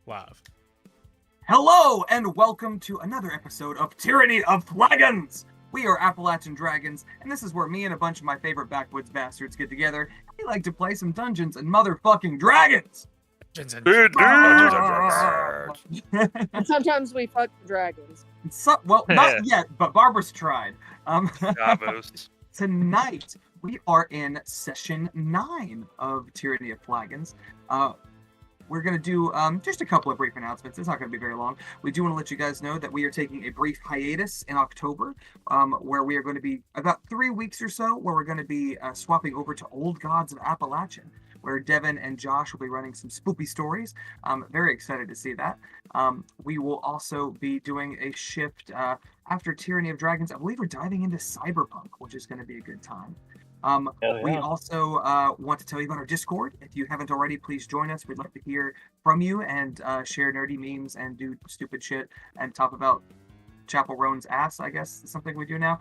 Live. Hello, and welcome to another episode of Tyranny of Flagons! We are Appalachian Dragons, and this is where me and a bunch of my favorite backwoods bastards get together, and we like to play some Dungeons and Motherfucking Dragons! And sometimes we fuck dragons. Not yet, but Barbara's tried. Davos. Tonight, we are in Session 9 of Tyranny of Flagons. We're going to do just a couple of brief announcements. It's not going to be very long. We do want to let you guys know that we are taking a brief hiatus in October, where we are going to be about 3 weeks or so, where we're going to be swapping over to Old Gods of Appalachian, where Devin and Josh will be running some spoopy stories. I'm very excited to see that. We will also be doing a shift after Tyranny of Dragons. I believe we're diving into Cyberpunk, which is going to be a good time. We also want to tell you about our Discord. If you haven't already, please join us. We'd love to hear from you and share nerdy memes and do stupid shit and talk about Chapel Roan's ass, I guess, is something we do now.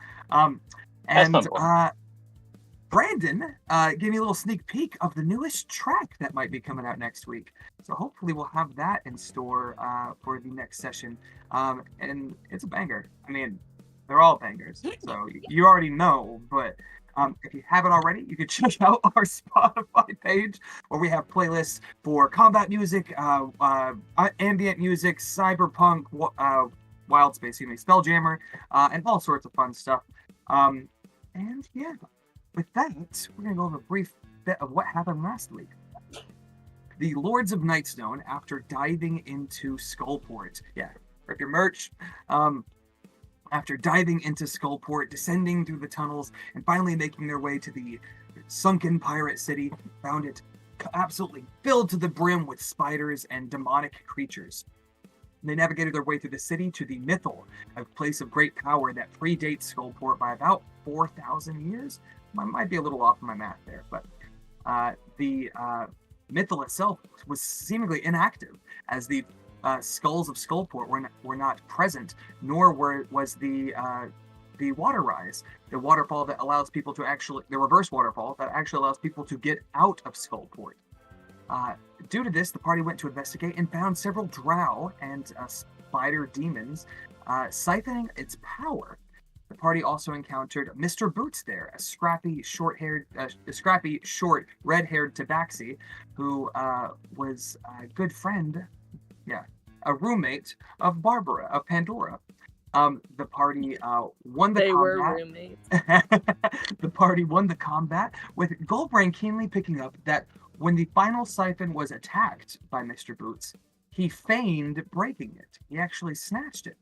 Brandon gave me a little sneak peek of the newest track that might be coming out next week. So hopefully we'll have that in store for the next session. And it's a banger. I mean, they're all bangers. So you already know, but... if you haven't already, you can check out our Spotify page where we have playlists for combat music, ambient music, cyberpunk, wild space, Spelljammer, and all sorts of fun stuff. And yeah, with that, we're going to go over a brief bit of what happened last week. The Lords of Nightstone, after diving into Skullport, rip your merch, after diving into Skullport, descending through the tunnels, and finally making their way to the sunken pirate city, found it absolutely filled to the brim with spiders and demonic creatures. They navigated their way through the city to the Mythal, a place of great power that predates Skullport by about 4,000 years. I might be a little off in my math there, but the Mythal itself was seemingly inactive, as the skulls of Skullport were not present, nor was the water rise, the waterfall that allows people to the reverse waterfall that actually allows people to get out of Skullport. Due to this, the party went to investigate and found several drow and spider demons siphoning its power. The party also encountered Mr. Boots there, a scrappy, short, red-haired tabaxi who was a good friend. A roommate of Barbara, of Pandora. The party won the combat. They were roommates. The party won the combat, with Goldbrain keenly picking up that when the final siphon was attacked by Mr. Boots, he feigned breaking it. He actually snatched it.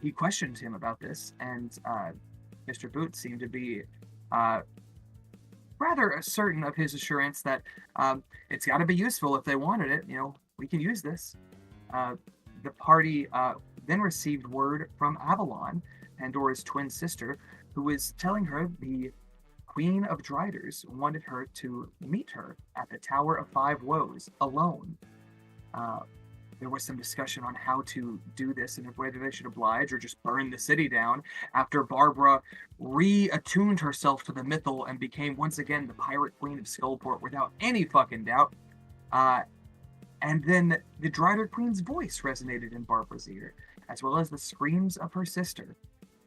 He questioned him about this, and Mr. Boots seemed to be rather certain of his assurance that it's got to be useful if they wanted it. We can use this. The party then received word from Avalon, Pandora's twin sister, who was telling her the Queen of Driders wanted her to meet her at the Tower of Five Woes alone. There was some discussion on how to do this and whether they should oblige or just burn the city down after Barbara reattuned herself to the Mythal and became once again the Pirate Queen of Skullport without any fucking doubt. And then the Drider Queen's voice resonated in Barbara's ear, as well as the screams of her sister.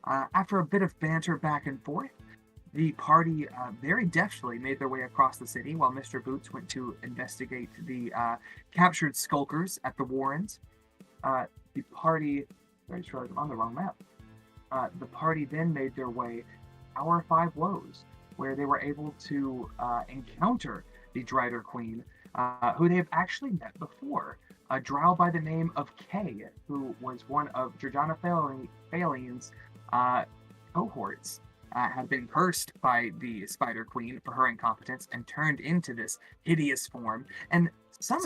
After a bit of banter back and forth, the party very deftly made their way across the city while Mr. Boots went to investigate the captured skulkers at the Warrens. The party... I just realized I'm on the wrong map. The party then made their way Tower Five Woes, where they were able to encounter the Drider Queen, who they have actually met before. A drow by the name of Kay, who was one of Georgiana Phalian's cohorts, had been cursed by the Spider Queen for her incompetence and turned into this hideous form. And somehow Is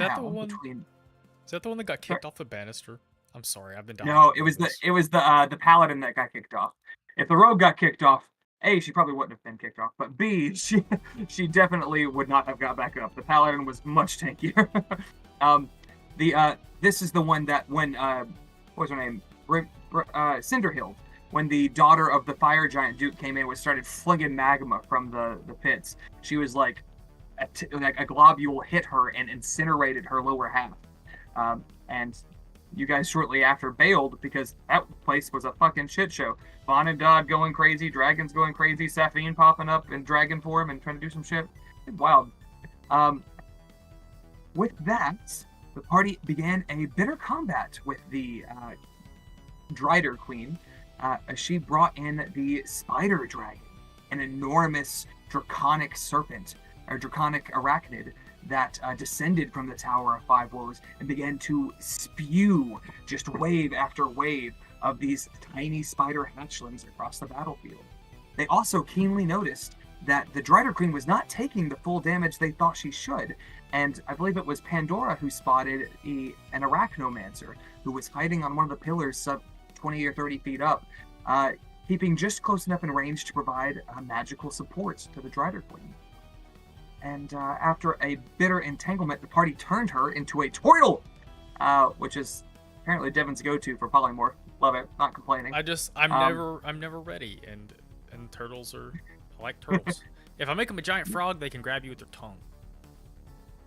that the one that got kicked off the banister? I'm sorry, I've been dying. No, it was the paladin that got kicked off. If the rogue got kicked off, A, she probably wouldn't have been kicked off, but B, she definitely would not have got back up. The paladin was much tankier. This is the one that when what was her name? Cinderhill. When the daughter of the fire giant Duke came in and started flinging magma from the pits, she was like a globule hit her and incinerated her lower half. And you guys shortly after bailed because that place was a fucking shit show. Vaughn and Dodd going crazy, dragons going crazy, Safine popping up in dragon form and trying to do some shit. Wild. With that, the party began a bitter combat with the Drider Queen as she brought in the Spider Dragon, an enormous draconic serpent, or draconic arachnid, that descended from the Tower of Five Woes and began to spew just wave after wave of these tiny spider hatchlings across the battlefield. They also keenly noticed that the Drider Queen was not taking the full damage they thought she should, and I believe it was Pandora who spotted an Arachnomancer who was hiding on one of the pillars sub 20 or 30 feet up, keeping just close enough in range to provide magical support to the Drider Queen. And after a bitter entanglement, the party turned her into a turtle, which is apparently Devin's go-to for polymorph. Love it, not complaining. I'm never ready, and turtles are. I like turtles. If I make them a giant frog, they can grab you with their tongue.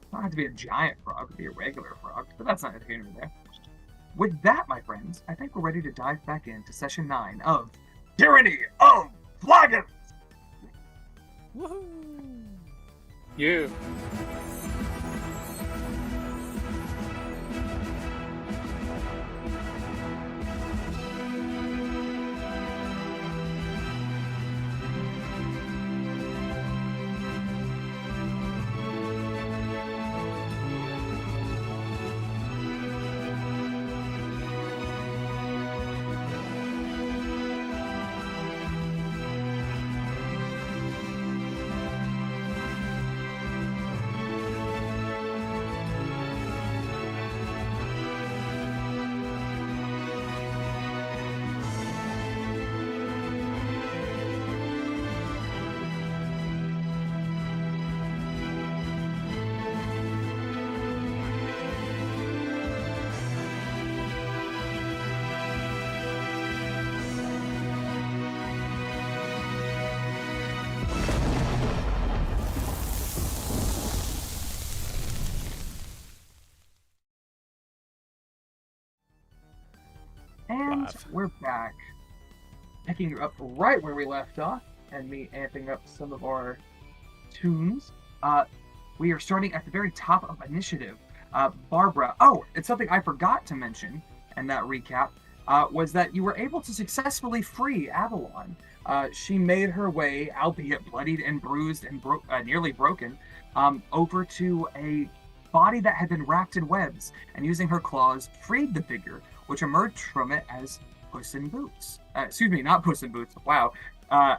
It don't have to be a giant frog, it could be a regular frog, but that's not here nor there. With that, my friends, I think we're ready to dive back into session 9 of Tyranny of Flagons! Woohoo! Yeah. And Live. we're back, picking up right where we left off, and me amping up some of our tunes. We are starting at the very top of initiative. Barbara, it's something I forgot to mention in that recap, was that you were able to successfully free Avalon. She made her way, albeit bloodied and bruised and nearly broken, over to a body that had been wrapped in webs, and using her claws, freed the figure, which emerged from it as Puss in Boots. Excuse me, not Puss in Boots. Wow.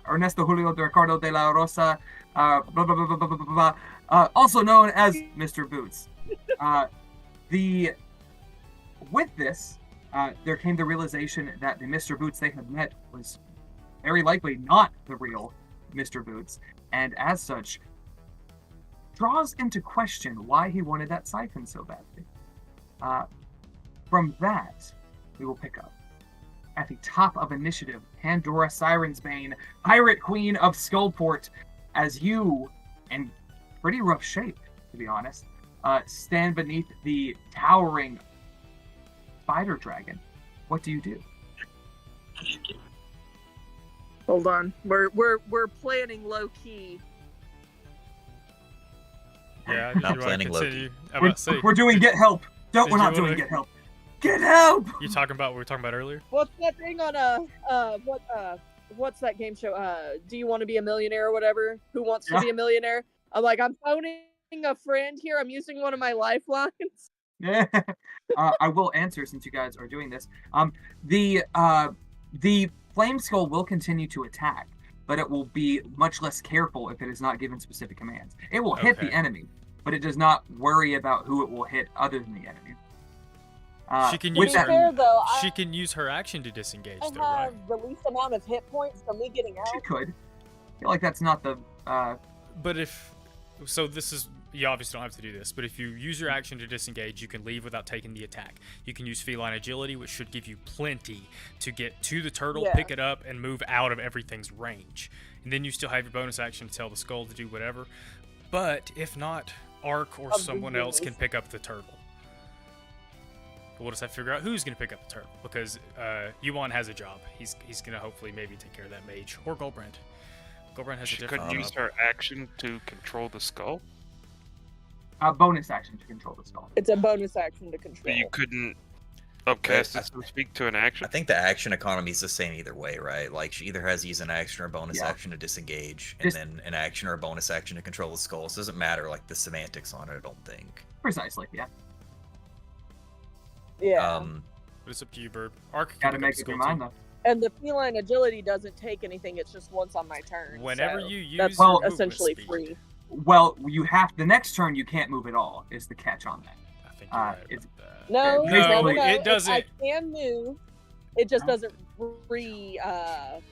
Ernesto Julio de Ricardo de la Rosa, blah, blah, blah, blah, blah, blah, blah, blah, also known as Mr. Boots. With this, there came the realization that the Mr. Boots they had met was very likely not the real Mr. Boots, and as such, draws into question why he wanted that siphon so badly. From that, we will pick up. At the top of initiative, Pandora Siren's Bane, Pirate Queen of Skullport, as you, in pretty rough shape, to be honest, stand beneath the towering spider dragon. What do you do? Hold on. We're planning low key. Yeah, Not you planning low-key. continue? I'm about to say, We're doing Get Help. We're you not wanna- doing Get Help. Get help! you talking about what we were talking about earlier? What's that thing on what's that game show? Do you want to be a millionaire or whatever? Who wants to Yeah. be a millionaire? I'm like, I'm phoning a friend here. I'm using one of my lifelines. I will answer since you guys are doing this. The Flame Skull will continue to attack, but it will be much less careful if it is not given specific commands. It will hit the Okay. enemy, but it does not worry about who it will hit other than the enemy. She can with use To be that, fair, though, She can use her action to disengage, I though, right? have the least amount of hit points from me getting out. she could. I feel like that's not the. But this is, you obviously don't have to do this, but if you use your action to disengage, you can leave without taking the attack. You can use feline agility, which should give you plenty to get to the turtle, Yeah. pick it up, and move out of everything's range. And then you still have your bonus action to tell the skull to do whatever. But if not, Ark or Of the someone else can units. pick up the turtle. We'll just have to figure out who's going to pick up the turtle, because Yuan has a job. He's going to hopefully maybe take care of that mage. Or Goldbrand. Goldbrand has a She different could use job. her action to control the skull. A bonus action to control the skull. It's a bonus action to control. But you couldn't upcast it, so to speak, to an action. I think the action economy is the same either way, right? Like she either has to use an action or a bonus Yeah. action to disengage, and Just- then an action or a bonus action to control the skull. So it doesn't matter like the semantics on it, I don't think. Precisely, yeah. Yeah. But it's up to you, Bird. Ark can Gotta pick up make the up your skull, mind, too. though. And the feline agility doesn't take anything. It's just once on my turn. Whenever so you use that's your movement essentially speed. free. Well, you have the next turn you can't move at all. Is the catch on that? I think you're right it's- about that. No, Yeah, no, basically- no, it doesn't- I can move. It just Oh. doesn't come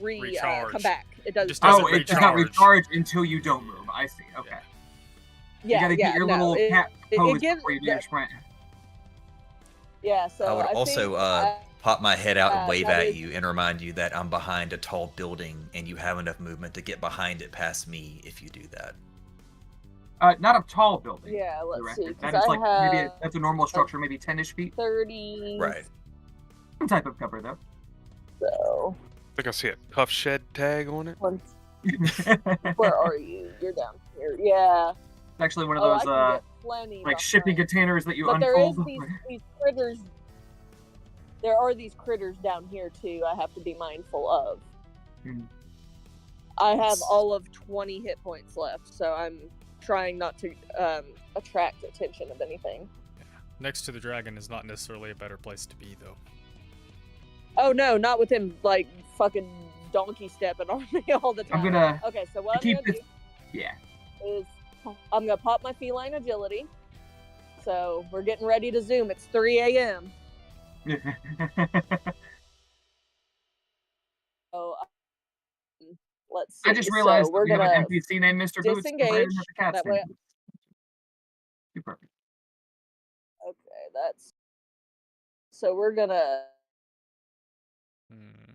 Recharge. back. It does. Just doesn't Oh, it does not recharge. recharge until you don't move. I see. Okay. Yeah, You gotta get your no, little it- cat it pose gives before you do the- your sprint. Yeah, so I would think, also pop my head out and wave that at is- you and remind you that I'm behind a tall building and you have enough movement to get behind it past me if you do that. Not a tall building. Yeah, for the let's see. record. 'Cause That is I like have maybe that's a normal structure, maybe 10-ish feet. 30. Right. Some type of cover though. So, I think I see a Huff Shed tag on it. where are you? You're down here. Yeah. It's actually one of Oh, I those can get plenty. like shipping behind. containers that you But there is unfold. these critters. There are these critters down here too. I have to be mindful of. Hmm. I have all of 20 hit points left, so I'm trying not to attract attention of anything. Next to the dragon is not necessarily a better place to be, though. Oh no, not with him like fucking donkey stepping on me all the time. I'm gonna Okay, so what I'm keep gonna this. Yeah. do is I'm gonna pop my feline agility. So we're getting ready to zoom. It's 3 a.m. So let's see. I just realized so we're we have gonna an NPC named Mr. Boots. and Brandon disengage, has a cat's that way- name. Too perfect. Okay, that's so we're gonna Hmm.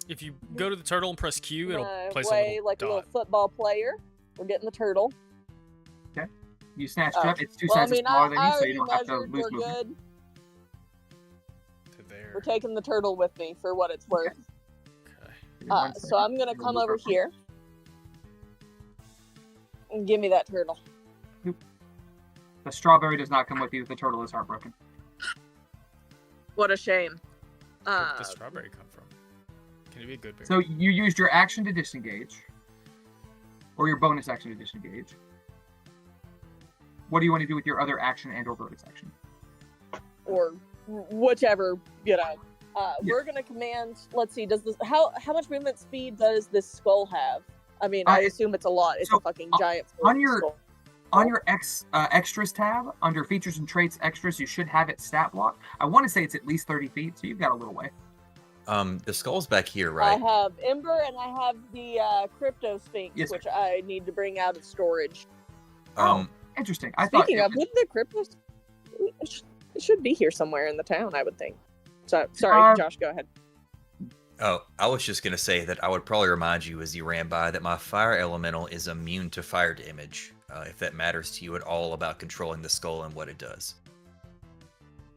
If you go to the turtle and press Q, it'll place a way little like dot. a little football player. We're getting the turtle. You snatched Oh. up. It's two Well, I sizes mean, smaller I than you, so already you don't have to measured. lose We're movement. good. To there. We're taking the turtle with me for what it's worth. Okay. Give me one So second. I'm gonna We'll come move over our- here and give me that turtle. The strawberry does not come with you. The turtle is heartbroken. What a shame. Where did the strawberry come from? Can it be a good berry? So you used your action to disengage, or your bonus action to disengage. What do you want to do with your other action and/or bonus action? Or whichever, you know. Yeah. We're gonna command. Let's see. Does this how much movement speed does this skull have? I mean, I assume it's a lot. It's so, a fucking on giant your- skull. On your extras tab, under features and traits extras, you should have it stat block. I want to say it's at least 30 feet, so you've got a little way. The skull's back here, I right? have Ember and I have the Crypto Sphinx, Yes, sir. which I need to bring out of storage. Interesting. I thought Speaking of, wouldn't the Crypto? It should be here somewhere in the town, I would think. So sorry, Josh. Go ahead. Oh, I was just gonna say that I would probably remind you as you ran by that my fire elemental is immune to fire damage. If that matters to you at all about controlling the skull and what it does,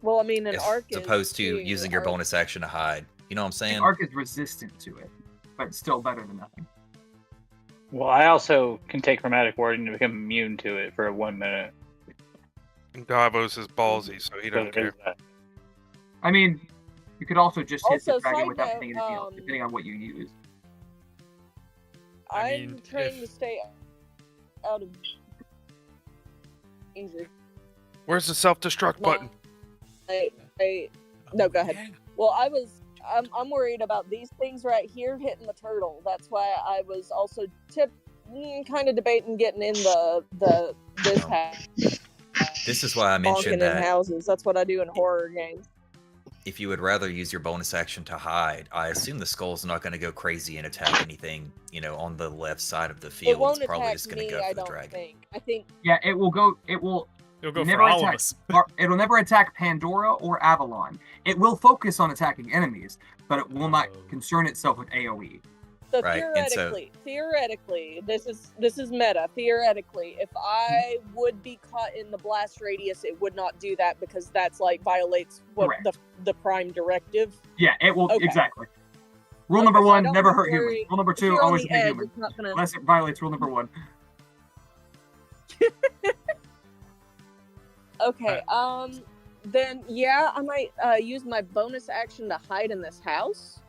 Well, I mean, an as arc is opposed to too. using your Arc- bonus action to hide. You know what I'm the saying? arc is resistant to it, but still better than nothing. Well, I also can take chromatic warding to become immune to it for 1 minute. Davos is ballsy, so he So doesn't there care. is that. I mean, you could also just hit the Also, dragon side without note, hitting anything else, depending on what you use. I I'm mean, trying if- to stay out of danger. Where's the self-destruct button? No, go ahead. Well, I'm worried about these things right here hitting the turtle. That's why I was also kind of debating getting in this house. This is why I Bonking mentioned in that houses. That's what I do in horror games. if you would rather use your bonus action to hide, I assume the skull's not going to go crazy and attack anything, on the left side of the It field. won't It's probably attack just going to me. go I for the don't dragon. think. I think Yeah, it will go. It will. It'll go Never for all attack. of us. It'll never attack Pandora or Avalon. It will focus on attacking enemies, but it will not Oh. concern itself with AOE. So Right, and so- theoretically, this is meta. Theoretically, if I would be caught in the blast radius, it would not do that because that's like violates what Correct. the prime directive. Yeah, it will Okay. exactly. Rule Like number I said, I one: don't never have to hurt humans. worry. Rule number If two: you're on always the be edge, human. it's not gonna. Unless it violates rule number one. Okay. Then yeah, I might use my bonus action to hide in this house,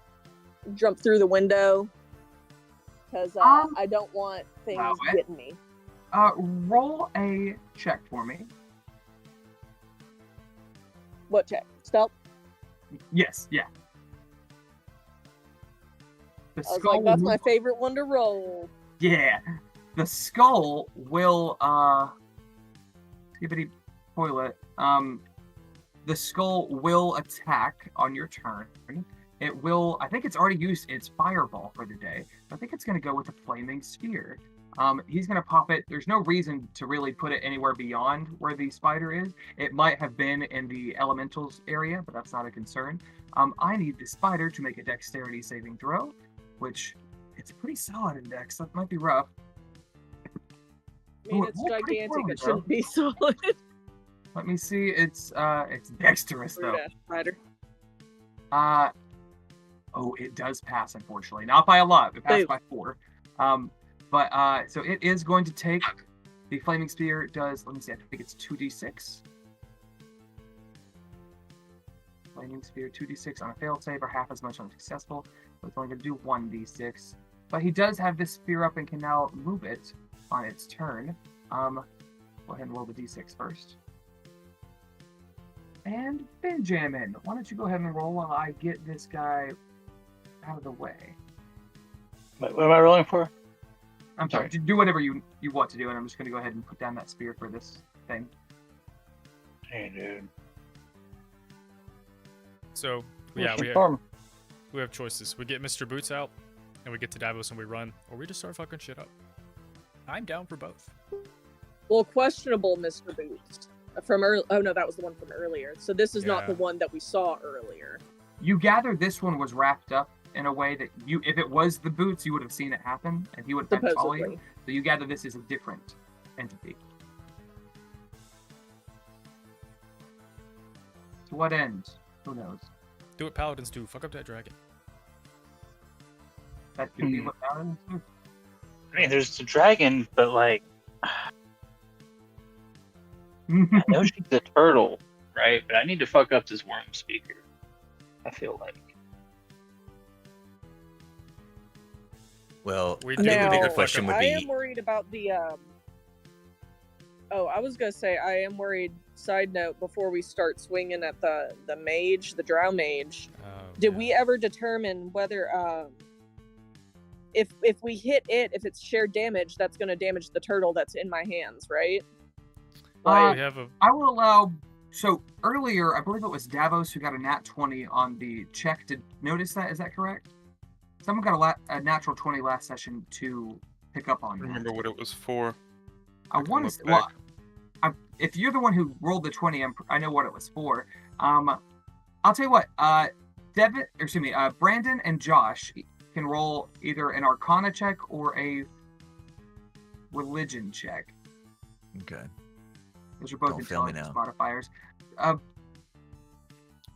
jump through the window, because I don't want things allow it. getting me. Roll a check for me. What check? Stealth. Yes, yeah. The I was like, will that's my move- favorite one to roll. Yeah. The skull will skibbity toilet. The skull will attack on your turn. It will, I think it's already used its fireball for the day. I think it's gonna go with the flaming sphere. He's gonna pop it. There's no reason to really put it anywhere beyond where the spider is. It might have been in the elementals area, but that's not a concern. I need the spider to make a dexterity saving throw, which it's pretty solid in dex. That might be rough. I mean, Ooh, it's it rolled pretty gigantic. poorly, It shouldn't be solid. Let me see. It's dexterous though. Rude ass spider. Oh, it does pass, unfortunately. Not by a lot. It passed Boo. by 4. So it is going to take the flaming spear does, let me see, I think it's 2d6. Flaming spear 2d6 on a failed save or half as much on a successful. So it's only going to do 1d6. But he does have this spear up and can now move it on its turn. Go ahead and roll the d6 first. And Benjamin, why don't you go ahead and roll while I get this guy out of the way. What am I rolling for? I'm sorry, do whatever you want to do, and I'm just going to go ahead and put down that spear for this thing. Hey, dude. So yeah, we have choices. We get Mr. Boots out, and we get to Davos and we run, or we just start fucking shit up. I'm down for both. Well, questionable, Mr. Boots. From early. Oh no, that was the one from earlier. So this is not the Yeah. one that we saw earlier. You gather this one was wrapped up in a way that if it was the boots, you would have seen it happen, and he would have been follow you. Supposedly. So you gather this is a different entity. To what end? Who knows? Do what paladins do. Fuck up that dragon. That could be what Paladins do. I mean, there's the dragon, but like, I know she's a turtle, right? But I need to fuck up this worm speaker. I feel like. Well, We I do think the bigger Now, question would I be, am worried about the. Oh, I was gonna say I am worried. Side note: before we start swinging at the mage, the drow mage, did we ever determine whether if we hit it, if it's shared damage, that's gonna damage the turtle that's in my hands, right? We Uh, have a I will allow. So earlier, I believe it was Davos who got a nat 20 on the check. Did notice that? Is that correct? Someone got a natural 20 last session to pick up on that. Remember what it was for? I can want look to. back. Well, if you're the one who rolled the 20, I know what it was for. I'll tell you what. Brandon and Josh can roll either an Arcana check or a Religion check. okay, Those are both Don't fail me intelligence now. modifiers.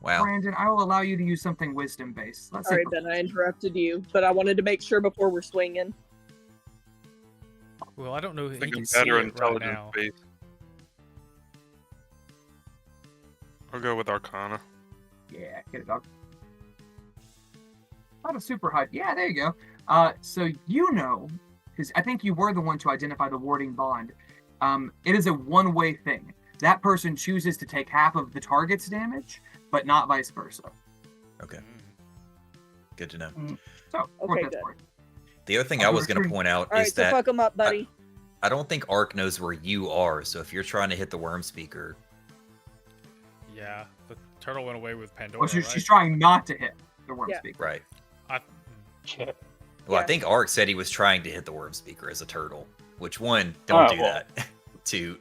wow. Brandon, I will allow you to use something wisdom based. Let's All say right, then I interrupted you, but I wanted to make sure before we're swinging. well, I don't know. I He think can I'm see better it right intelligence now. based. I'll go with Arcana. Yeah, get it, dog. Not a super high. Yeah, there you go. So you know, because I think you were the one to identify the warding bond. It is a one-way thing. That person chooses to take half of the target's damage, but not vice versa. Okay, good to know. So, for what Okay, that's good. worth. The other thing I was going to point out All right, is so that fuck them up, buddy. I don't think Ark knows where you are. So if you're trying to hit the worm speaker, Yeah, the turtle went away with Pandora. Well, she's right? trying not to hit the worm Yeah. speaker. right? I, Shit. Well, I Yeah. think Ark said he was trying to hit the worm speaker as a turtle. Which one? Don't do well. that. Two,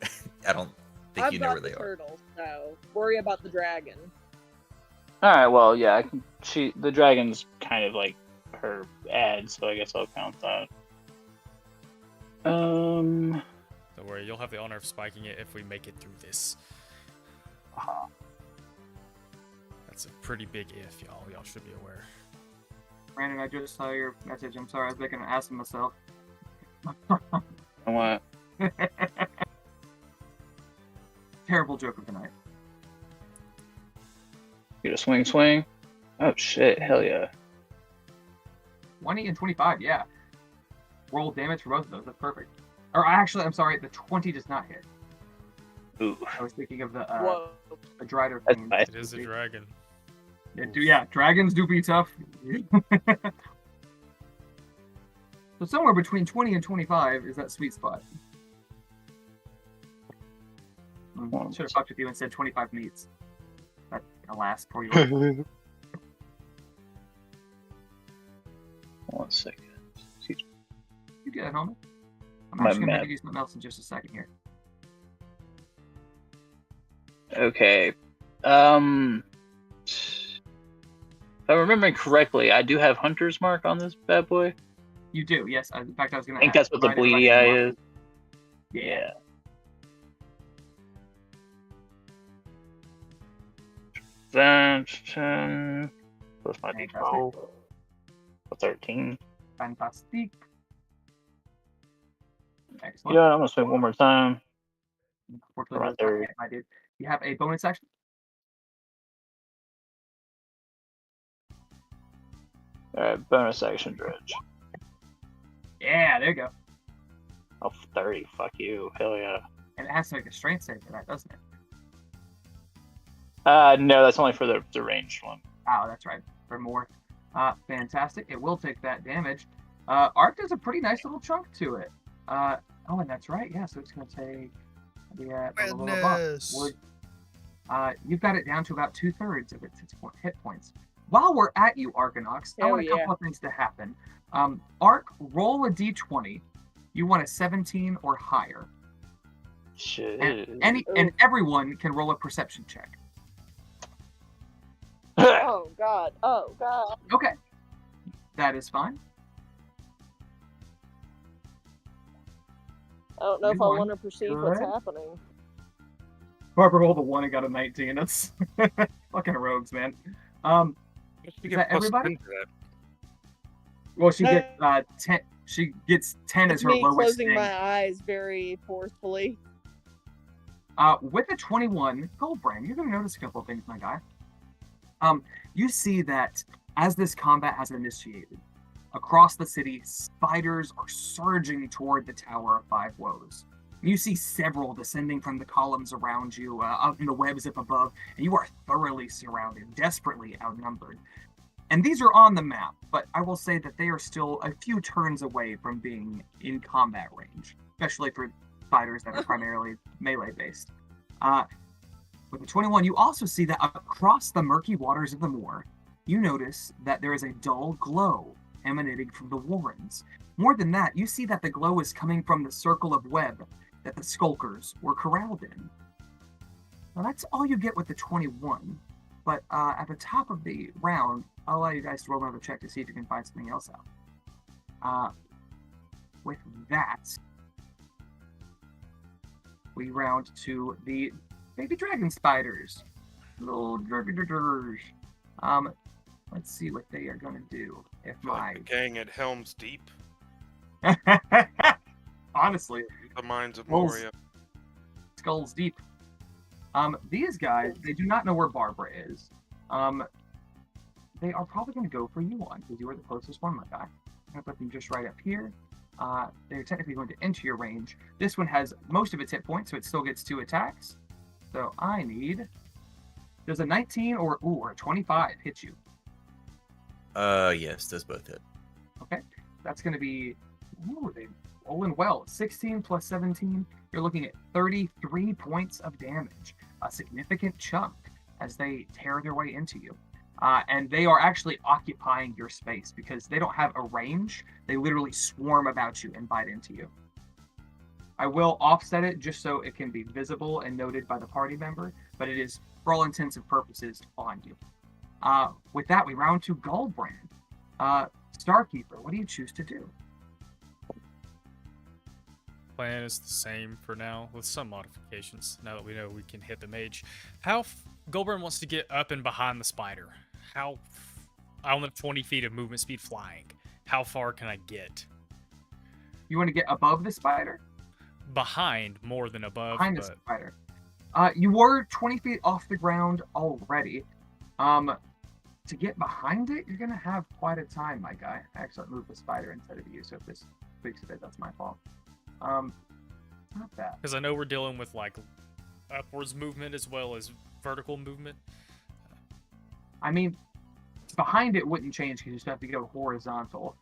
I don't think I've you know got where the they are. turtle, so worry about the dragon. All right. Well, yeah. The dragon's kind of like her ad, so I guess I'll count that. Um. Don't worry, you'll have the honor of spiking it if we make it through this. That's a pretty big if, y'all. Y'all should be aware. Brandon, I just saw your message. I'm sorry, I was making an ass of myself. What? Terrible joke of the night. Get a swing. Oh shit! Hell yeah. 20 and 25, yeah. Roll damage for both of those. That's perfect. Or actually, I'm sorry, the 20 does not hit. Ooh. I was thinking of the Whoa. Drider That's thing. nice. It is a dragon. Yeah, dragons do be tough. So somewhere between 20 and 25 is that sweet spot. Should have fucked with you and said 25 meats. But alas, poor you. 1 second. You get it, homie. I'm My actually going map. to do something else in just a second here. Okay. If I'm remembering correctly, I do have Hunter's Mark on this bad boy. You do, yes. In fact, I was going I to think that's what the bleedy eye is. Yeah. Then 10 plus my d12. 13. Fantastic. Excellent. Yeah, I'm gonna swing one more time. Unfortunately, Right that's not there. yet, I did. You have a bonus action? Alright, bonus action dredge. Yeah, there you go. Oh, 30. Fuck you. Hell yeah. And it has to make a strength save for that, doesn't it? No, that's only for the ranged one. Oh, that's right. For more. Fantastic. It will take that damage. Arc does a pretty nice little chunk to it. Oh, and that's right. Yeah, so it's going to take the little buff. You've got it down to about 2/3 of its hit points. While we're at you, Arcanox, I Hell want a couple of things to happen. Arc, roll a d20. You want a 17 or higher. Shit. And everyone can roll a perception check. Oh god. Oh god. Okay. That is fine. I don't know if I Anyone? want to perceive what's Good. happening. Barbara rolled a 1 and got a 19. That's fucking rogues, man. Is that everybody? Well, she gets 10. She gets 10 as It's her me lowest closing thing. my eyes very forcefully. With a 21, Goldbrand, you're going to notice a couple of things, my guy. You see that as this combat has initiated, across the city, spiders are surging toward the Tower of Five Woes. You see several descending from the columns around you, up in the webs up above, and you are thoroughly surrounded, desperately outnumbered. And these are on the map, but I will say that they are still a few turns away from being in combat range, especially for fighters that are primarily melee-based. With the 21, you also see that across the murky waters of the moor, you notice that there is a dull glow emanating from the warrens. More than that, you see that the glow is coming from the circle of web that the skulkers were corralled in. Now that's all you get with the 21, but at the top of the round, I'll allow you guys to roll another check to see if you can find something else out. With that, we round to the baby dragon spiders. Little dragon. Let's see what they are gonna do. If my gang at Helm's Deep, honestly, the mines of Well, Moria. skulls deep. These guys, they do not know where Barbara is. They are probably gonna go for you one because you are the closest one, my guy. I'm gonna put them just right up here. They're technically going to enter your range. This one has most of its hit points, so it still gets 2 attacks. So I need. Does a 19 or a 25 hit you? Yes, those both hit. Okay, that's going to be. Ooh, they rolling well. 16 plus 17. You're looking at 33 points of damage, a significant chunk as they tear their way into you. And they are actually occupying your space because they don't have a range. They literally swarm about you and bite into you. I will offset it just so it can be visible and noted by the party member, but it is, for all intents and purposes, on you. With that, we round to Goldbrand. Starkeeper, what do you choose to do? Plan is the same for now, with some modifications. Now that we know we can hit the mage, Goldburn wants to get up and behind the spider. I only have 20 feet of movement speed flying. How far can I get? You want to get above the spider? Behind more than above. Behind the spider. You were 20 feet off the ground already. To get behind it, you're gonna have quite a time, my guy. I actually moved the spider instead of you, so if this tweaks a bit, that's my fault. Not bad. Because I know we're dealing with like upwards movement as well as vertical movement. I mean, behind it wouldn't change because you just have to go horizontal.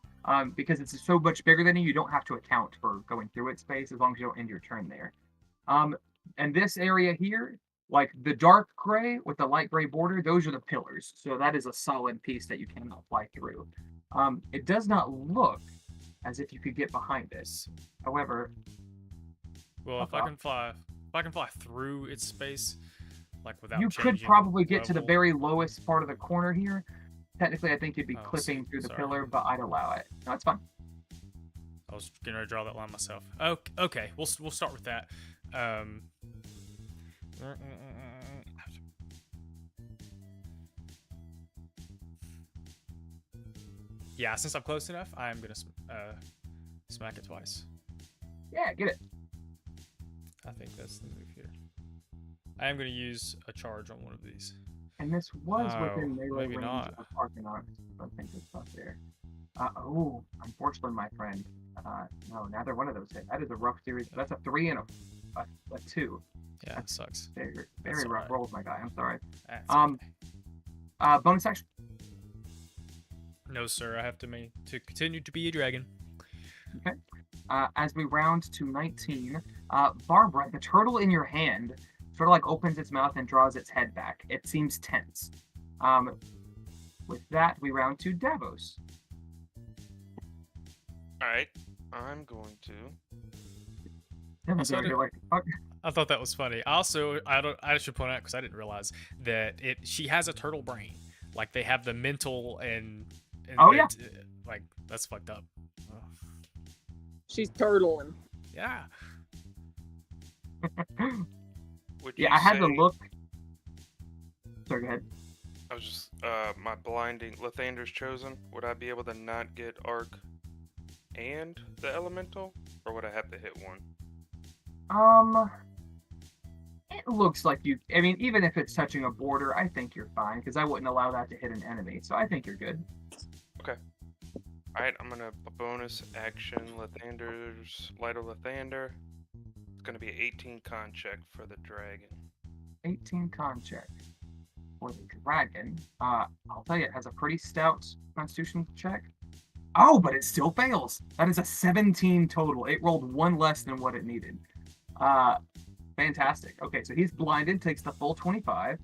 Because it's so much bigger than you don't have to account for going through its space as long as you don't end your turn there. And this area here, like the dark gray with the light gray border, those are the pillars. So that is a solid piece that you cannot fly through. It does not look as if you could get behind this. However, well, if I can fly through its space, like without you changing could probably get to the level. very lowest part of the corner here. Technically, I think you'd be Oh, clipping through the sorry. pillar, but I'd allow it. No, it's fine. I was gonna draw that line myself. Okay, we'll start with that. Yeah, since I'm close enough, I am gonna smack it twice. Yeah, get it. I think that's the move here. I am gonna use a charge on one of these. And this was Oh, within melee maybe range not. of Arcanarch. I don't think it's not there. Unfortunately, my friend. No, neither one of those hit. That is a rough series. That's a 3 and a 2. Yeah, it sucks. Very That's rough alright. rolls, my guy. I'm sorry. That's Um, okay. Bonus action. No, sir. I have to continue to be a dragon. As we round to 19, Barbara, the turtle in your hand sort of like opens its mouth and draws its head back. It seems tense. With that, we round to Davos. Alright, I'm going to. Davos, Also, you're like, fuck. I thought that was funny. Also, I should point out because I didn't realize that she has a turtle brain. Like they have the mental and Oh, yeah. like that's fucked up. Oh. She's turtling. Yeah. Would Yeah, you I had to say- look. Sorry, go ahead. I was just, my blinding Lathander's chosen. Would I be able to not get Arc and the Elemental? Or would I have to hit one? It looks like you. I mean, even if it's touching a border, I think you're fine because I wouldn't allow that to hit an enemy. So I think you're good. Alright, I'm gonna bonus action Lathander's Light of Lathander. It's gonna be an 18 con check for the dragon. 18 con check for the dragon. I'll tell you, it has a pretty stout Constitution check. Oh, but it still fails. That is a 17 total. It rolled one less than what it needed. Fantastic. Okay, so he's blinded, takes the full 25.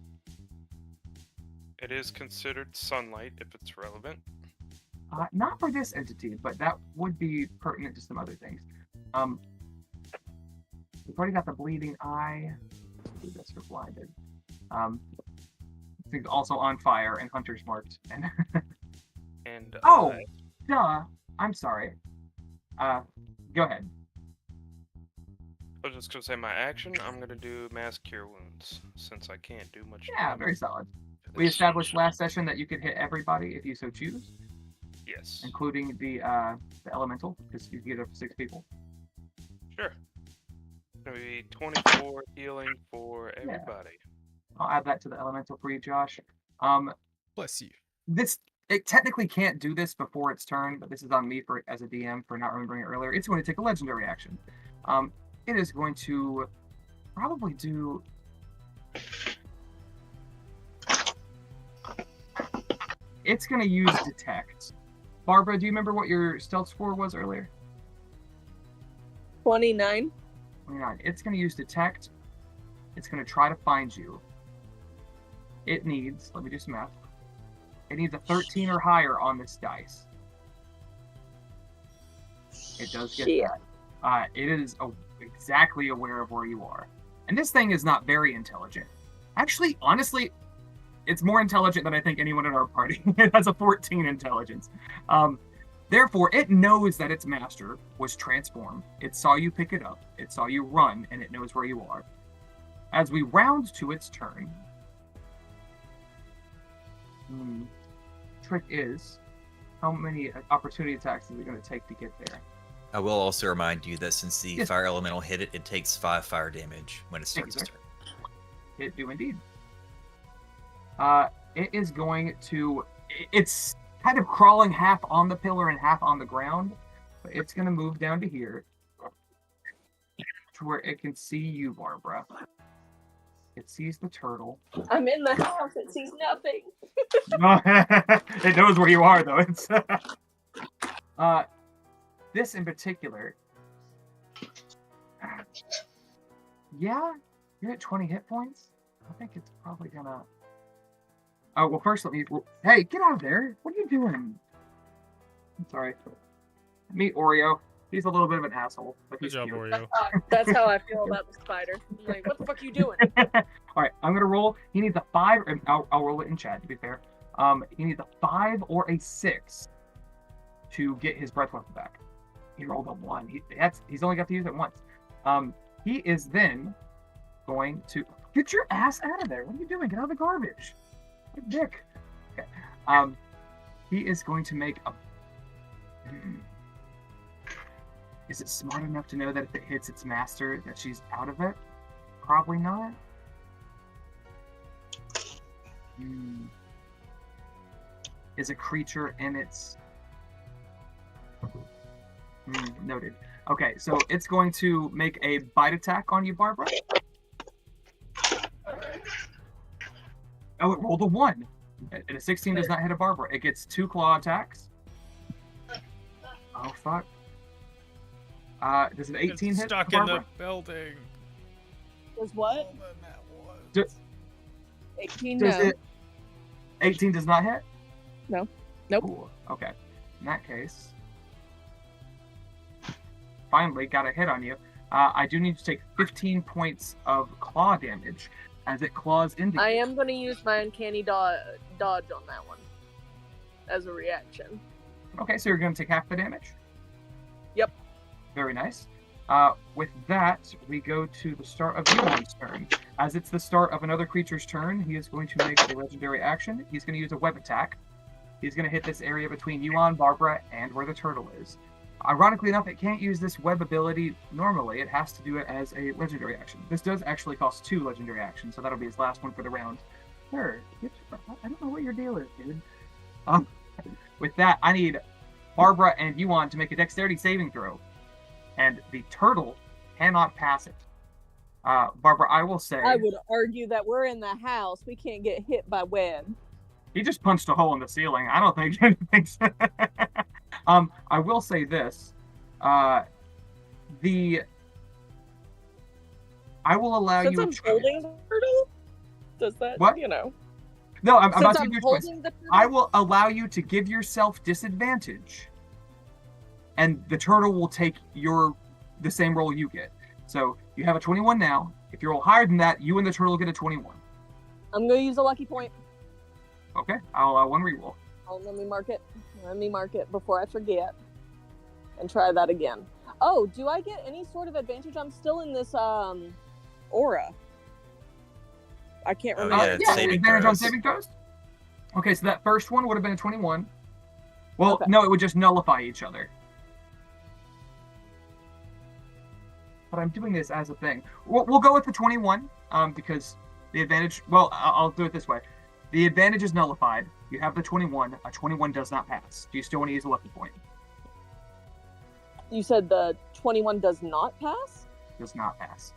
It is considered sunlight if it's relevant. Not for this entity, but that would be pertinent to some other things. We've already got the bleeding eye. Let's do this for blinded. I think also on fire and hunter's marked. And And oh, duh. I'm sorry. Go ahead. I was just gonna say my action. I'm gonna do mass cure wounds since I can't do much. Yeah, damage very solid. to We this. established last session that you could hit everybody if you so choose, Yes. including the elemental, because you can get up to 6 people. Sure. It's gonna be 24 healing for everybody. I'll add that to the elemental for you, Josh. Bless you. It technically can't do this before its turn, but this is on me for as a DM for not remembering it earlier. It's going to take a legendary action. It is going to probably do. It's going to use detect. Barbara, do you remember what your stealth score was earlier? 29. 29. It's going to use detect. It's going to try to find you. It needs, let me do some math. It needs a 13 or higher on this dice. It does get Shit. that. It is exactly aware of where you are. And this thing is not very intelligent. Actually, honestly, it's more intelligent than I think anyone in our party. It has a 14 intelligence. Therefore, it knows that its master was transformed. It saw you pick it up. It saw you run, and it knows where you are. As we round to its turn, trick is, how many opportunity attacks is it going to take to get there? I will also remind you that since the fire elemental hit it, it takes 5 fire damage when it starts its turn. It do indeed. It is going to... It's kind of crawling half on the pillar and half on the ground. But it's going to move down to here. To where it can see you, Barbara. It sees the turtle. I'm in the house. It sees nothing. It knows where you are, though. It's this in particular. Yeah, you're at 20 hit points. I think it's probably gonna. Oh well, first let me. Hey, get out of there! What are you doing? I'm sorry. Meet Oreo. He's a little bit of an asshole, but he's Good job, cute. Oreo. That's how I feel about the spider. I'm like, what the fuck are you doing? All right, I'm gonna roll. He needs a 5. And I'll roll it in chat to be fair. He needs a 5 or a 6 to get his breath weapon back. He rolled a 1. He's only got to use it once. He is then going to get your ass out of there. What are you doing? Get out of the garbage. Good dick. Okay. He is going to make a. Is it smart enough to know that if it hits its master, that she's out of it? Probably not. Is a creature in its... noted. Okay, so it's going to make a bite attack on you, Barbara. Oh, it rolled a 1. And a 16 does not hit a Barbara. It gets 2 claw attacks. Oh, fuck. Does an 18 hit Stuck Barbara? in the building. Was what? 18, Does no. it? 18 does not hit? No. Nope. Cool. Okay. In that case, finally got a hit on you. I do need to take 15 points of claw damage as it claws into I you. am going to use my uncanny dodge on that one as a reaction. Okay, so you're going to take half the damage? Yep. Very nice. With that, we go to the start of Yuan's turn. As it's the start of another creature's turn, he is going to make a legendary action. He's going to use a web attack. He's going to hit this area between Yuan, Barbara, and where the turtle is. Ironically enough, it can't use this web ability normally. It has to do it as a legendary action. This does actually cost 2 legendary actions, so that'll be his last one for the round. Sure. I don't know what your deal is, dude. With that, I need Barbara and Yuan to make a dexterity saving throw. And the turtle cannot pass it. Barbara, I will say... I would argue that we're in the house. We can't get hit by web. He just punched a hole in the ceiling. I don't think anything's... I will say this. I will allow Since you... I'm holding the turtle? Does that, What? you know... No, I'm about Since to I'm give you a choice. holding the turtle... I will allow you to give yourself disadvantage. And the turtle will take the same roll you get. So you have a 21 now. If you roll higher than that, you and the turtle get a 21. I'm going to use a lucky point. Okay, I'll allow 1 reroll. Oh, let me mark it. Let me mark it before I forget. And try that again. Oh, do I get any sort of advantage? I'm still in this aura. I can't remember. yeah, saving advantage on throws. saving throws? Okay, so that first one would have been a 21. Well, Okay. no, it would just nullify each other. But I'm doing this as a thing. We'll go with the 21, because the advantage... Well, I'll do it this way. The advantage is nullified. You have the 21. A 21 does not pass. Do you still want to use a lucky point? You said the 21 does not pass? Does not pass.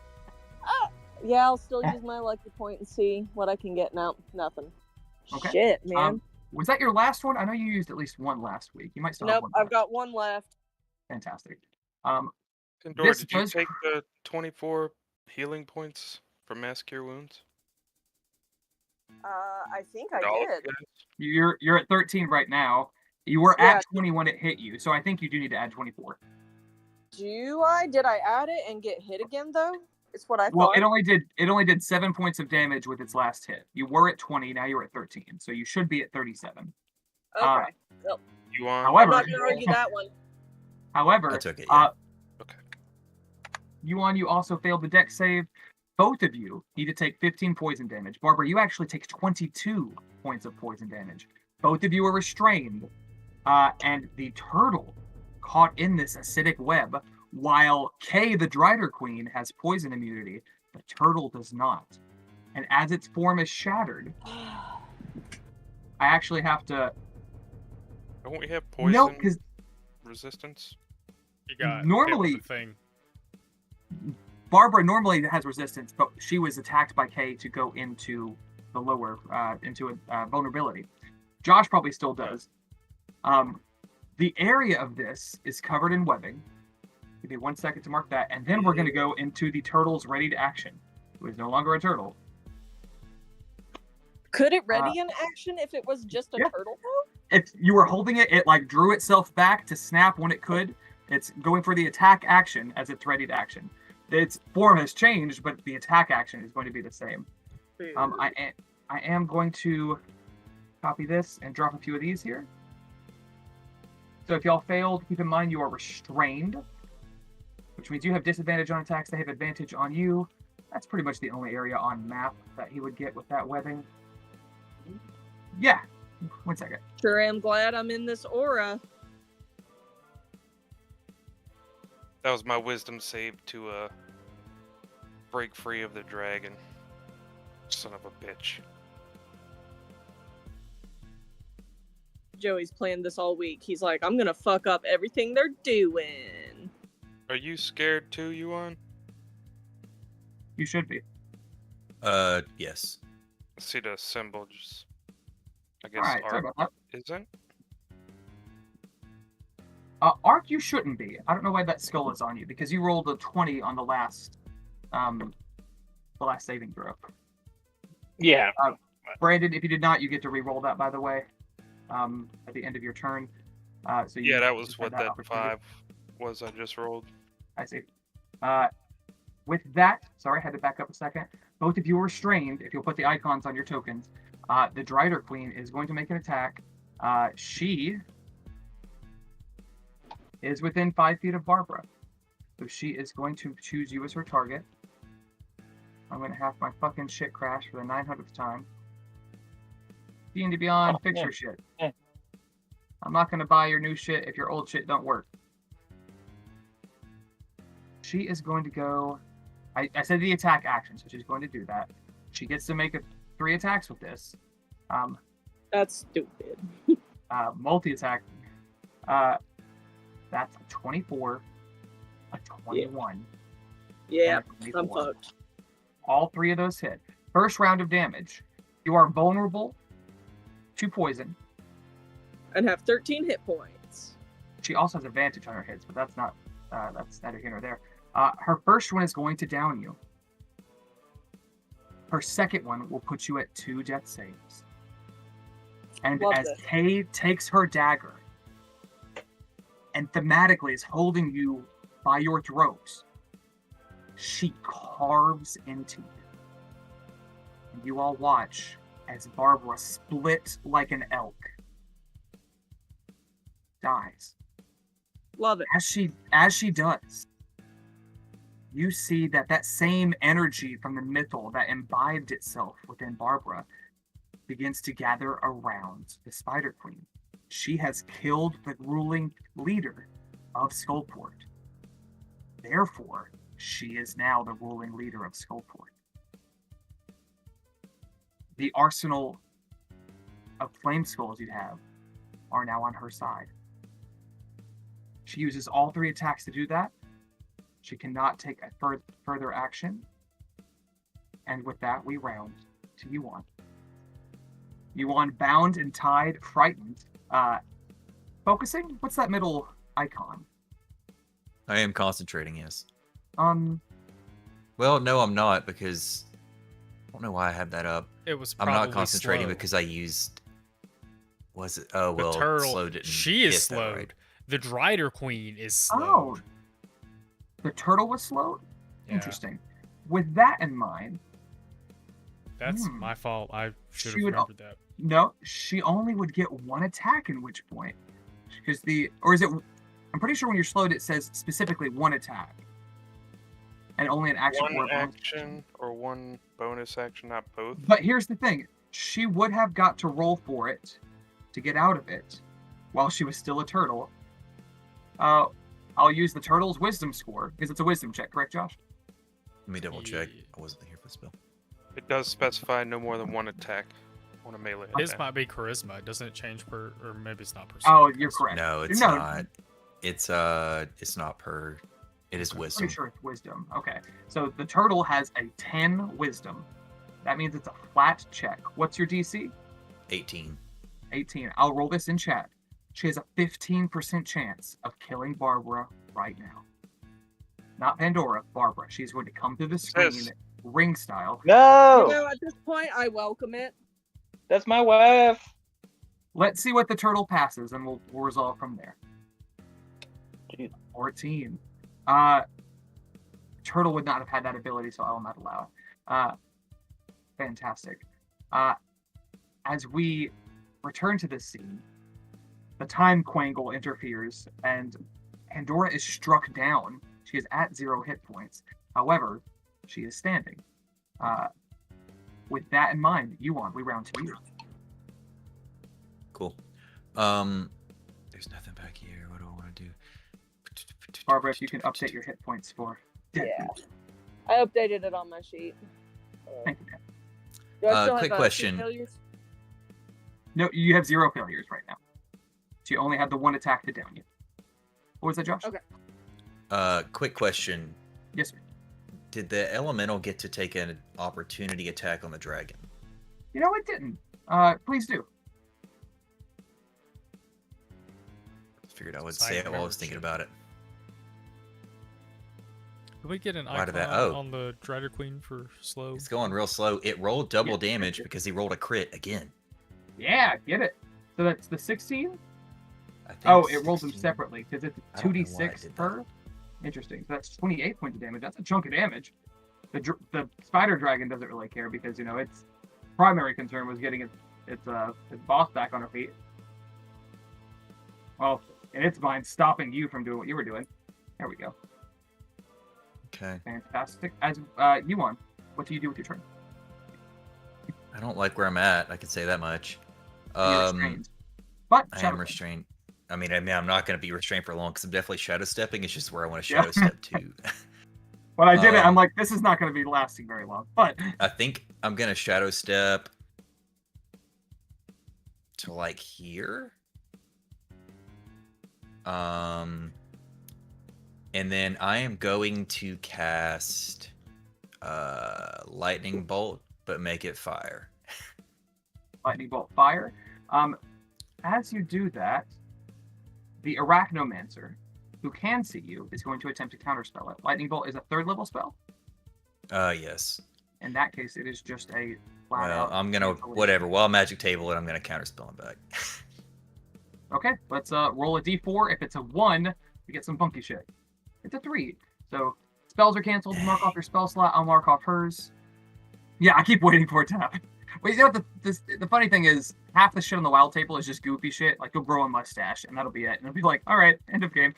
Yeah, I'll still use my lucky point and see what I can get now. Nothing. Okay. Shit, man. Was that your last one? I know you used at least one last week. You might still have Nope, one. I've left. got one left. Fantastic. Pandora, This did you does- take the 24 healing points from Mass Cure Wounds? I think I All of did. you guys? You're at 13 right now. You were Yeah. at 20 when it hit you, so I think you do need to add 24. Do I? Did I add it and get hit again though? It's what I Well, thought. it only did 7 points of damage with its last hit. You were at 20, now you're at 13, so you should be at 37. Okay. You on? I'm However, not gonna argue that one. however, I took it, yeah. Okay. you also failed the dex save. Both of you need to take 15 poison damage. Barbara, you actually take 22 points of poison damage. Both of you are restrained, and the turtle caught in this acidic web, while Kay, the Drider Queen, has poison immunity. The turtle does not. And as its form is shattered, I actually have to... Don't we have poison No, because resistance? You got Normally- hit with the thing. Barbara normally has resistance, but she was attacked by Kay to go into the lower, into a vulnerability. Josh probably still does. The area of this is covered in webbing. Give me 1 second to mark that, and then we're going to go into the turtle's ready to action, who is no longer a turtle. Could it ready in action if it was just a yeah. turtle though? If you were holding it, it like drew itself back to snap when it could. It's going for the attack action as its ready to action. Its form has changed, but the attack action is going to be the same. I am going to copy this and drop a few of these here. So if y'all failed, keep in mind you are restrained, which means you have disadvantage on attacks. They have advantage on you. That's pretty much the only area on map that he would get with that webbing. Yeah. 1 second. Sure am glad I'm in this aura. That was my wisdom save to break free of the dragon. Son of a bitch. Joey's planned this all week. He's like, I'm gonna fuck up everything they're doing. Are you scared too, Yuan? You should be. Yes. See the symbol, just I guess Alright, sorry Ark about that. isn't. Ark, you shouldn't be. I don't know why that skull is on you, because you rolled a 20 on the last saving throw. Yeah. Brandon, if you did not, you get to re-roll that, by the way, at the end of your turn. So you Yeah, that was just what had that opportunity. 5 was I just rolled. I see. With that, sorry, I had to back up a second. Both of you are restrained. If you'll put the icons on your tokens, the Drider Queen is going to make an attack. She is within 5 feet of Barbara. So she is going to choose you as her target. I'm going to have my fucking shit crash for the 900th time. D&D Beyond, fix your shit. Yeah. I'm not going to buy your new shit if your old shit don't work. She is going to go... I said the attack action, so she's going to do that. She gets to make 3 attacks with this. That's stupid. Multi-attack. That's a 24, a 21. Yeah, and a I'm 24. fucked. All 3 of those hit. First round of damage. You are vulnerable to poison. And have 13 hit points. She also has advantage on her hits, but that's neither here nor there. Her first one is going to down you. Her second one will put you at 2 death saves. And Love as this. Kay takes her dagger and thematically is holding you by your throat, she carves into you. And you all watch as Barbara, split like an elk, dies. Love it. As she does, you see that same energy from the mythal that imbibed itself within Barbara begins to gather around the Spider Queen. She has killed the ruling leader of Skullport. Therefore, she is now the ruling leader of Skullport. The arsenal of flame skulls you have are now on her side. She uses all 3 attacks to do that. She cannot take a further action. And with that, we round to Yuan. Yuan, bound and tied, frightened. Focusing? What's that middle icon? I am concentrating, yes. Well, no, I'm not, because I don't know why I have that up. It was I'm probably not concentrating slow. because I used... Was it? Oh, The well, turtle, slow didn't she is get that slowed. right. The Drider Queen is slowed. oh, the turtle was slowed? Yeah. Interesting. With that in mind, That's my fault. I should She have would- remembered that. no, she only would get 1 attack, in which point because or is it? I'm pretty sure when you're slowed, it says specifically one attack, and only an action or One a bonus. action or one bonus action, not both. But here's the thing: she would have got to roll for it to get out of it, while she was still a turtle. I'll use the turtle's wisdom score because it's a wisdom check, correct, Josh? Let me double check. Yeah. I wasn't here for the spell. It does specify no more than one attack on a melee His attack. might be charisma. Doesn't it change per, or maybe it's not per. Oh, you're correct. No, it's No. not. It's not per. It is I'm wisdom. pretty sure it's wisdom. Okay, so the turtle has a 10 wisdom. That means it's a flat check. What's your DC? 18. 18. I'll roll this in chat. She has a 15% chance of killing Barbara right now. Not Pandora, Barbara. She's going to come to the screen, Yes. ring style. No, You know, at this point, I welcome it. that's my wife. Let's see what the turtle passes, and we'll resolve from there. Jeez. 14. Turtle would not have had that ability, so I will not allow it. Fantastic. As we return to this scene, the time quangle interferes, and Pandora is struck down. She is at 0 hit points. However, she is standing. With that in mind, Yuan, we round to you. Cool. There's nothing back here. What do I want to do? Barbara, if you can update your hit points for dead Yeah. people. I updated it on my sheet. Thank you, man. Do I still quick have, 2 question. failures? No, you have 0 failures right now. So you only had the 1 attack to down you. What was that, Josh? Okay. Quick question. Yes, sir. Did the elemental get to take an opportunity attack on the dragon? You know, it didn't. Please do. Figured I would Side say it while I was membership. thinking about it. Did we get an Why did icon that- oh. on the Drider Queen for slow? It's going real slow. It rolled double Yeah. damage because he rolled a crit again. Yeah, get it. So that's the 16? I think Oh, it rolls them 16. separately because it's I don't know why I 2d6 did that. per. Interesting. So that's 28 points of damage. That's a chunk of damage. The spider dragon doesn't really care because, you know, its primary concern was getting its boss back on her feet. Well, in its mind, stopping you from doing what you were doing. There we go. Okay. Fantastic. As Yuan, what do you do with your turn? I don't like where I'm at. I can say that much. You're restrained. But I Shadow am restrained. I mean, I'm not going to be restrained for long because I'm definitely shadow stepping. It's just where I want to Yeah. shadow step to. When I did it, I'm Um, like, this is not going to be lasting very long. But I think I'm going to shadow step to like here. And then I am going to cast lightning bolt, but make it fire. lightning bolt fire. As you do that, the Arachnomancer, who can see you, is going to attempt to counterspell it. Lightning bolt is a 3rd level spell. Yes. In that case, it is just a flat Well, out I'm gonna cancellation. whatever. While magic table it, I'm gonna counterspell him back. Okay, let's roll a d4. If it's a 1, we get some funky shit. It's a 3. So spells are canceled. Mark off your spell slot. I'll mark off hers. Yeah, I keep waiting for it to happen. Wait, you know what the funny thing is? Half the shit on the wild table is just goofy shit. Like, you'll grow a mustache, and that'll be it. And it'll be like, all right, end of game.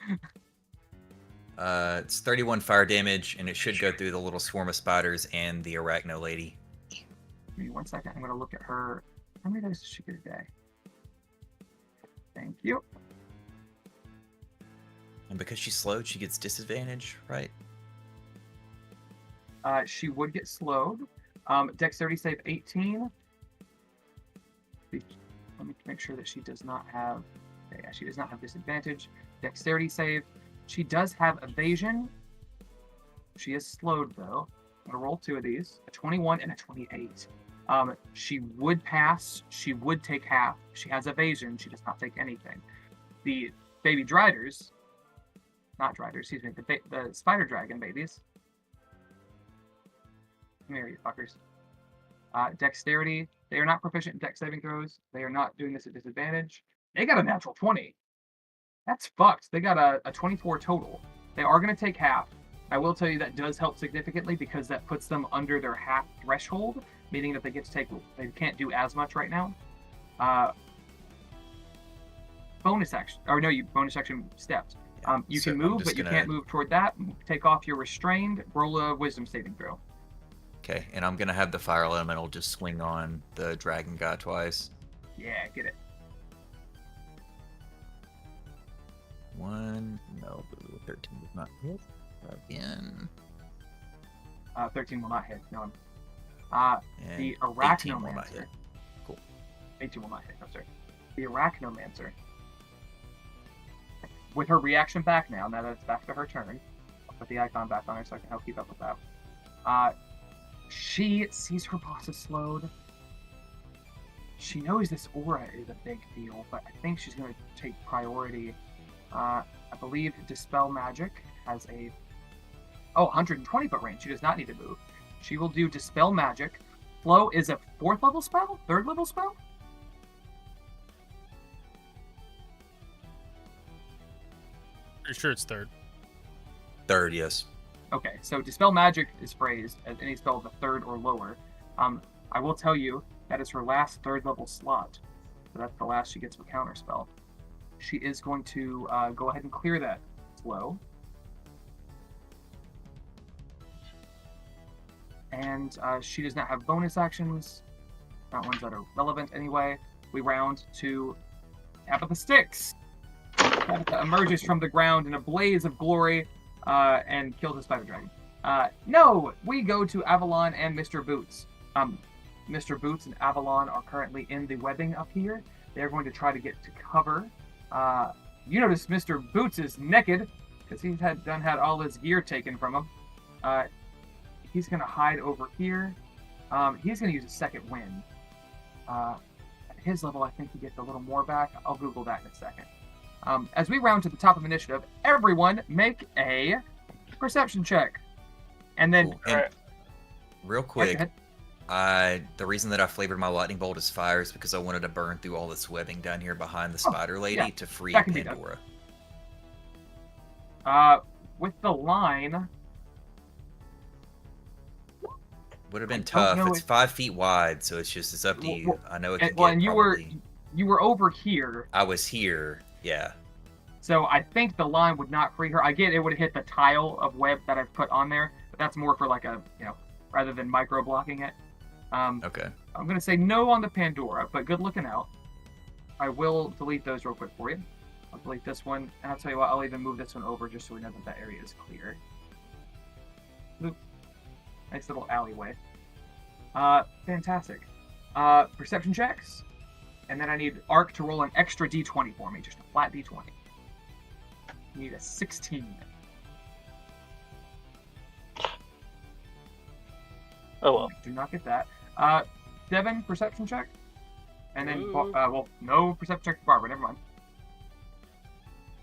It's 31 fire damage, and it should go through the little swarm of spiders and the arachno lady. Give me 1 second. I'm going to look at her. How many dice does she get a day? Thank you. And because she's slowed, she gets disadvantage, right? She would get slowed. Dexterity save 18. Let me make sure that she does not have. Yeah, she does not have disadvantage. Dexterity save. She does have evasion. She is slowed though. I'm gonna roll 2 of these: a 21 and a 28. She would pass. She would take half. She has evasion. She does not take anything. The baby driders, not driders, excuse me. The spider dragon babies. Come here, you fuckers. Dexterity. They are not proficient in dex saving throws. They are not doing this at disadvantage. They got a natural 20. That's fucked. They got a 24 total. They are going to take half. I will tell you that does help significantly because that puts them under their half threshold, meaning that they get to take. They can't do as much right now. bonus action, or no, you bonus action stepped. You So can I'm move, just but you gonna- can't move toward that. Take off your restrained. Roll a wisdom saving throw. Okay, and I'm gonna have the fire elemental just swing on the dragon guy twice. Yeah, get it. 1, no, 13 does not hit. Again. 13 will not hit. No. And The 18 will not Arachnomancer. hit. Cool. 18 will not hit. No, sorry. The Arachnomancer. With her reaction back now that it's back to her turn, I'll put the icon back on her so I can help keep up with that. She sees her bosses slowed. She knows this aura is a big deal, but I think she's going to take priority. I believe Dispel Magic has a 120 foot range. She does not need to move. She will do Dispel Magic. Flow is a 4th level spell? 3rd level spell? Pretty sure it's third. 3rd, yes. Okay, so Dispel Magic is phrased as any spell of the 3rd or lower. I will tell you that is her last 3rd level slot. So that's the last she gets for counter spell. She is going to go ahead and clear that slow. And she does not have bonus actions. Not ones that are relevant anyway. We round to Tabitha Sticks. Tabitha emerges from the ground in a blaze of glory and kills the spider dragon. No, we go to Avalon and Mr. Boots. Mr. Boots and Avalon are currently in the webbing up here. They're going to try to get to cover. You notice Mr. Boots is naked because he's had all his gear taken from him. He's going to hide over here. He's going to use a second wind. At his level, I think he gets a little more back. I'll Google that in a second. As we round to the top of initiative, everyone make a perception check. And then... Cool. And real Go quick, ahead. the reason that I flavored my lightning bolt as fire is because I wanted to burn through all this webbing down here behind the spider lady yeah, to free that can be done. Pandora. With the line... Would have been I don't tough. know It's if- 5 feet wide, so it's up to Well, you. I know it could Well, get and probably... you were over here, I was here, yeah. so I think the line would not free her. I get it would have hit the tile of web that I've put on there, but that's more for like a, rather than micro blocking it. Okay. I'm going to say no on the Pandora, but good looking out. I will delete those real quick for you. I'll delete this one, and I'll tell you what, I'll even move this one over just so we know that area is clear. Oop. Nice little alleyway. Fantastic. Perception checks, and then I need Arc to roll an extra d20 for me, just a flat d20. You need a 16. Oh well. Do not get that. Devin, perception check. And then, Ooh. no perception check for Barbara, never mind.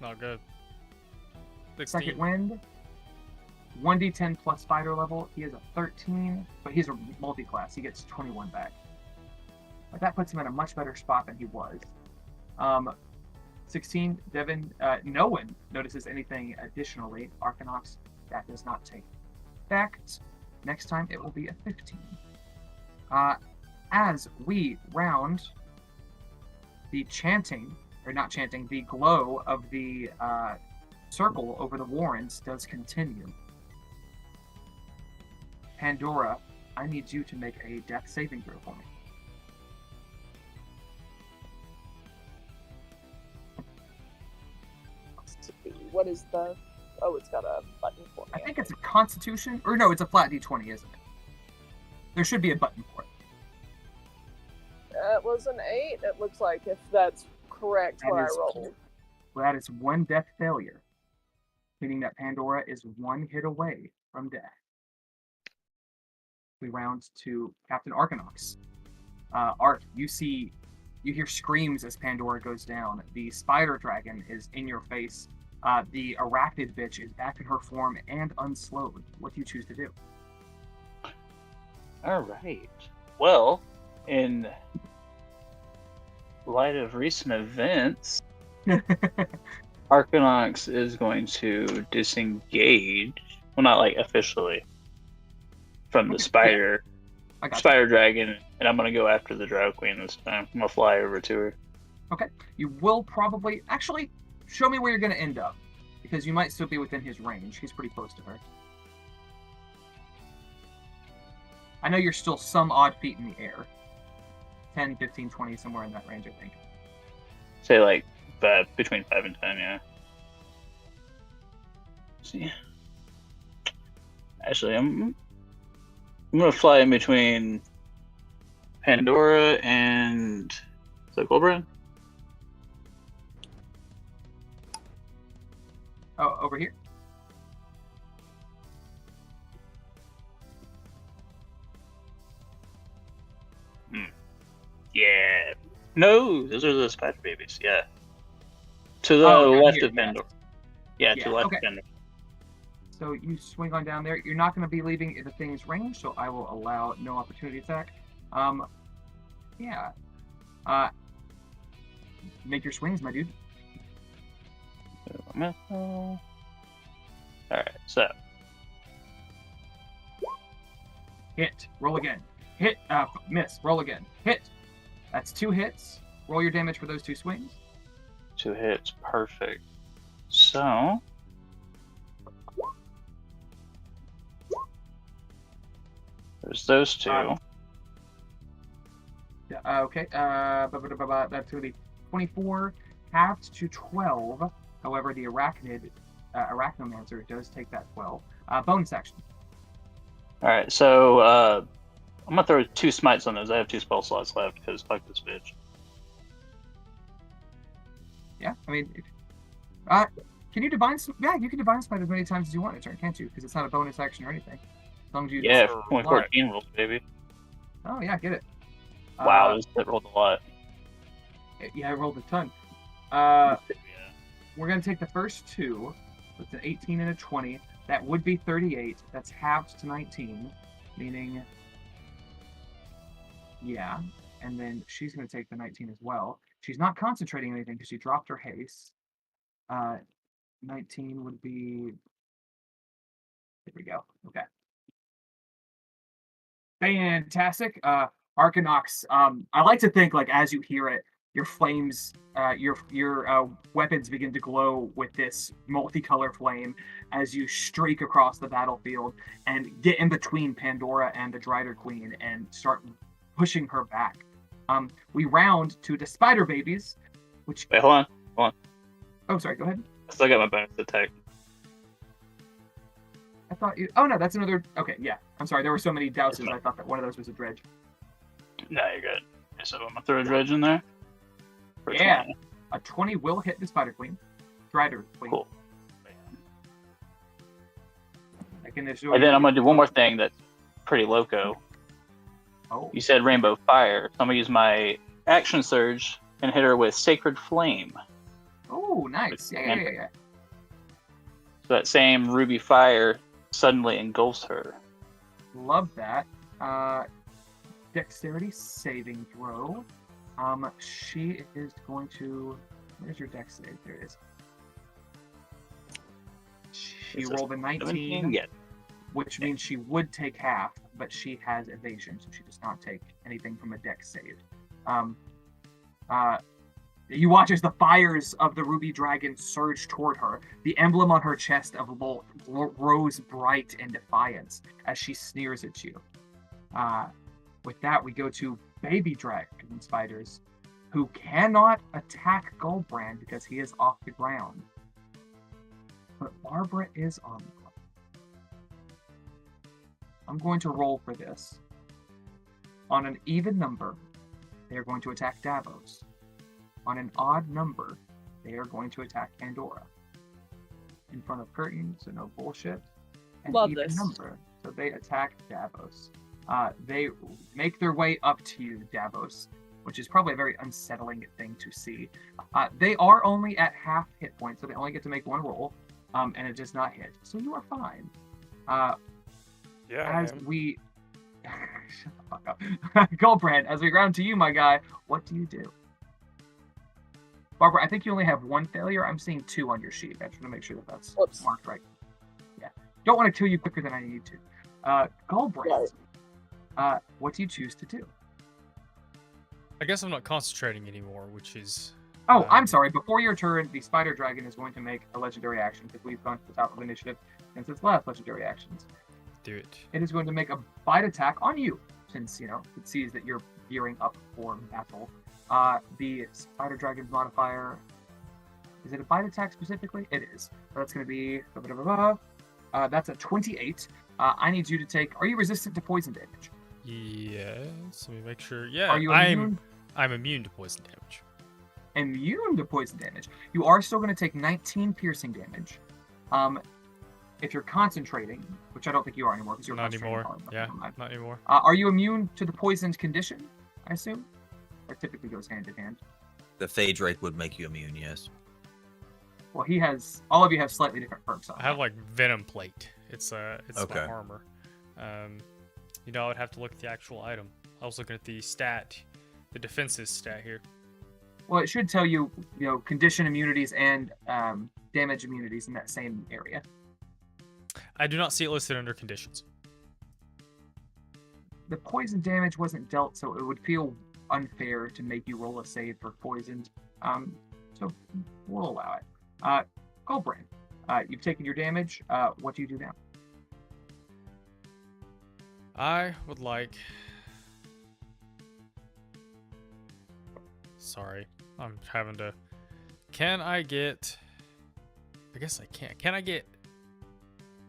Not good. 16. Second wind. 1d10 plus fighter level. He is a 13, but he's a multi-class. He gets 21 back. But that puts him in a much better spot than he was. 16, Devin, no one notices anything additionally. Arcanox, that does not take effect. Next time it will be a 15. As we round, the chanting, or not chanting, the glow of the circle over the Warrens does continue. Pandora, I need you to make a death saving throw for me. Let's see, what is the... Oh, it's got a button for me. I think it's a Constitution, or no, it's a flat d20, isn't it? There should be a button for it. It was an 8, it looks like, if that's correct That what I is rolled. Well, that is one death failure, meaning that Pandora is one hit away from death. We round to Captain Arcanox. Arc, you hear screams as Pandora goes down. The spider dragon is in your face. The arachnid bitch is back in her form and unslowed. What do you choose to do? All right. Well, in light of recent events, Arcanox is going to disengage. Well, not like officially from the Okay, spider I got spider dragon, and I'm gonna go after the Drow Queen this time. I'm gonna fly over to her. Okay. You will probably actually show me where you're going to end up, because you might still be within his range. He's pretty close to her. I know you're still some odd feet in the air. 10, 15, 20, somewhere in that range, I think. Say like between 5 and 10, yeah. Let's see. Actually, I'm gonna fly in between Pandora and is that Goldbrand? Oh, over here? Yeah. No, those are the spider babies. Yeah. To the Oh, down left here, of Pandora. Yeah, to Yeah, the left okay. of Pandora. So you swing on down there. You're not going to be leaving the thing's range, so I will allow no opportunity attack. Yeah. Make your swings, my dude. Alright, so. Hit. Roll again. Hit. Miss. Roll again. Hit. That's 2 hits. Roll your damage for those 2 swings. 2 hits, perfect. So. There's those 2. Yeah, okay. That's going to be 24 halved to 12. However, the arachnomancer does take that 12. Bonus action. Alright, so I'm gonna throw 2 smites on those. I have 2 spell slots left because fuck this bitch. Yeah, I mean, can you divine? Yeah, you can divine smite as many times as you want in a turn, can't you? Because it's not a bonus action or anything. As long as you. Yeah, All point right. 14 rolls, baby. Oh yeah, get it. Wow, this hit rolled a lot. Yeah, I rolled a ton. We're gonna take the first 2. It's an 18 and a 20. That would be 38. That's halved to 19, meaning. Yeah, and then she's gonna take the 19 as well. She's not concentrating anything because she dropped her haste. 19 would be. There we go. Okay. Fantastic. Arcanox. I like to think like as you hear it, your flames, your weapons begin to glow with this multicolor flame as you streak across the battlefield and get in between Pandora and the Drider Queen and start pushing her back. We round to the spider babies, which. Wait, hold on. Oh, sorry. Go ahead. I still got my bonus attack. I thought you. Oh no, that's another. Okay, yeah. I'm sorry. There were so many douses. I thought that one of those was a dredge. No, you're good. Okay, so I'm gonna throw a dredge in there. For Yeah. 20. A 20 will hit the spider queen. Drider queen. Cool. And then I'm gonna do one more thing that's pretty loco. Oh. You said rainbow fire, so I'm gonna use my action surge and hit her with sacred flame. Oh, nice. Yeah. So that same ruby fire suddenly engulfs her. Love that. Dexterity saving throw. She is going to. Where's your dex save? There it is. She rolled a 19, Yeah. which means she would take half, but she has evasion, so she does not take anything from a dex save. You watch as the fires of the ruby dragon surge toward her. The emblem on her chest of Volt grows bright in defiance as she sneers at you. With that, we go to baby dragon spiders, who cannot attack Goldbrand because he is off the ground. But Barbara is on the ground. I'm going to roll for this. On an even number, they are going to attack Davos. On an odd number, they are going to attack Pandora. In front of curtains, so no bullshit. An Love even this. number, so they attack Davos. They make their way up to you, Davos, which is probably a very unsettling thing to see. They are only at half hit points, so they only get to make one roll, and it does not hit. So you are fine. Yeah. As we... Shut the fuck up. Goldbrand, as we round to you, my guy, what do you do? Barbara, I think you only have 1 failure. I'm seeing 2 on your sheet. I just want to make sure that that's Whoops. marked right. Yeah. Don't want to kill you quicker than I need to. Goldbrand, what do you choose to do? I guess I'm not concentrating anymore, which is Oh, I'm sorry. Before your turn, the Spider Dragon is going to make a legendary action because we've gone to the top of initiative since its last legendary actions. Do it. It is going to make a bite attack on you since, it sees that you're gearing up for battle. The Spider Dragon's modifier, is it a bite attack specifically? It is. That's going to be, that's a 28. I need you to take, are you resistant to poison damage? Yes. Let me make sure. Yeah, Are you immune? I'm immune to poison damage. Immune to poison damage. You are still going to take 19 piercing damage. If you're concentrating, which I don't think you are anymore because you're not anymore. Yeah, not anymore. Are you immune to the poisoned condition? I assume, or typically goes hand in hand. The Phage Rake would make you immune, yes. Well, all of you have slightly different perks on. I have like Venom Plate. It's Okay. my armor. I would have to look at the actual item. I was looking at the stat, the defenses stat here. Well, it should tell you, condition immunities and damage immunities in that same area. I do not see it listed under conditions. The poison damage wasn't dealt, so it would feel unfair to make you roll a save for poisoned. So we'll allow it. Goldbrand, you've taken your damage. What do you do now? I would like... Sorry, I'm having to... Can I get... I guess I can't. Can I get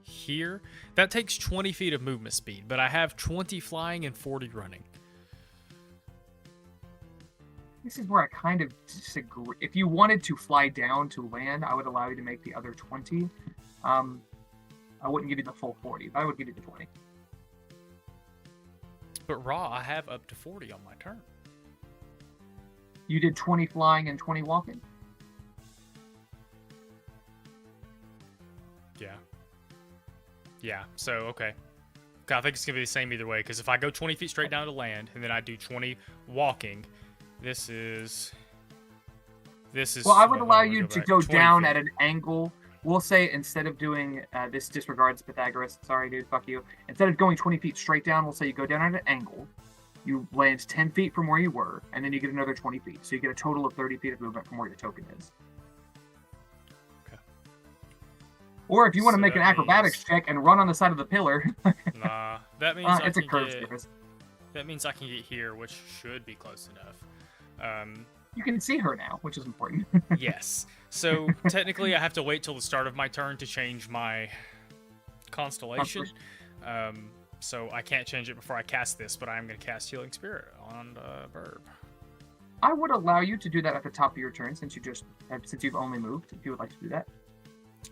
here? That takes 20 feet of movement speed, but I have 20 flying and 40 running. This is where I kind of disagree. If you wanted to fly down to land, I would allow you to make the other 20. I wouldn't give you the full 40, but I would give you the 20. But raw, I have up to 40 on my turn. You did 20 flying and 20 walking? Yeah. Yeah, so, okay. I think it's going to be the same either way, because if I go 20 feet straight down to land, and then I do 20 walking, this is... Well, I would allow you to go down feet. at an angle. We'll say instead of doing, this disregards Pythagoras, sorry dude, fuck you. Instead of going 20 feet straight down, we'll say you go down at an angle. You land 10 feet from where you were, and then you get another 20 feet. So you get a total of 30 feet of movement from where your token is. Okay. Or if you want to So make an that acrobatics means- check and run on the side of the pillar. Nah, that means I it's a can curve get... surface. That means I can get here, which should be close enough. You can see her now, which is important. Yes. So technically, I have to wait till the start of my turn to change my constellation. So I can't change it before I cast this, but I am going to cast Healing Spirit on Verb. I would allow you to do that at the top of your turn since you've only moved. If you would like to do that.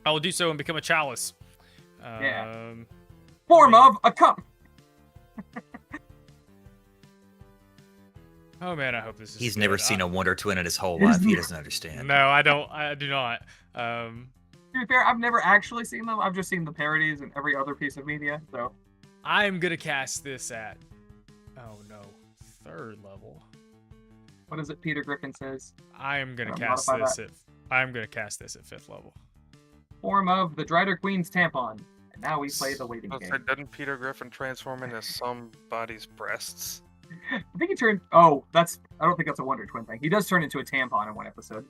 I will do so and become a chalice. Yeah. Form of a cup. Oh man, I hope this is. He's good. never seen a Wonder Twin in his whole life. He doesn't understand. No, I don't. I do not. To be fair, I've never actually seen them. I've just seen the parodies and every other piece of media. So I'm gonna cast this at. Oh no, 3rd level. what is it? Peter Griffin says. I am gonna Can I cast modify this that? at. I'm gonna cast this at 5th level. Form of the Drider Queen's tampon. And now we play the waiting game. Doesn't Peter Griffin transform into somebody's breasts? I think he turned. Oh, I don't think that's a Wonder Twin thing. He does turn into a tampon in one episode.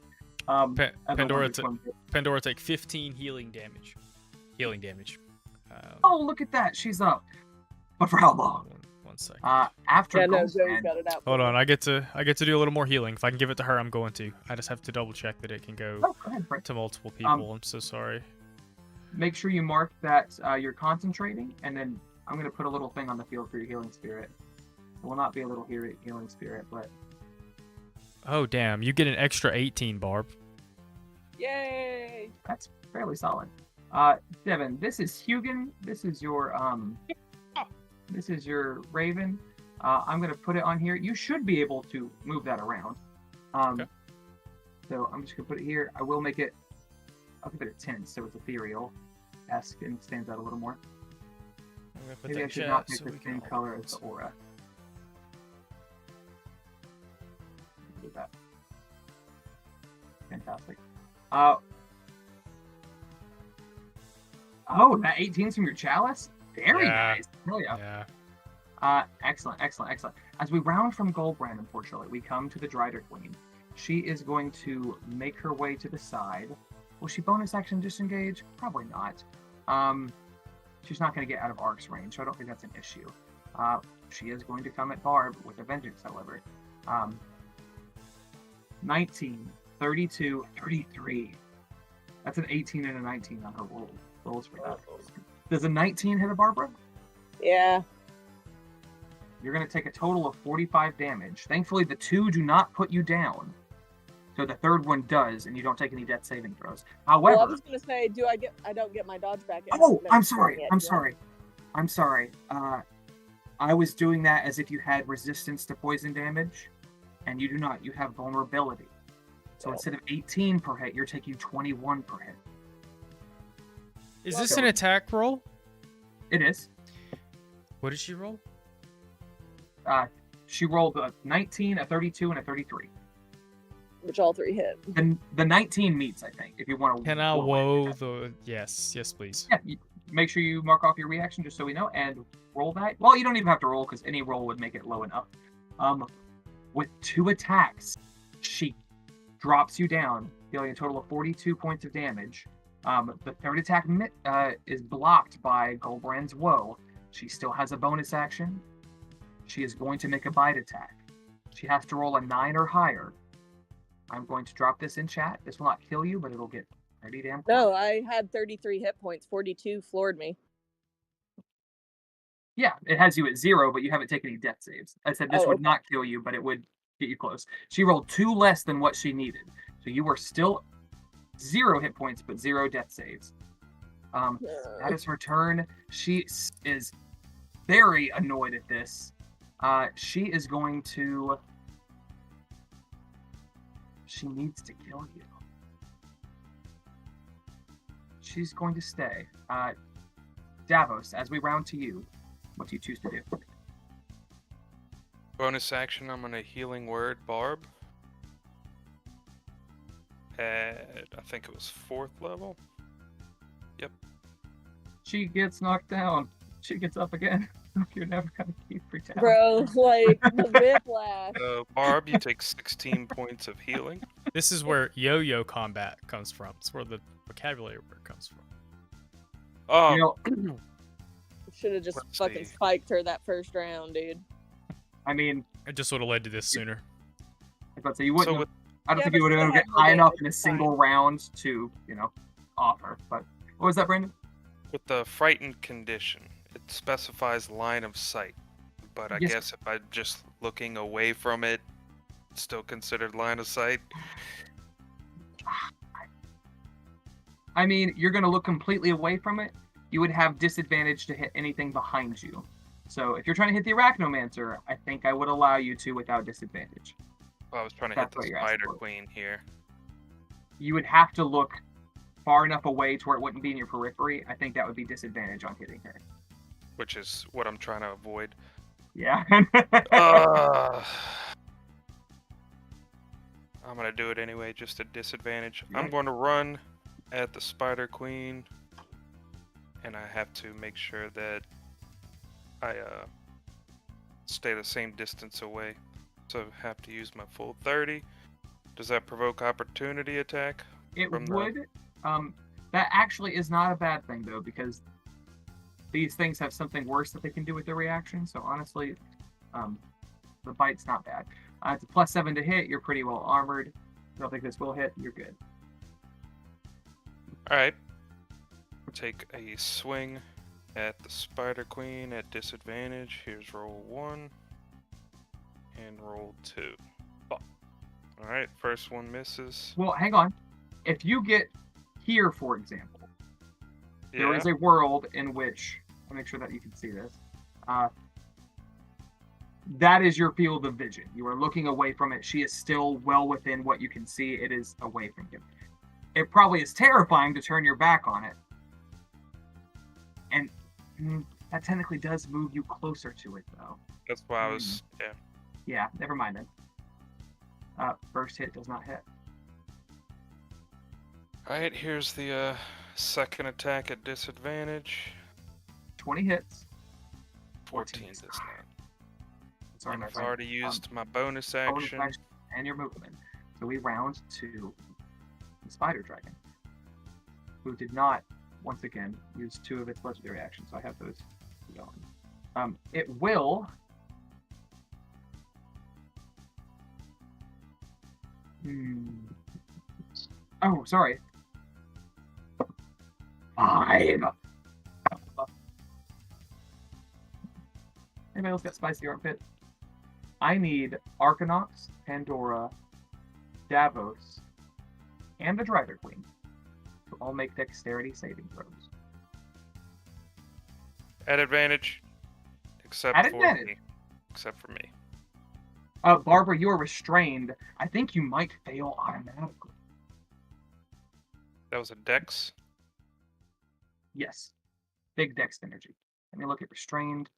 As a Pandora, Wonder Twin. Pandora take 15 healing damage. Healing damage. Oh, look at that. She's up. But for how long? One second. After Yeah, no, Gold's Zoe's end, got it out. Hold on, I get to do a little more healing. If I can give it to her, I'm going to. I just have to double check that it can go Oh, go ahead, Frank. to multiple people. I'm so sorry. Make sure you mark that you're concentrating, and then I'm going to put a little thing on the field for your healing spirit. It will not be a little healing spirit, but Oh damn, you get an extra 18, Barb. Yay! that's fairly solid. Devin, this is Hugin. This is your Raven. I'm going to put it on here. You should be able to move that around. Okay. So I'm just going to put it here. I will make it. I'll give it a 10, so it's ethereal-esque and stands out a little more. I'm gonna put Maybe that I in should chat not make so the we can same all color read as the this. aura. Do that. Fantastic. Oh, that 18's from your chalice? Very Yeah. nice. Hell yeah. Yeah. Excellent. As we round from Goldbrand, unfortunately, we come to the Drider Queen. She is going to make her way to the side. Will she bonus action disengage? Probably not. She's not going to get out of Ark's range, so I don't think that's an issue. She is going to come at Barb with a vengeance, however. 19, 32, 33. That's an 18 and a 19 on her rolls for that. Does a 19 hit a Barbara? Yeah. You're going to take a total of 45 damage. Thankfully, the 2 do not put you down. So the third one does, and you don't take any death saving throws. However, Well, I was gonna say, I don't get my dodge back. Oh, I'm sorry. I'm sorry. I was doing that as if you had resistance to poison damage, and you do not. You have vulnerability. So instead of 18 per hit, you're taking 21 per hit. Is this an attack roll? It is. What did she roll? She rolled a 19, a 32, and a 33. Which all 3 hit. The 19 meets, I think, if you want to. Can I woe the... Yes, please. Yeah, make sure you mark off your reaction just so we know, and roll that. Well, you don't even have to roll, because any roll would make it low enough. With 2 attacks, she drops you down, dealing a total of 42 points of damage. The third attack is blocked by Goldbrand's Woe. She still has a bonus action. She is going to make a bite attack. She has to roll a 9 or higher. I'm going to drop this in chat. This will not kill you, but it'll get pretty damn close. No, I had 33 hit points. 42 floored me. Yeah, it has you at 0, but you haven't taken any death saves. I said this would not kill you, but it would get you close. She rolled 2 less than what she needed. So you were still 0 hit points, but 0 death saves. That is her turn. She is very annoyed at this. She is going to... She needs to kill you. She's going to stay. Davos, as we round to you, what do you choose to do? Bonus action, I'm gonna healing word Barb. At, I think it was 4th level. Yep. She gets knocked down. She gets up again. You're never gonna keep her down. Bro, like the whiplash. Barb, you take 16 points of healing. This is where yo-yo combat comes from. It's where the vocabulary word comes from. Oh, You know, Should have just Let's fucking see. spiked her that first round, dude. I mean, It just would have led to this sooner. I was about to say, you wouldn't so have, with, I don't Yeah, think but you would have still get have more high enough damage, in a it's single round to, offer. But what was that, Brandon? with the frightened condition, it specifies line of sight. But I Yes. guess if I'm just looking away from it, it's still considered line of sight. I mean, you're going to look completely away from it. You would have disadvantage to hit anything behind you. So if you're trying to hit the Arachnomancer, I think I would allow you to without disadvantage. I was trying to That's hit what the you're asking Spider for. Queen here. You would have to look far enough away to where it wouldn't be in your periphery. I think that would be disadvantage on hitting her. Which is what I'm trying to avoid. Yeah. I'm gonna do it anyway, just at disadvantage. Yeah. I'm going to run at the Spider Queen, and I have to make sure that I stay the same distance away. So I have to use my full 30. Does that provoke opportunity attack? It From the- would. That actually is not a bad thing, though, because these things have something worse that they can do with their reaction. So honestly, the bite's not bad. It's a +7 to hit. You're pretty well armored. I don't think this will hit. You're good. Alright. Take a swing at the Spider Queen at disadvantage. Here's roll 1 and roll 2. Alright, first one misses. Well, hang on. If you get here, for example, there Yeah. is a world in which, I'll make sure that you can see this. That is your field of vision. You are looking away from it. She is still well within what you can see. It is away from you. It probably is terrifying to turn your back on it. And that technically does move you closer to it, though. That's why I was. Yeah. Yeah, never mind then. First hit does not hit. Alright, here's the second attack at disadvantage. 20 hits. 14 does not. Sorry, And my I've friend. already used my bonus Bonus action. action and your movement. So we round to the Spider Dragon, who did not, once again, use 2 of its legendary actions. So I have those going. It will. Oh, sorry. 5. Anybody else got spicy armpit? I need Arcanox, Pandora, Davos, and the Driver Queen to all make dexterity saving throws. At advantage, except At for advantage. me. Except for me. Barbara, you are restrained. I think you might fail automatically. That was a dex. Yes. Big dex energy. Let me look at restrained.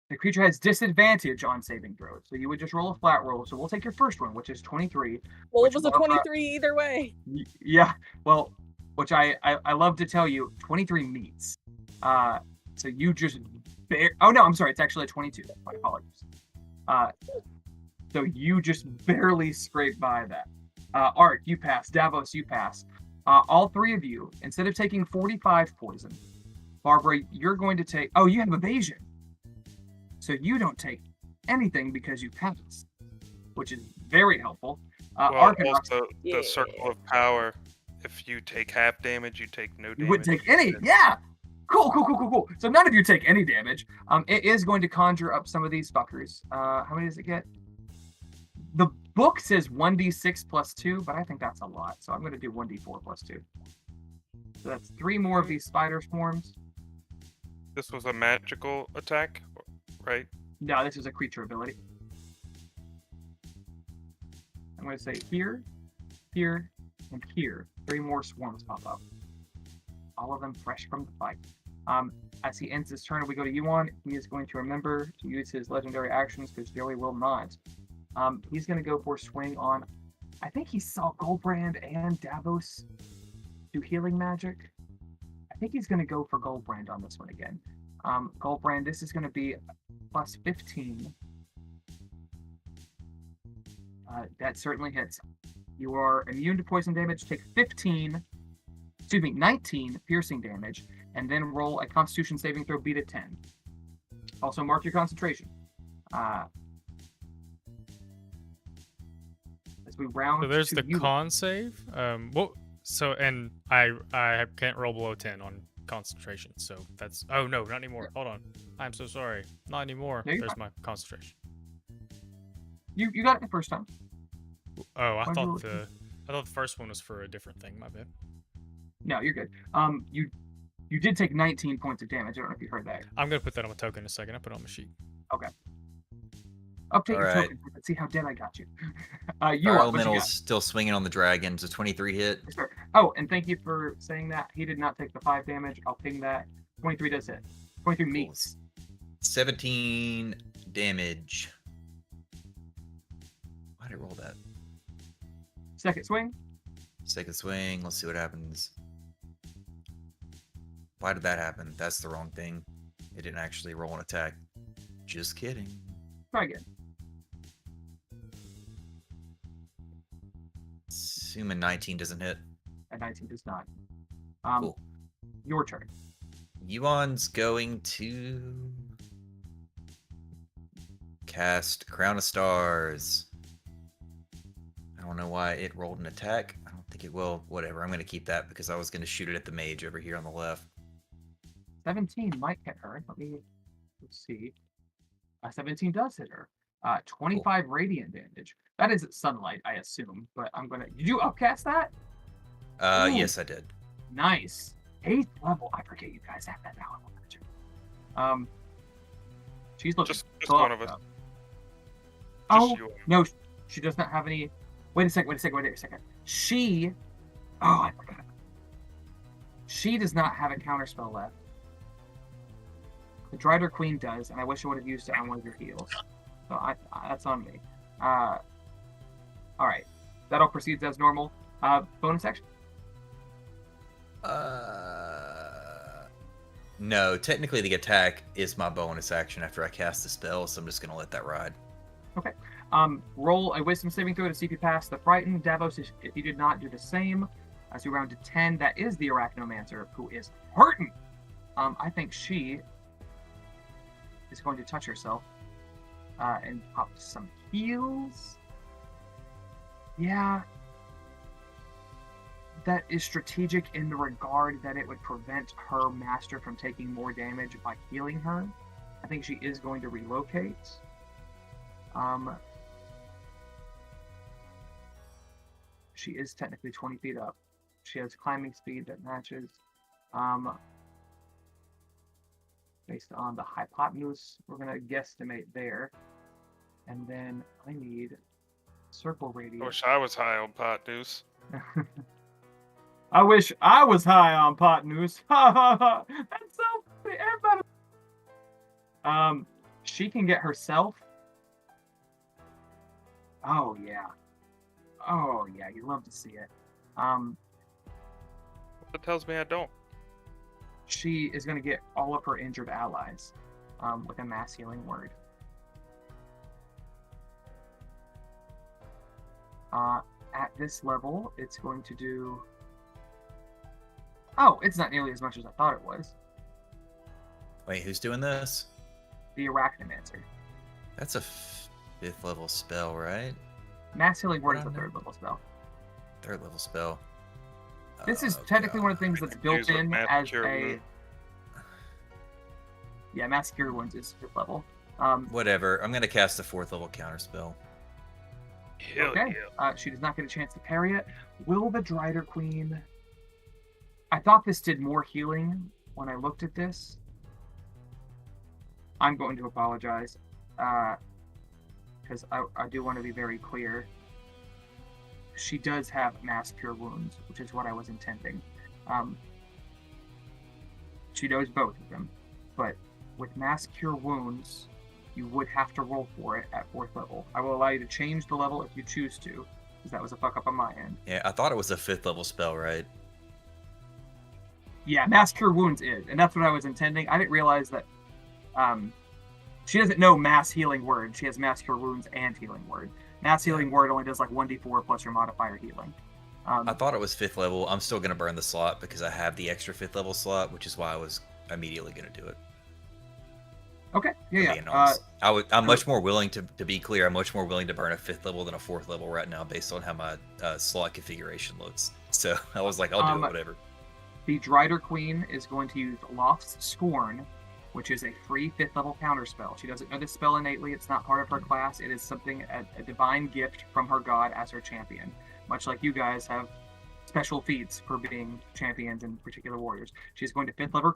The creature has disadvantage on saving throws, so you would just roll a flat roll. So we'll take your first one, which is 23. Well, which it was a Barbara- 23 either way. Yeah, well, which I love to tell you, 23 meets. So you just oh no, I'm sorry, it's actually a 22. My apologies. So you just barely scrape by that. Art, you pass. Davos, you pass. All 3 of you, instead of taking 45 poison, Barbara, you're going to take. Oh, you have evasion. So you don't take anything because you pass, which is very helpful. Well, Arcanox, also, the circle of power. If you take half damage, you take no damage. you wouldn't take any. Yeah. Cool. So none of you take any damage. It is going to conjure up some of these fuckers. How many does it get? The book says 1d6 plus 2, but I think that's a lot. So I'm going to do 1d4 plus 2. So that's 3 more of these spider swarms. This was a magical attack, right? No, this is a creature ability. I'm going to say here, here, and here. 3 more swarms pop up. All of them fresh from the fight. As he ends his turn, we go to Yuan. He is going to remember to use his legendary actions because Joey will not. He's going to go for a swing on. I think he saw Goldbrand and Davos do healing magic. I think he's going to go for Goldbrand on this one again. Goldbrand, this is going to be plus 15. That certainly hits. You are immune to poison damage. Take 19 piercing damage, and then roll a Constitution saving throw, beat at 10. Also, mark your concentration. As we round. So there's to the you. con save. So and I can't roll below 10 on concentration. So that's oh no, not anymore. Hold on. I'm so sorry. Not anymore. No, you're There's fine. my concentration. You got it the first time. Oh, I Why'd you thought the first one was for a different thing. My bad. No, you're good. You did take 19 points of damage. I don't know if you heard that. I'm gonna put that on my token in a second. I put it on my sheet. Update your Alright. token. Let's see how dead I got you. Fire What you Elemental's got? still swinging on the dragon. It's a 23 hit. Yes, sir. Oh, and thank you for saying that. He did not take the 5 damage. I'll ping that. 23 does hit. 23 meets. 17 damage. Why did I roll that? Second swing. Second swing. Let's see what happens. Why did that happen? That's the wrong thing. It didn't actually roll an attack. Just kidding. Try again. Assuming 19 doesn't hit. And 19 does not. Cool. Your turn. Yuan's going to cast Crown of Stars. I don't know why it rolled an attack. I don't think it will. Whatever. I'm going to keep that because I was going to shoot it at the mage over here on the left. 17 might hit her. Let's see. 17 does hit her. 25 radiant damage. That is sunlight, I assume. But I'm gonna. Did you upcast that? Ooh. Yes, I did. Nice. 8th level. I forget you guys have that now. She's looking. Just one of us. up. Just Oh you. no, she does not have any. Wait a second. She. Oh, I forgot. She does not have a counterspell left. The Drider Queen does, and I wish I would have used it on one of your heals. So that's on me. All right. That all proceeds as normal. Bonus action? No, technically the attack is my bonus action after I cast the spell, so I'm just going to let that ride. Roll a wisdom saving throw to see if you pass the frightened. Davos, if you did not, do the same. As we round to 10, that is the Arachnomancer, who is hurting. I think she is going to touch herself and pop some heals. Yeah. That is strategic in the regard that it would prevent her master from taking more damage by healing her. I think she is going to relocate. She is technically 20 feet up. She has climbing speed that matches. Based on the hypotenuse, we're going to guesstimate there. And then I need circle radius. I wish I was high on pot news. I wish I was high on pot news. That's so funny. Everybody. She can get herself. Oh yeah. Oh yeah, you love to see it. That tells me I don't. She is going to get all of her injured allies with a mass healing word. At this level, it's going to do... Oh, it's not nearly as much as I thought it was. Wait, who's doing this? The Arachnomancer. That's a 5th level spell, right? Mass healing word is a 3rd level spell. 3rd level spell. This is Oh, technically one of the God. things that's built Use a in mass as cure a... wound. Yeah, Mass Cure Wounds is 5th level. Whatever. I'm gonna cast a 4th level counter spell. Hell Okay. yeah. She does not get a chance to parry it. Will the Drider Queen... I thought this did more healing when I looked at this. I'm going to apologize. Because I do want to be very clear. She does have Mass Cure Wounds, which is what I was intending. She knows both of them. But with Mass Cure Wounds, you would have to roll for it at 4th level. I will allow you to change the level if you choose to, because that was a fuck up on my end. Yeah, I thought it was a 5th level spell, right? Yeah, Mass Cure Wounds is, and that's what I was intending. I didn't realize that she doesn't know Mass Healing Word. She has Mass Cure Wounds and Healing Word. Mass Healing Word only does like 1d4 plus your modifier healing. I thought it was 5th level. I'm still gonna burn the slot because I have the extra 5th level slot, which is why I was immediately gonna do it. Okay, yeah. Being honest. I'm much more willing to be clear. I'm much more willing to burn a 5th level than a 4th level right now, based on how my slot configuration looks. So I was like, I'll do it, whatever. The Drider Queen is going to use Loft's Scorn, which is a free 5th level counterspell. She doesn't know this spell innately. It's not part of her class. It is something, a divine gift from her god as her champion. Much like you guys have special feats for being champions and particular warriors. She's going to 5th level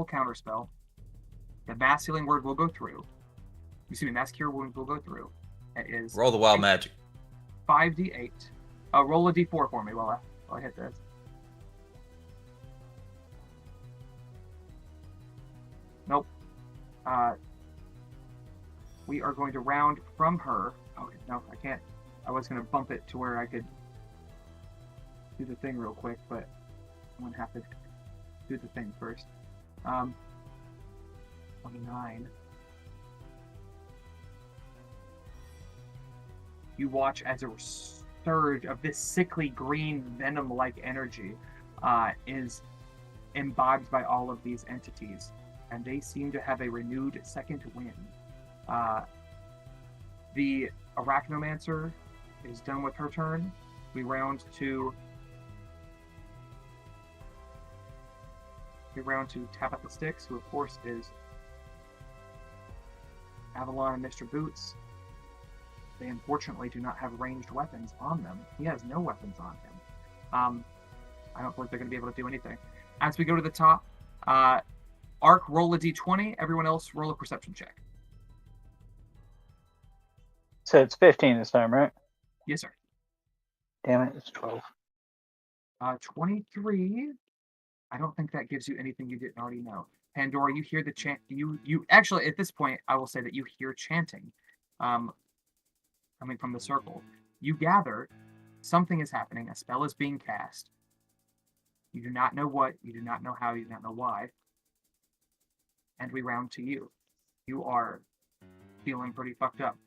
counterspell. The Mass Healing Word will go through. Excuse me, Mass Cure Wound will go through. It is Roll the wild magic. 5d8. Roll a d4 for me while I hit this. Nope. We are going to round from her. Oh, no, I can't. I was going to bump it to where I could do the thing real quick, but I'm going to have to do the thing first. 29. You watch as a surge of this sickly green venom-like energy is imbibed by all of these entities, and they seem to have a renewed second wind. The Arachnomancer is done with her turn. We round to Tabitha Styx, who of course is Avalon and Mr. Boots. They unfortunately do not have ranged weapons on them. He has no weapons on him. I don't think they're going to be able to do anything. As we go to the top, Arc, roll a d20. Everyone else, roll a perception check. So it's 15 this time, right? Yes, sir. Damn it, it's 12. 23. I don't think that gives you anything you didn't already know. Pandora, you hear the chant. You actually, at this point, I will say that you hear chanting coming from the circle. You gather something is happening. A spell is being cast. You do not know what. You do not know how. You do not know why. And we round to you. You are feeling pretty fucked up.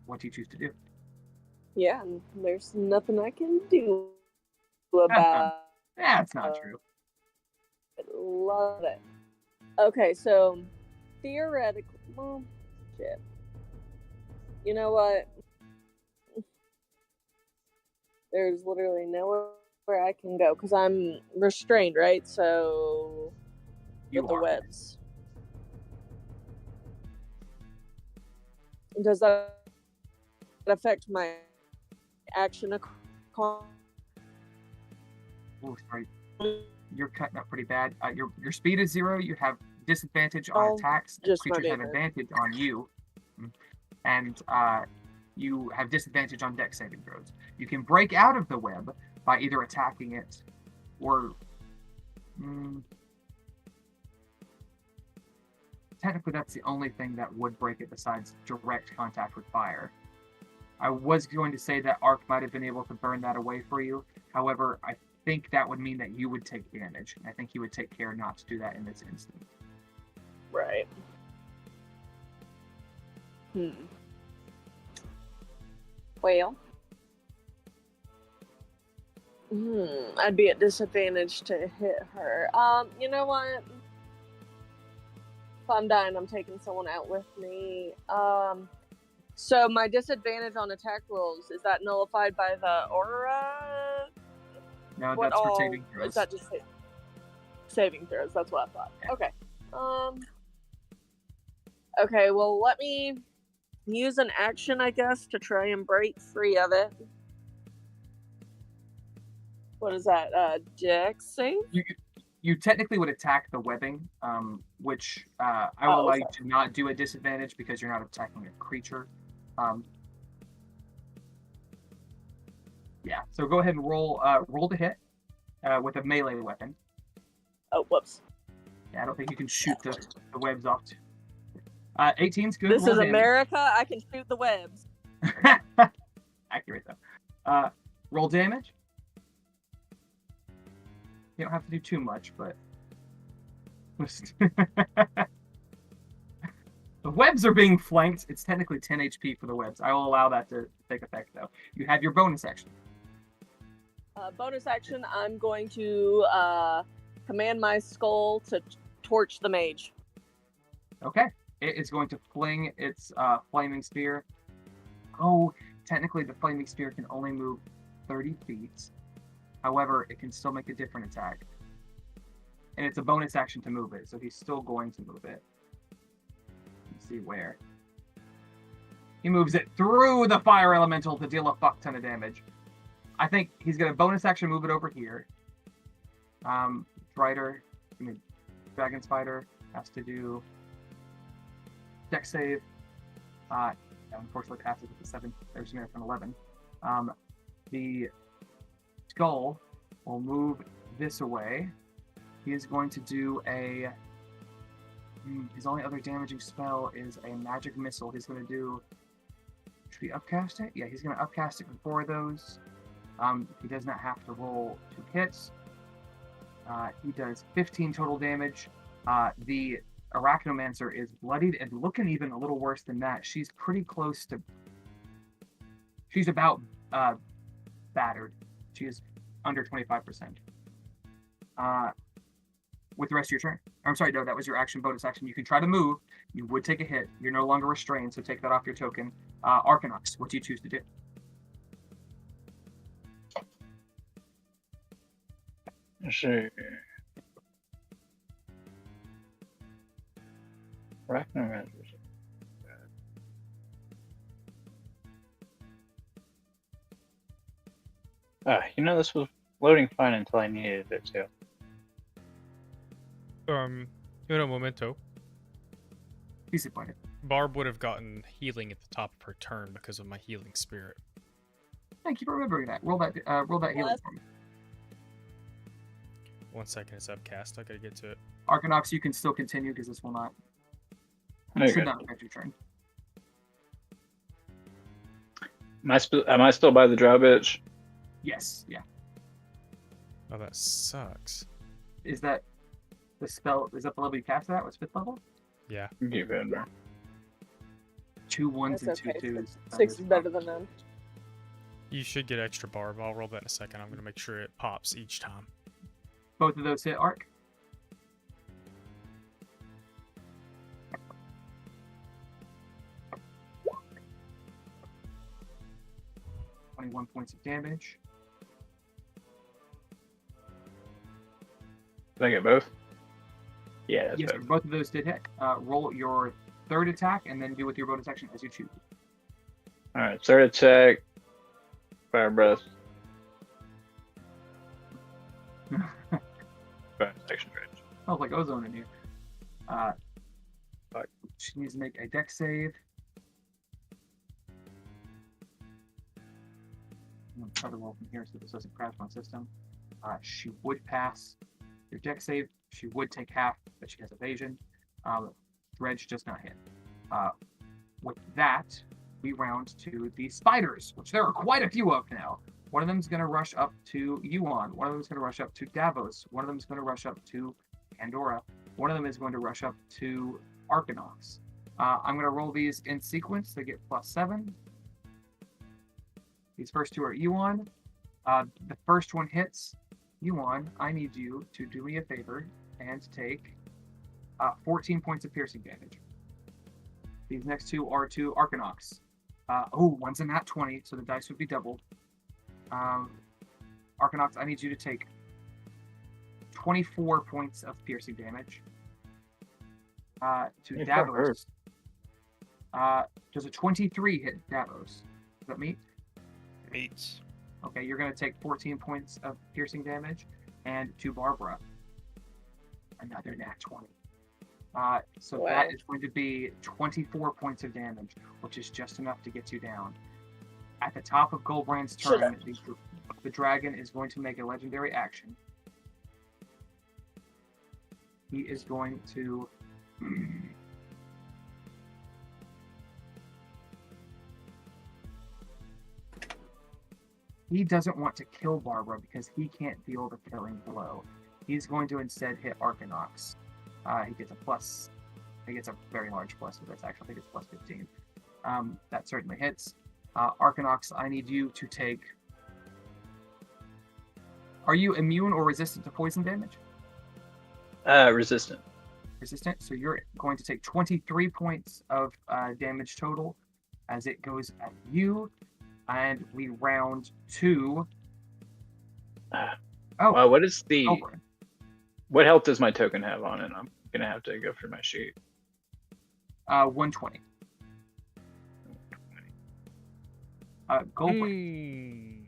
what do you choose to do? Yeah, and there's nothing I can do about That's not true. it. Love it. Okay, so theoretically, well, shit. You know what? There's literally nowhere I can go because I'm restrained, right? So You with the are. webs. Does that affect my action? Oh, sorry. You're cutting up pretty bad. Your speed is 0. You have disadvantage on attacks. Just my Creatures have movement. advantage on you, and you have disadvantage on dex saving throws. You can break out of the web by either attacking it or. Technically, that's the only thing that would break it besides direct contact with fire. I was going to say that Arc might have been able to burn that away for you. However, I think that would mean that you would take damage. I think he would take care not to do that in this instance. Right. Well. I'd be at disadvantage to hit her. You know what? If I'm dying, I'm taking someone out with me. So my disadvantage on attack rolls, is that nullified by the aura? No, that's for saving throws. Is that just saving throws? That's what I thought. Okay. Okay, well, let me use an action, I guess, to try and break free of it. What is that? Dex save? You technically would attack the webbing, which I will allow you to not do a disadvantage because you're not attacking a creature. Yeah, so go ahead and roll to hit with a melee weapon. Oh, whoops. Yeah, I don't think you can shoot the webs off. 18's good. This roll is damage. America. I can shoot the webs. Accurate, though. Roll damage. You don't have to do too much, but... The webs are being flanked. It's technically 10 HP for the webs. I will allow that to take effect, though. You have your bonus action. Bonus action, I'm going to command my skull to torch the mage. Okay. It is going to fling its flaming spear. Oh, technically the flaming spear can only move 30 feet. However, it can still make a different attack. And it's a bonus action to move it, so he's still going to move it. Let's see where. He moves it through the fire elemental to deal a fuck ton of damage. I think he's going to bonus action move it over here. Dragon Spider has to do dex save. Unfortunately passes with a 7. There's an 11. The skull will move this away. He is going to do a... his only other damaging spell is a magic missile. He's going to do... Should he upcast it? Yeah, he's going to upcast it for 4 of those. He does not have to roll 2 hits. He does 15 total damage. The Arachnomancer is bloodied and looking even a little worse than that. She's pretty close to... She's about battered. She is under 25%. With the rest of your turn. I'm sorry, no, that was your action, bonus action. You can try to move. You would take a hit. You're no longer restrained, so take that off your token. Arcanox, what do you choose to do? Sure. Arachnomancer. This was loading fine until I needed it to. Un momento. Disappointed. Barb would have gotten healing at the top of her turn because of my healing spirit. Thank you for remembering that. Roll that healing for me. 1 second, it's upcast. I gotta get to it. Arcanox, you can still continue because this will not... Should not affect your turn. Am I still by the drawbridge? Yes, yeah. Oh, that sucks. Is that the spell? Is that the level you cast at? Was 5th level? Yeah. Give it. 2 1s That's and 2 okay. 2s. 6 is better than none. You should get extra barb. I'll roll that in a second. I'm going to make sure it pops each time. Both of those hit arc. .21 points of damage. Did I get both? Yeah, that's Yes, both. both of those did hit. Roll your third attack and then do with your bonus action as you choose. All right, third attack, fire breath, bonus action range. Smells like ozone in here. Fuck. She needs to make a dex save. I'm going to try to roll from here so this doesn't crash my system. She would pass your dex save. She would take half, but she has evasion. Dredge does not hit. With that, we round to the spiders, which there are quite a few of now. One of them is going to rush up to Yuan. One of them is going to rush up to Davos. One of them is going to rush up to Pandora. One of them is going to rush up to Arcanox. I'm going to roll these in sequence. They get +7. These first two are Yuan. The first one hits. Yuan, I need you to do me a favor and take 14 points of piercing damage. These next two are to Arcanox. One's a nat 20, so the dice would be doubled. Arcanox, I need you to take 24 points of piercing damage. To Davos. Does a 23 hit Davos? Does that meet? Meets. Okay, you're going to take 14 points of piercing damage. And to Barbara, another nat 20. So Wow. that is going to be 24 points of damage, which is just enough to get you down. At the top of Goldbrand's turn, the dragon is going to make a legendary action. He is going to... He doesn't want to kill Barbara because he can't deal the killing blow. He's going to instead hit Arcanox. He gets a plus. He gets a very large plus with this. Actually, I think it's plus 15. That certainly hits. Arcanox, I need you to take... Are you immune or resistant to poison damage? Resistant. Resistant. So you're going to take 23 points of damage total as it goes at you. And we round to... Wow, what is the... Goldbrand. What health does my token have on it? I'm gonna have to go through my sheet. 120. Hmm. Goldbrand.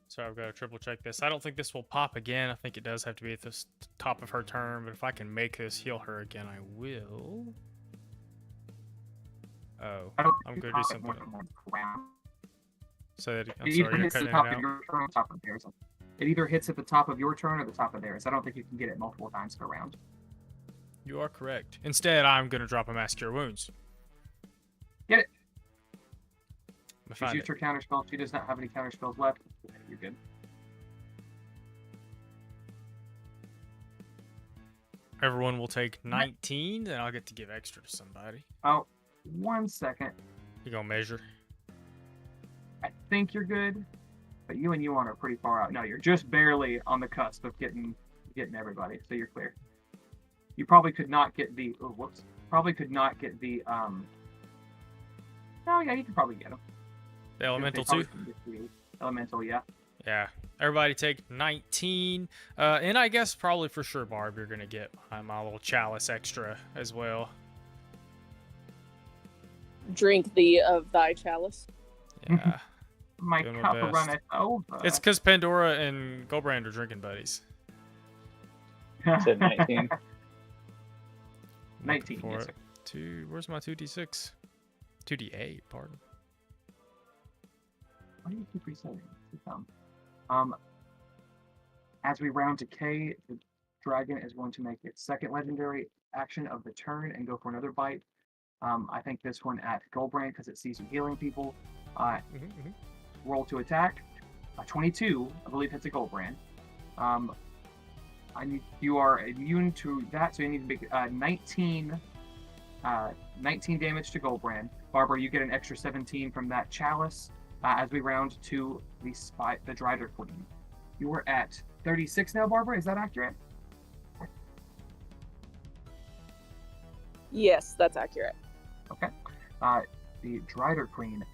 So I've got to triple check this. I don't think this will pop again. I think it does have to be at the top of her turn, but if I can make this heal her again, I will. Oh, I'm going to do something. So that, I'm It sorry, either you're hits the cutting it top out. of your turn or the top of theirs. It either hits at the top of your turn or the top of theirs. I don't think you can get it multiple times per round. You are correct. Instead, I'm going to drop a Mass Cure Wounds. Get it. I'm She find used it. her counter spell. She does not have any counter spells left. You're good. Everyone will take 19, and I'll get to give extra to somebody. Oh, 1 second. You gonna measure? I think you're good, but you and Yuan are pretty far out. No, you're just barely on the cusp of getting everybody, so you're clear. You probably could not get the... Oh, whoops. Probably could not get the... Oh, yeah, you could probably get them. The elemental too? Elemental, yeah. Yeah. Everybody take 19. And I guess probably for sure, Barb, you're gonna get my little chalice extra as well. Drink thee of thy chalice. Yeah. My Doing my cup best. runneth over. It's because Pandora and Goldbrand are drinking buddies. Said 19. I'm looking 19, for yes, it. Where's my 2d6? 2d8, pardon. Why do you keep resetting? As we round to K, the dragon is going to make its second legendary action of the turn and go for another bite. I think this one at Goldbrand because it sees you healing people. Roll to attack. 22, I believe, hits a Goldbrand. You are immune to that, so you need to make 19 19 damage to Goldbrand. Barbara, you get an extra 17 from that chalice as we round to the Drider Queen. You were at 36 now, Barbara. Is that accurate? Yes, that's accurate. Okay. The Drider Queen,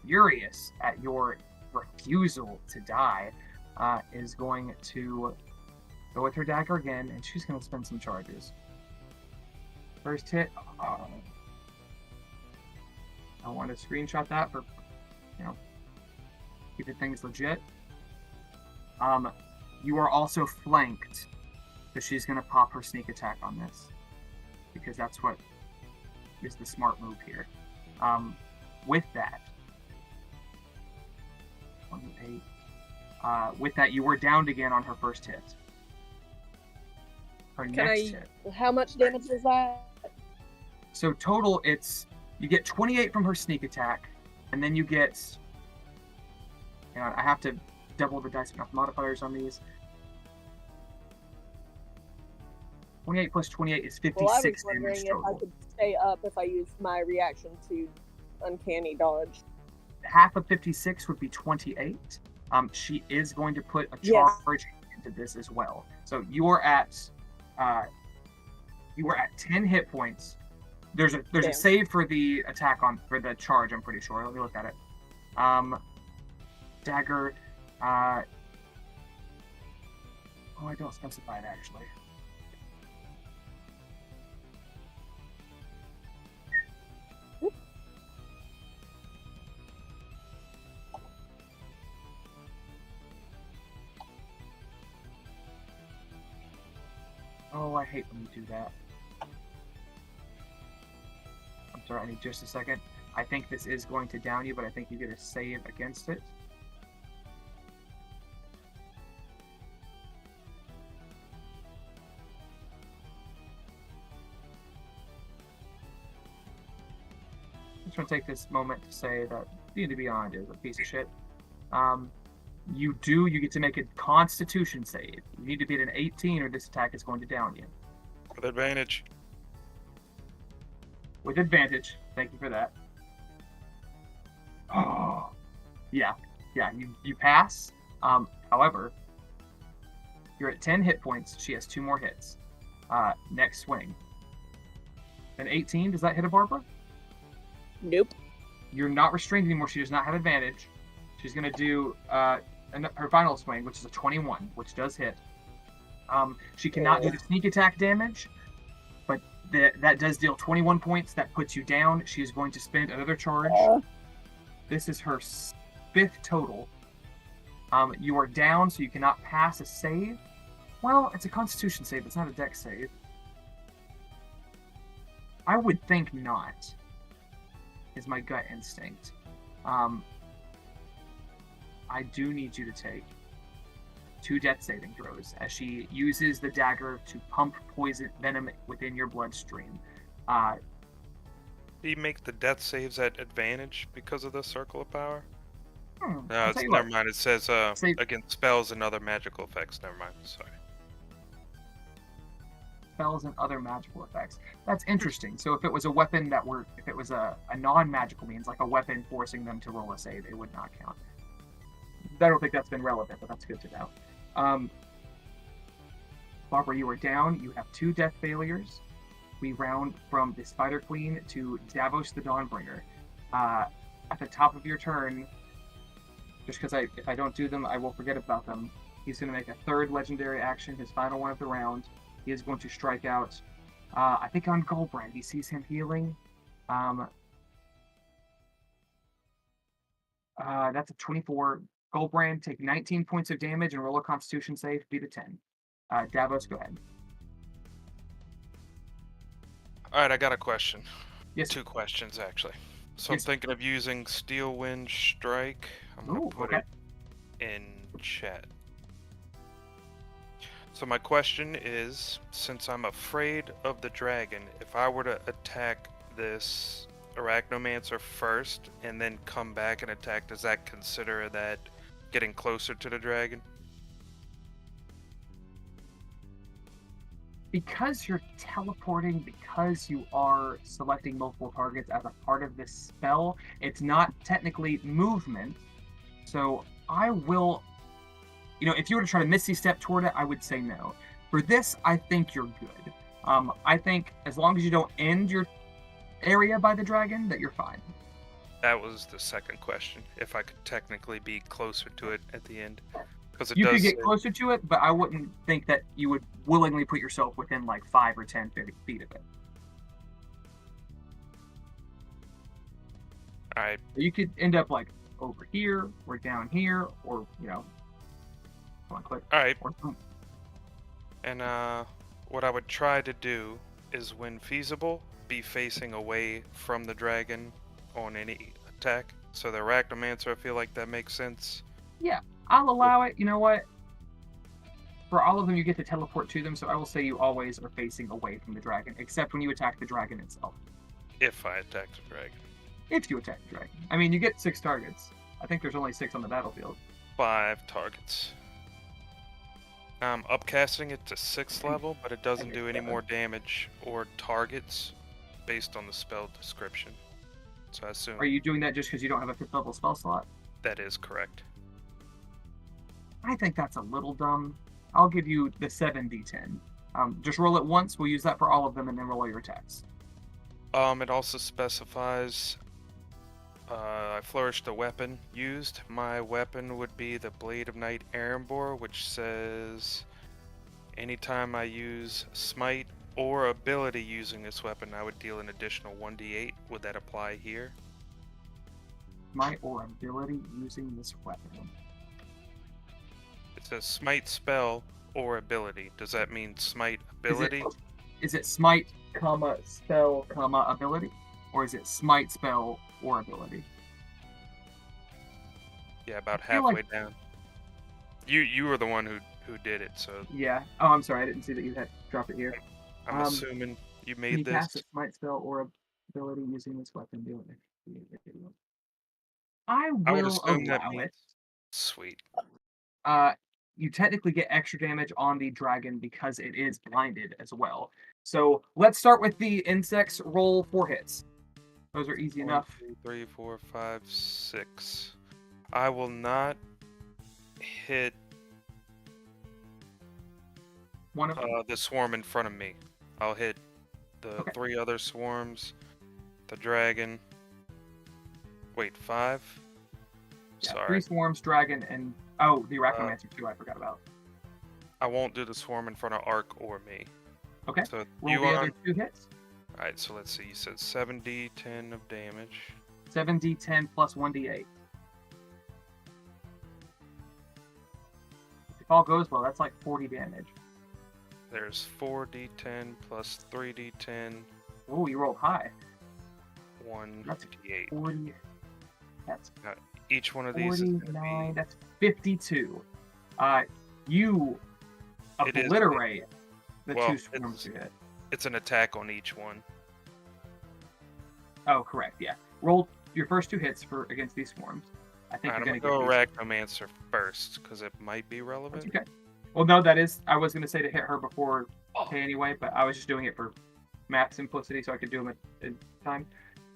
furious at your refusal to die, is going to go with her dagger again, and she's going to spend some charges. First hit. I want to screenshot that for, keeping things legit. You are also flanked, so she's going to pop her sneak attack on this, because that's what is the smart move here. With that, 28. With that, you were downed again on her first hit. Her next hit. How much damage is that? So total, you get 28 from her sneak attack, and then you get. Hang on, I have to double the dice modifiers on these. 28 plus 28 is 56 well, I was damage wondering total. if I could stay up if I used my reaction to Uncanny Dodge. Half of 56 would be 28. She is going to put a charge into this as well. So you are at 10 hit points. There's a save for the attack for the charge. I'm pretty sure. Let me look at it. Dagger. I don't specify it actually. Oh, I hate when you do that. I'm sorry, I need just a second. I think this is going to down you, but I think you get a save against it. I'm just going to take this moment to say that D&D Beyond is a piece of shit. You get to make a Constitution save. You need to beat an 18 or this attack is going to down you. With advantage. With advantage. Thank you for that. Oh. Yeah, you pass. However, you're at 10 hit points. She has 2 more hits. Next swing. An 18, does that hit a Barbara? Nope. You're not restrained anymore. She does not have advantage. She's going to do her final swing, which is a 21, which does hit. She cannot do the sneak attack damage, but that does deal 21 points. That puts you down. She is going to spend another charge. This is her 5th total. You are down, so you cannot pass a save. Well, it's a Constitution save. It's not a Dex save. I would think not, is my gut instinct. I do need you to take 2 death saving throws as she uses the dagger to pump poison venom within your bloodstream. Do you make the death saves at advantage because of the Circle of Power? No, never mind. It says against spells and other magical effects. Never mind. Sorry. Spells and other magical effects. That's interesting. So if it was a weapon if it was a non-magical means, like a weapon forcing them to roll a save, it would not count. I don't think that's been relevant, but that's good to know. Barbara, you are down. You have 2 death failures. We round from the Spider Queen to Davos the Dawnbringer. At the top of your turn, just because if I don't do them, I will forget about them. He's going to make a 3rd legendary action, his final one of the round. He is going to strike out, I think on Goldbrand. He sees him healing. That's a 24. Goldbrand, take 19 points of damage and roll a Constitution save, beat a 10. Davos, go ahead. All right, I got a question. Yes. 2 questions, actually. So I'm thinking of using Steel Wind Strike. I'm going to put it in chat. So my question is, since I'm afraid of the dragon, if I were to attack this Arachnomancer first and then come back and attack, does that consider that getting closer to the dragon? because you're teleporting, because you are selecting multiple targets as a part of this spell, it's not technically movement. So I will, if you were to try to Misty Step toward it, I would say no. For this, I think you're good. I think as long as you don't end your area by the dragon, that you're fine. That was the second question. If I could technically be closer to it at the end. Because You could get closer to it, but I wouldn't think that you would willingly put yourself within like 5 or 10 feet of it. Alright. You could end up like over here, or down here, or, come on, click. Alright. Or, And what I would try to do is, when feasible, be facing away from the dragon on any attack. So the Arachnomancer, I feel like that makes sense. Yeah, I'll allow it. You know what? For all of them, you get to teleport to them, so I will say you always are facing away from the dragon, except when you attack the dragon itself. If I attack the dragon. If you attack the dragon. I mean, you get 6 targets. I think there's only 6 on the battlefield. 5 targets. I'm upcasting it to 6th level, but it doesn't do any more damage or targets based on the spell description. So I assume... Are you doing that just because you don't have a 5th level spell slot? That is correct. I think that's a little dumb. I'll give you the 7d10. Just roll it once. We'll use that for all of them, and then roll your attacks. It also specifies I flourished a weapon used. My weapon would be the Blade of Night Erembor, which says anytime I use Smite or ability using this weapon, I would deal an additional 1d8. Would that apply here? Smite or ability using this weapon. It says Smite spell or ability. Does that mean Smite ability? Is it Smite, spell, ability? Or is it Smite, spell, or ability? Yeah, about halfway down. You were the one who did it, so... Yeah. Oh, I'm sorry. I didn't see that you had dropped it here. I'm assuming you made you this. Cast a Smite spell or ability using this weapon. Do it. I will assume that allow means... it. Sweet. You technically get extra damage on the dragon because it is blinded as well. So let's start with the insects. Roll 4 hits. Those are easy enough. 1, 2, 3, 4, 5, 6. I will not hit One of them. the swarm in front of me. I'll hit the 3 other swarms, the dragon. Wait, 5? Yeah, Sorry. 3 swarms, dragon, and the Arachnomancer too. I forgot about. I won't do the swarm in front of Ark or me. Okay. So Roll the other 2 hits. Alright, so let's see. You said 7d10 of damage. 7d10 plus 1d8. If all goes well, that's like 40 damage. There's 4d10 plus 3d10. Oh, you rolled high. 1d8. 40. That's Each one of these is going to 49. be... That's 52. You obliterate the 2 swarms you hit. It's an attack on each one. Oh, correct. Yeah. Roll your first 2 hits against these swarms. I think Alright, you're I'm going going to to go Arachnomancer first, because it might be relevant. Okay. Well, no, that is... I was going to say to hit her before Tay anyway, but I was just doing it for math simplicity so I could do them in time.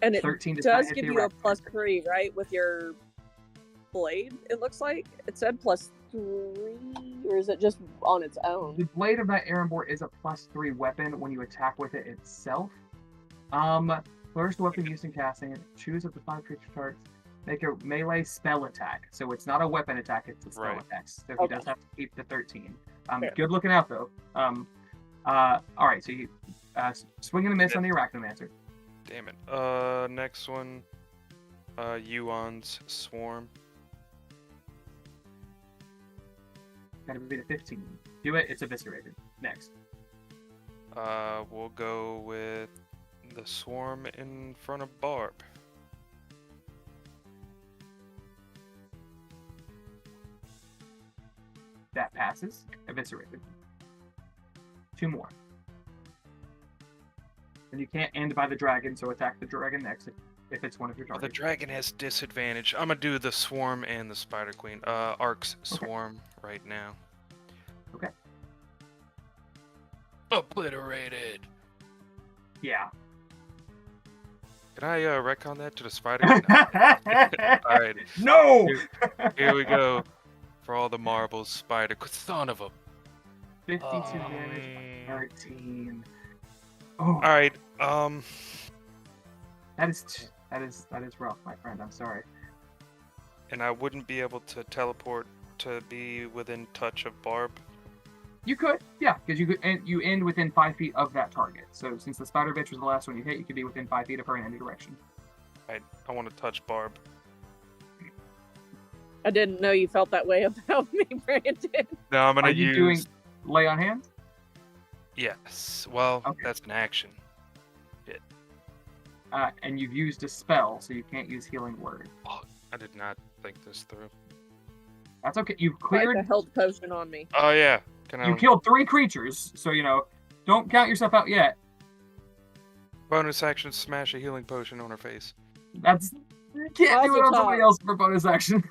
And it 13 does give you a +3, right, with your blade, it looks like? It said +3, or is it just on its own? The Blade of Night Erembor is a +3 weapon when you attack with it itself. First weapon used in casting it. Choose up to 5 creature targets. Make a melee spell attack. So it's not a weapon attack, it's a spell attack. So he does have to keep the 13. Good looking out, though. Alright, so you swing and a miss on the Arachnomancer. Damn it. Next one. Yuan's Swarm. That'll be the 15. Do it, it's eviscerated. Next. We'll go with the Swarm in front of Barb. That passes. Eviscerated. 2 more. And you can't end by the dragon, so attack the dragon next if it's one of your targets. The dragon has disadvantage. I'm gonna do the Swarm and the Spider Queen. Ark's Swarm right now. Okay. Obliterated. Yeah. Can I retcon that to the spider? No. All right. No! Here we go. For all the marbles, spider. Son of a. 52 damage, 13. Oh, All right. that is rough, my friend. I'm sorry. And I wouldn't be able to teleport to be within touch of Barb. You could, yeah, because you end within 5 feet of that target. So since the spider bitch was the last one you hit, you could be within 5 feet of her in any direction. I want to touch Barb. I didn't know you felt that way about me, Brandon. No, I'm gonna Are you use. doing lay on hands? Yes. Well, Okay. that's an action. And you've used a spell, so you can't use healing word. Oh, I did not think this through. That's okay. You've Quite cleared. the health potion on me. Oh yeah. Can I? You killed 3 creatures, so don't count yourself out yet. Bonus action: smash a healing potion on her face. That's you can't do it on somebody else for bonus action.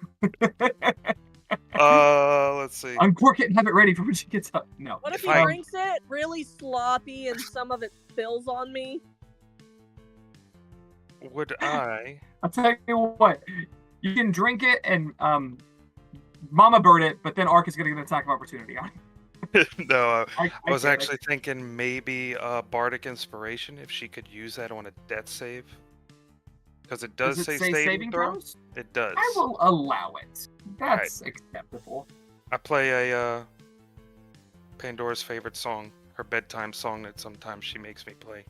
Let's see. Uncork it and have it ready for when she gets up. No. What if If he I- drinks it really sloppy and some of it spills on me? Would I? I'll tell you what. You can drink it and Mama bird it, but then Ark is going to get an attack of opportunity on it. No, I I was get it. actually thinking maybe Bardic Inspiration if she could use that on a death save. Because it does Does it say say saving throws. It does. I will allow it. That's acceptable. I play a Pandora's favorite song, her bedtime song that sometimes she makes me play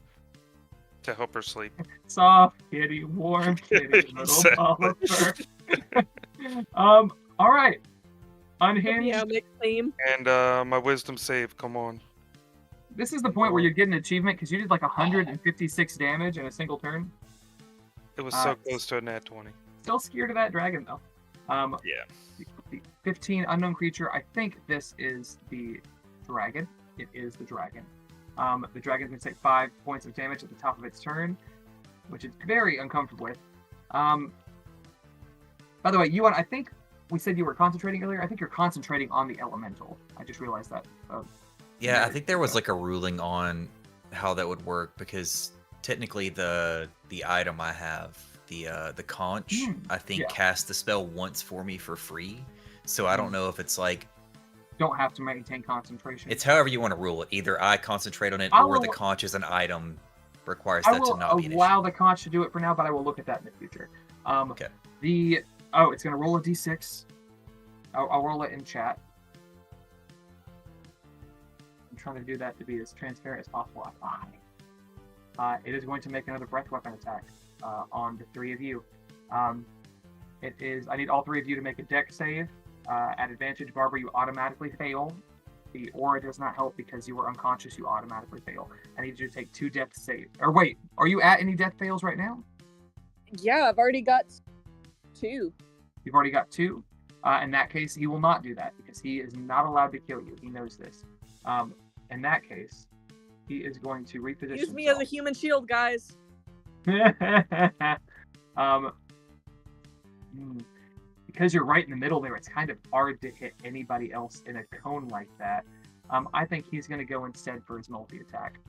to help her sleep. Soft kitty, warm kitty, little Exactly. ball of fur. All right. Unhinged. Yeah, mixed theme. And my wisdom save, come on. This is the point where you get an achievement because you did like 156 damage in a single turn. It was so close to a nat 20. Still scared of that dragon though. Yeah. The 15 unknown creature. I think this is the dragon. It is the dragon. The dragon's gonna take 5 points of damage at the top of its turn, which it's very uncomfortable with. By the way, Yuan, I think we said you were concentrating earlier. I think you're concentrating on the elemental. I just realized that. Yeah, I think there was like a ruling on how that would work because technically the item I have, the conch, I think yeah. cast the spell once for me for free. So I don't know if it's like Don't have to maintain concentration. it's however you want to rule it. Either I concentrate on it I or the will- conch as an item requires I that to will not be an allow issue. the conch to do it for now, but I will look at that in the future. Okay. It's gonna roll a d6. I'll roll it in chat. I'm trying to do that to be as transparent as possible. It is going to make another breath weapon attack on the 3 of you. It is. I need all 3 of you to make a dex save. At advantage, Barbara, you automatically fail. The aura does not help because you were unconscious. You automatically fail. I need you to take 2 death saves. Or wait, are you at any death fails right now? Yeah, I've already got 2. You've already got 2. In that case, he will not do that because he is not allowed to kill you. He knows this. In that case, he is going to reposition Use me as a human shield, guys. Because you're right in the middle there, it's kind of hard to hit anybody else in a cone like that. I think he's going to go instead for his multi-attack.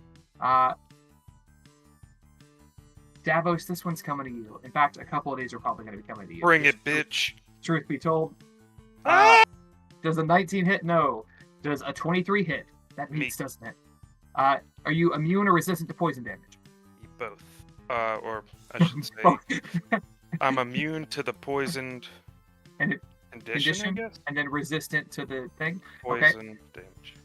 Davos, this one's coming to you. In fact, a couple of these are probably going to be coming to you. Bring it, bitch. Truth be told. Does a 19 hit? No. Does a 23 hit? That meets, doesn't it? Are you immune or resistant to poison damage? Both. Or I should say, I'm immune to the poisoned condition, I guess? and then resistant to the thing. Poison damage.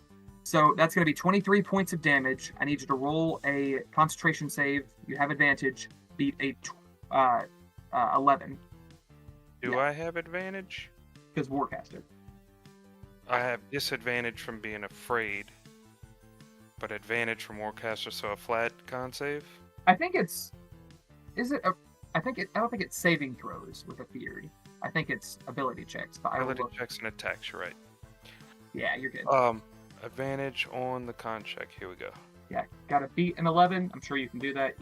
So that's going to be 23 points of damage. I need you to roll a concentration save. You have advantage. Beat a 11. Do I have advantage? Because Warcaster. I have disadvantage from being afraid, but advantage from Warcaster, so a flat con save? I think it's... Is it a... I don't think it's saving throws with a feared. I think it's ability checks. But Ability checks and attacks, you're right. Yeah, you're good. Advantage on the con check. Here we go. Yeah, got to beat an 11. I'm sure you can do that.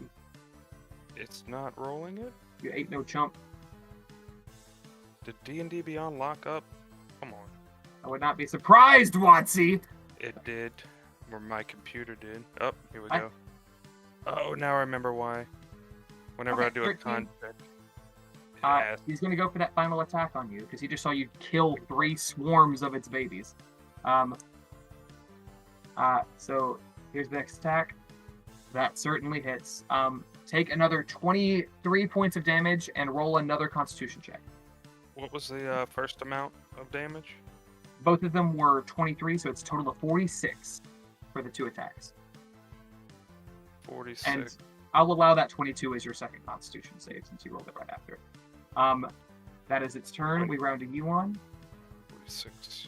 It's not rolling it? You ain't no chump. Did D&D Beyond lock up? Come on. I would not be surprised, Watsy. It did. Or my computer did. Oh, here we I- go. Oh, now I remember why. Whenever Okay, I do a 13. con check. He's going to go for that final attack on you because he just saw you kill 3 swarms of its babies. So here's the next attack. That certainly hits. Take another 23 points of damage and roll another Constitution check. What was the first amount of damage? Both of them were 23, so it's a total of 46 for the 2 attacks. 46. And I'll allow that 22 as your second Constitution save since you rolled it right after. That is its turn. We round to you on. 46.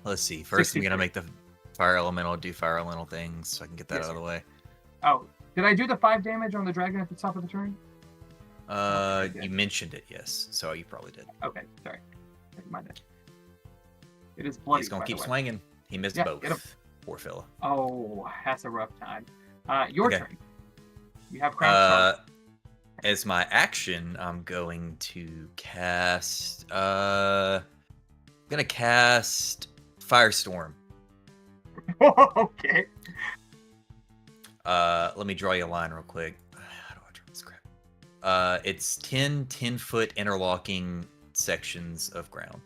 Let's see. First, I'm 63. gonna make the fire elemental do fire elemental things so I can get that Yes, out of the way. Oh, did I do the 5 damage on the dragon at the top of the turn? You mentioned it, yes. So you probably did. Okay, sorry. Never mind. It is bloody. He's gonna by the keep way. swinging. He missed Yeah, both. get him. Poor fella. Oh, that's a rough time. Your Okay. turn. You have crown charge. As my action, I'm going to cast. I'm gonna cast Firestorm. Okay. Let me draw you a line real quick. How do I draw this crap? It's 10-foot interlocking sections of ground.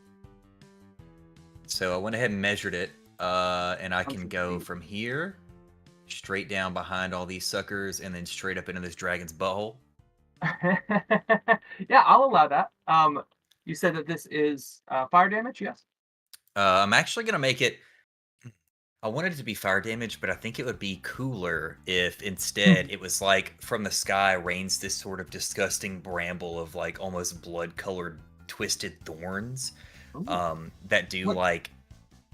So I went ahead and measured it, and I can go from here straight down behind all these suckers and then straight up into this dragon's butthole. Yeah, I'll allow that. You said that this is fire damage, yes? I'm actually gonna make it. I wanted it to be fire damage, but I think it would be cooler if instead it was like from the sky rains this sort of disgusting bramble of like almost blood-colored twisted thorns that do What? like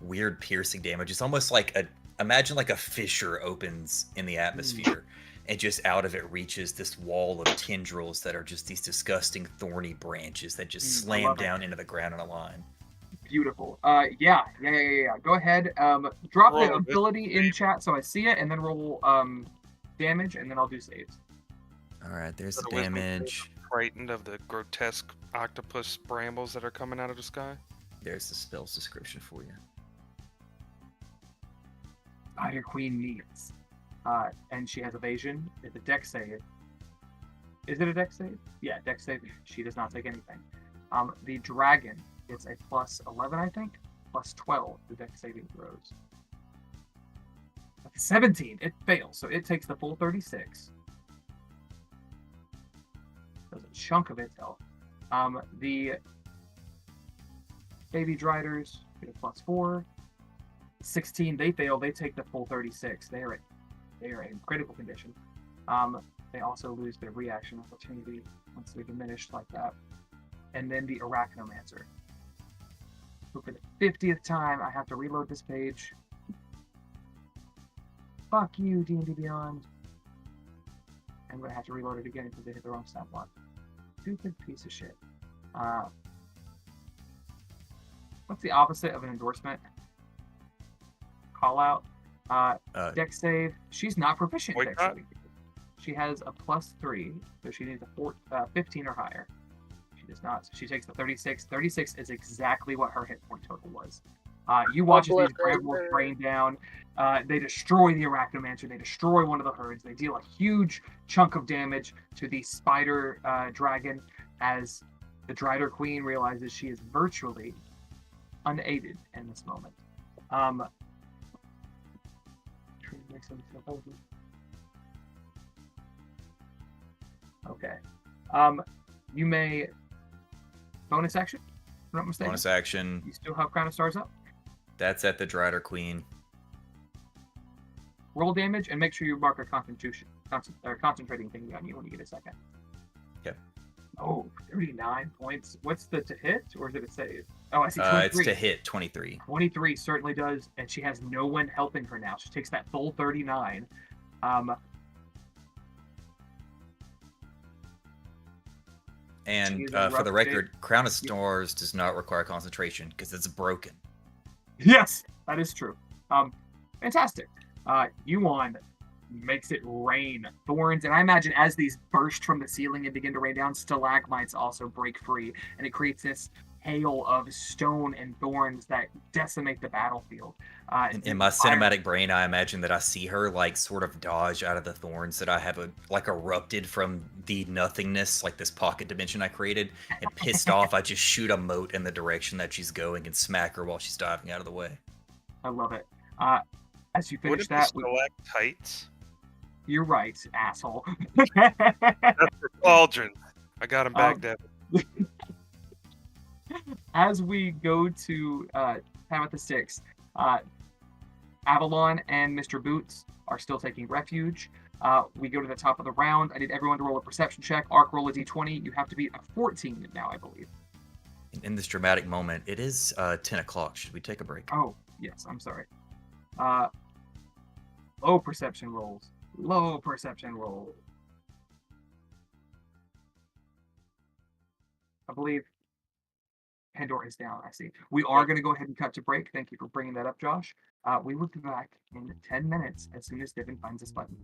weird piercing damage. It's almost like imagine like a fissure opens in the atmosphere and just out of it reaches this wall of tendrils that are just these disgusting thorny branches that just I slam love it. down into the ground in a line. Beautiful. Yeah. Go ahead. Drop the Roll it. ability in chat so I see it, and then roll damage, and then I'll do saves. All right, there's Is the that a wisdom save? damage. Frightened of the grotesque octopus brambles that are coming out of the sky. There's the spell's description for you. Spider Queen needs. And she has evasion. It's a dex save. Is it a dex save? Yeah, dex save. She does not take anything. The dragon gets a plus 11, I think. Plus 12, the dex saving throws. 17. It fails, so it takes the full 36. Does a chunk of its health. The baby driders get a plus 4. 16, they fail. They take the full 36. They are in critical condition. They also lose their reaction opportunity once they're diminished like that. And then the Arachnomancer. So for the 50th time, I have to reload this page. Fuck you, D&D Beyond. I'm gonna have to reload it again because they hit the wrong stat block. Stupid piece of shit. What's the opposite of an endorsement? Call out. Dex save. She's not proficient in dex Boycott? saving. She has a plus 3, so she needs a 15 or higher. She does not. She takes the 36. 36 is exactly what her hit point total was. You watch as these brambles rain down. They destroy the Arachnomancer. They destroy one of the herds. They deal a huge chunk of damage to the spider dragon as the Drider Queen realizes she is virtually unaided in this moment. Okay. You may bonus action. If I'm not mistaken. Bonus action. You still have Crown of Stars up. That's at the Drider Queen. Roll damage and make sure you mark a concentrating thing on you when you get a second. Okay. Oh, 39 points. What's the to hit or is it a save? Oh, I see 23. It's to hit 23. 23 certainly does, and she has no one helping her now. She takes that full 39. And She's in for the rough shape. record, Crown of Stars does not require concentration because it's broken. Yes, that is true. Fantastic. Yuan makes it rain thorns, and I imagine as these burst from the ceiling and begin to rain down, stalagmites also break free, and it creates this hail of stone and thorns that decimate the battlefield. In my cinematic brain, I imagine that I see her like sort of dodge out of the thorns that I have like erupted from the nothingness, like this pocket dimension I created. And pissed off, I just shoot a mote in the direction that she's going and smack her while she's diving out of the way. I love it. As you finish Would it that, be stalactites? You're right, asshole. That's for cauldron. I got him back, Devin. As we go to Tabitha 6, Avalon and Mr. Boots are still taking refuge. We go to the top of the round. I need everyone to roll a perception check. Arc, roll a d20. You have to beat a 14 now, I believe. In this dramatic moment, it is 10 o'clock. Should we take a break? Oh, yes, I'm sorry. Low perception rolls. Low perception rolls. I believe Pandora is down, I see. We are going to go ahead and cut to break. Thank you for bringing that up, Josh. We will be back in 10 minutes as soon as Devin finds this button.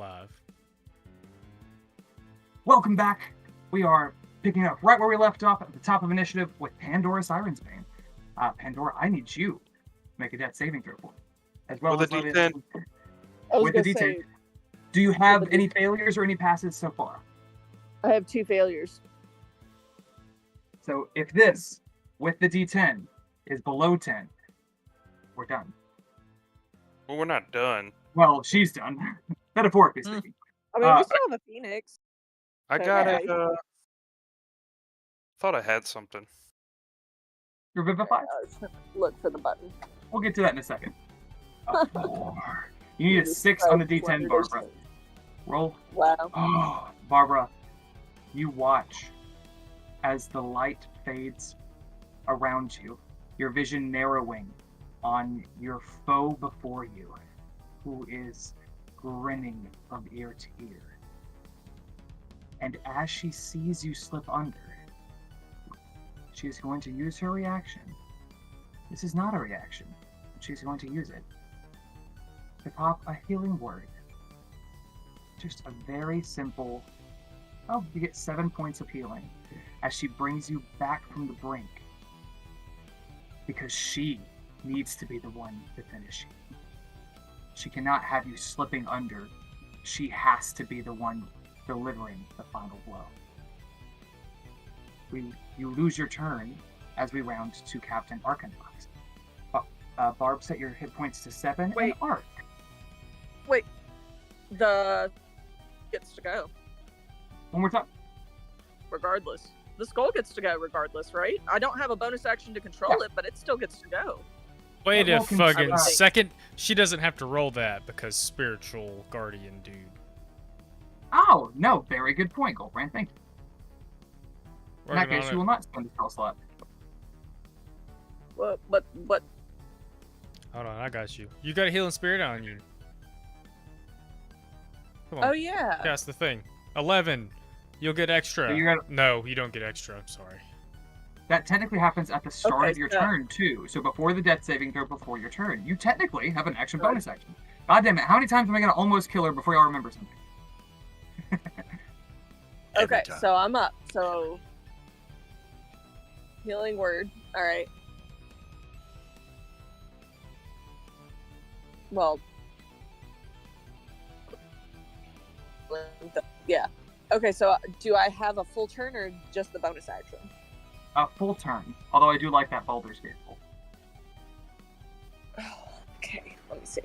live. Welcome back. We are picking up right where we left off at the top of initiative with Pandora Siren's Bane. Pandora, I need you to make a death saving throw for me. As well With as a let D10. it- I was with the gonna D10. say, Do you have with the any failures or any passes so far? I have 2 failures. So if this, with the D10, is below 10, we're done. Well, we're not done. Well, she's done. Metaphorically speaking. I mean, Uh, we still have a phoenix. I got Okay. it. Thought I had something. Revivify? I was trying to look for the button. We'll get to that in a second. A 4. You need a Just 6 so on the D10, fluttered. Barbara. Roll. Wow. Oh, Barbara, you watch as the light fades around you, your vision narrowing on your foe before you, who is grinning from ear to ear. And as she sees you slip under, she is going to use her reaction. This is not a reaction, but she's going to use it to pop a healing word. Just a very simple, oh, you get 7 points of healing as she brings you back from the brink. Because she needs to be the one to finish you. She cannot have you slipping under. She has to be the one delivering the final blow. You lose your turn as we round to Captain Arcanox. Barb, set your hit points to 7 Wait. and Arc. Wait. The gets to go One more time. regardless. The skull gets to go regardless, right? I don't have a bonus action to control it, but it still gets to go. Wait Yeah, a roll can- fucking uh, second. She doesn't have to roll that because spiritual guardian dude. Oh, no, very good point, Goldbrand. Thank you. In that Working case, on you will it. not spend the spell slot. But Hold on, I got you. You got a healing spirit on you. Come on. oh yeah. That's the thing. 11. You'll get extra. So you got- No, you don't get extra. I'm sorry. That technically happens at the start Okay, of your so- turn, too. So before the death saving throw, before your turn, you technically have an action bonus action. God damn it, how many times am I going to almost kill her before y'all remember something? Every Okay, time. so I'm up. So healing word. All right. Well, yeah. Okay, so do I have a full turn or just the bonus action? A full turn. Although I do like that Baldur's Gate full. Okay, let me see.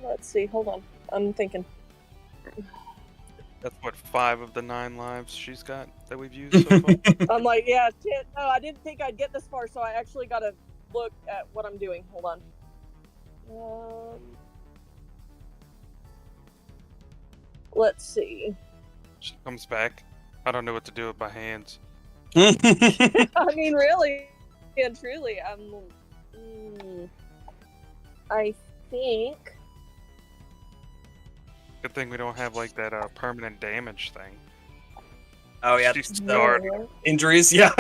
Let's see. Hold on. I'm thinking. That's what 5 of the 9 lives she's got that we've used so far. I'm like, yeah, shit. No, I didn't think I'd get this far, so I actually got to look at what I'm doing. Hold on. Let's see. She comes back. I don't know what to do with my hands. I mean, really and truly, I think. Good thing we don't have like that permanent damage thing. Oh yeah, She's the scarred. injuries. Yeah.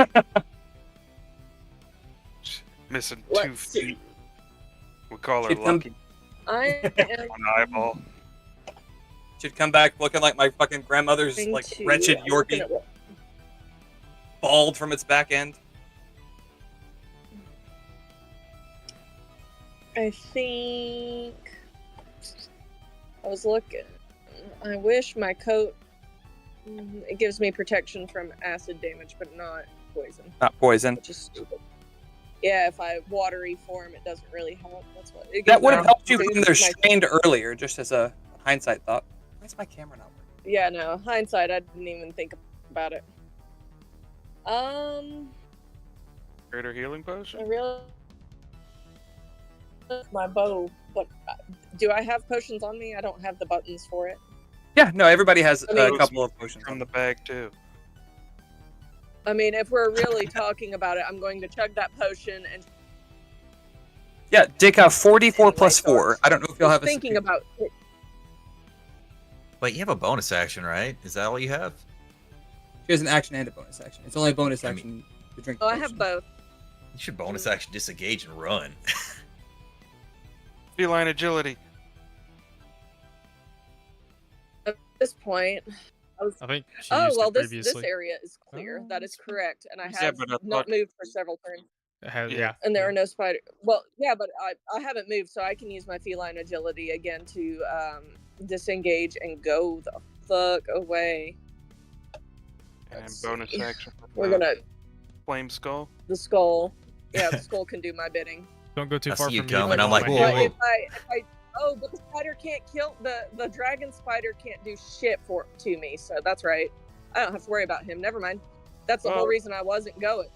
Missing 2 Let's see. feet. We call her She'd come- lucky. I am One eyeball. Should come back looking like my fucking grandmother's going like to- wretched I'm looking Yorkie, at what- bald from its back end. I think I was looking. I wish my coat it gives me protection from acid damage, but not poison, Not poison. which is stupid. Yeah, if I watery form, it doesn't really help. That's what it That gives would me have helped you boost from their my- strained earlier, just as a hindsight thought. Why's my camera not working? Yeah, no, hindsight, I didn't even think about it. Greater healing I potion? really my bow, but do I have potions on me? I don't have the buttons for it. Yeah, no, everybody has I mean- a couple of potions. From the bag too. I mean, if we're really talking about it, I'm going to chug that potion and Yeah, Dick, have 44 Anyway, plus so 4. I don't know if you'll was have a thinking about it. Wait, you have a bonus action, right? Is that all you have? She has an action and a bonus action. It's only a bonus I mean- action to drink. Oh, the I have potion. both. You should bonus action disengage and run. Feline agility. At this point, I was. I think she Oh used well, it this previously. area is clear. That is correct, and I Yeah, have but I not thought- moved for several turns. Yeah. And there are no spider. Well, yeah, but I haven't moved, so I can use my feline agility again to disengage and go the fuck away. And Let's bonus see. action. We're gonna Flame skull. the skull. Yeah, the skull can do my bidding. Don't go too I far see you from me. coming, but I'm like, go whoa, away. But whoa. if I oh, but the spider can't kill the dragon spider can't do shit to me, so that's right. I don't have to worry about him. Never mind. That's the whole reason I wasn't going.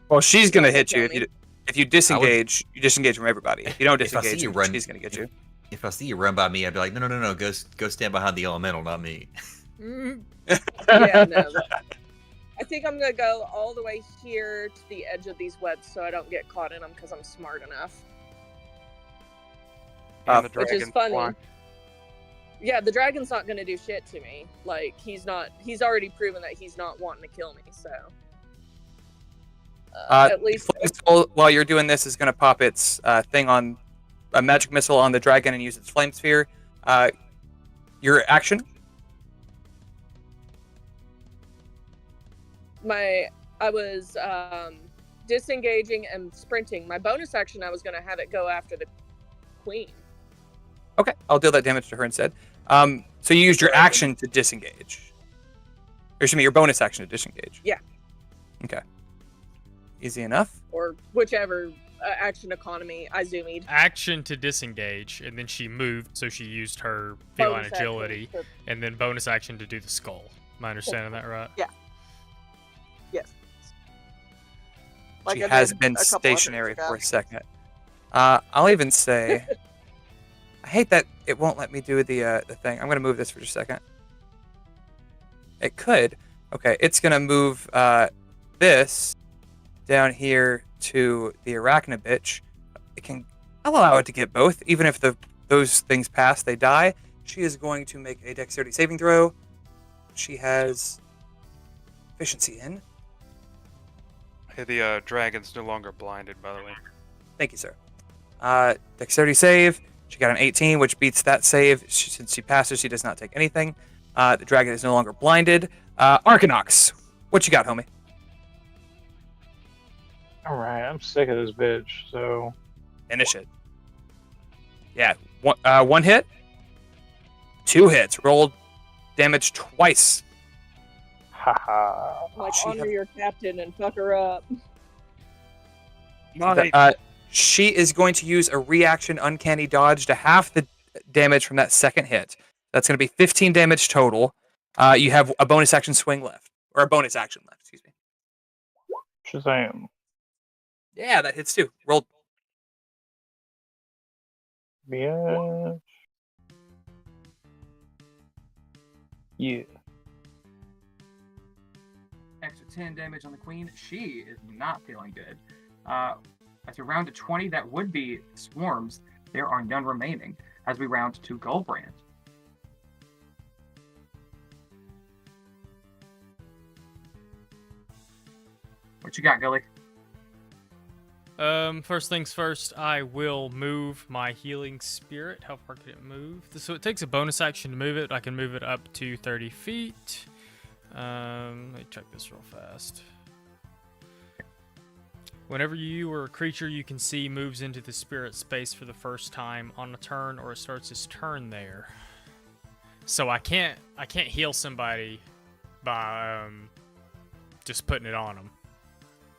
Well, she's gonna hit kill you me. if you disengage. You disengage from everybody. If you don't If I see disengage, you run- she's gonna get you. If I see you run by me, I'd be like, no, go stand behind the elemental, not me. Yeah, no. I think I'm gonna go all the way here to the edge of these webs so I don't get caught in them because I'm smart enough. And the Which is dragon funny. fly. Yeah, the dragon's not gonna do shit to me. Like he's already proven that he's not wanting to kill me. So at least Flame Skull, while you're doing this, is gonna pop its thing on a magic missile on the dragon and use its flame sphere. Your action. I was disengaging and sprinting. My bonus action, I was gonna have it go after the queen. Okay, I'll deal that damage to her instead. So you used your action to disengage. Or excuse me, your bonus action to disengage. Yeah. Okay. Easy enough. Or whichever action economy I zoomed. Action to disengage, and then she moved, so she used her feline Bonus action agility, to- and then bonus action to do the skull. Am I understanding that right? Yeah. Yes. She I has did been a couple of turns stationary ago. for a second. I'll even say, I hate that it won't let me do the thing. I'm gonna move this for just a second. It could. Okay, it's gonna move this down here to the arachnid bitch. I'll allow it to get both, even if those things pass, they die. She is going to make a dexterity saving throw. She has efficiency in. Hey, the dragon's no longer blinded, by the way. Thank you, sir. Dexterity save. She got an 18, which beats that save. Since she passes, she does not take anything. The dragon is no longer blinded. Arcanox, what you got, homie? Alright, I'm sick of this bitch, so. Finish it. Yeah, one hit. 2 hits. Rolled damage twice. Haha. Like She honor have- your captain and fuck her up. She is going to use a reaction uncanny dodge to half the damage from that second hit. That's going to be 15 damage total. You have a bonus action swing left. Or a bonus action left, excuse me. Shazam. Yeah, that hits too. Roll. Yeah. Yeah. Extra 10 damage on the queen. She is not feeling good. As we round to 20, that would be swarms. There are none remaining as we round to Goldbrand. What you got, Gully? First things first, I will move my healing spirit. How far can it move? So it takes a bonus action to move it. I can move it up to 30 feet. Let me check this real fast. Whenever you or a creature you can see moves into the spirit space for the first time on a turn, or it starts its turn there. So I can't heal somebody by just putting it on them,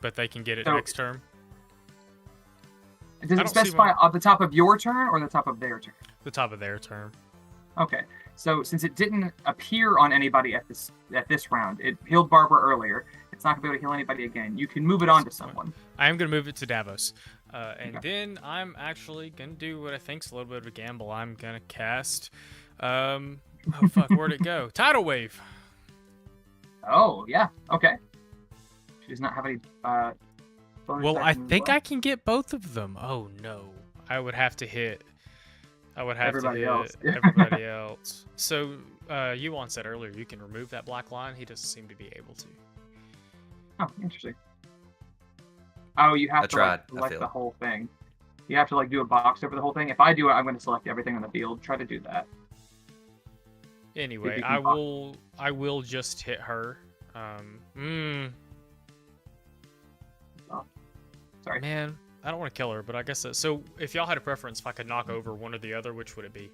but they can get it So- next turn. Does I it don't see specify one. at the top of your turn or the top of their turn? The top of their turn. Okay, so since it didn't appear on anybody at this round, it healed Barbara earlier. It's not gonna be able to heal anybody again. You can move it on to someone. I am going to move it to Davos. And Okay. then I'm actually going to do what I think's a little bit of a gamble. I'm going to cast... oh, fuck, where'd it go? Tidal Wave. Oh yeah, okay. She does not have any. Bonus Well, I actions think left. I can get both of them. Oh, no. I would have to hit... Everybody else. everybody else. So, Yuan said earlier you can remove that black line. He doesn't seem to be able to. Oh, interesting. Oh, you have I to tried. like, I select failed. the whole thing. You have to like do a box over the whole thing. If I do it, I'm going to select everything on the field. Try to do that. Anyway, you I can box. will just hit her. Sorry. Man, I don't want to kill her, but I guess so. If y'all had a preference, if I could knock over one or the other, which would it be?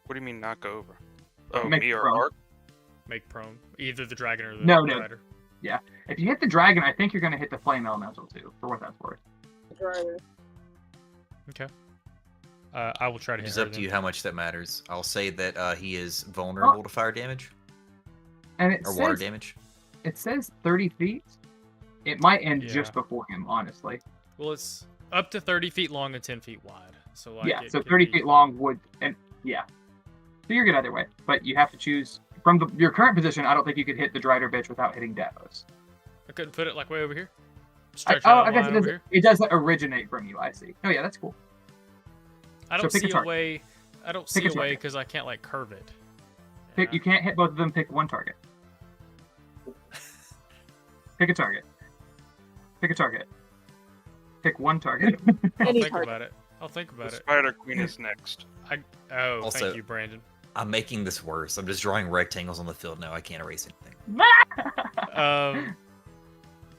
What do you mean knock over? Oh, Make me or prone. Ark? Make prone, either the dragon or the No. rider. Yeah. If you hit the dragon, I think you're going to hit the flame elemental too, for what that's worth. Driver. Okay. I will try to hit It's her up to then. you how much that matters. I'll say that he is vulnerable to fire damage And it or water says damage. it says 30 feet. It might end Yeah. just before him, honestly. Well, it's up to 30 feet long and 10 feet wide. So like, Yeah. it So could 30 be- feet long would, and yeah. So you're good either way, but you have to choose from your current position. I don't think you could hit the Drider bitch without hitting Davos. I couldn't put it like way over here. I Stretch out a guess line it over does. here. It does originate from you. I see. Oh yeah, that's cool. I don't pick a see a target. way. I don't Pick see a a way target. because I can't like curve it. You can't hit both of them. Pick one target. Pick a target. Pick a target. Pick one target. I'll Any think target. about it. I'll think The about it. Spider Queen is next. Oh, Also- thank you, Brandon. I'm making this worse. I'm just drawing rectangles on the field now. I can't erase anything.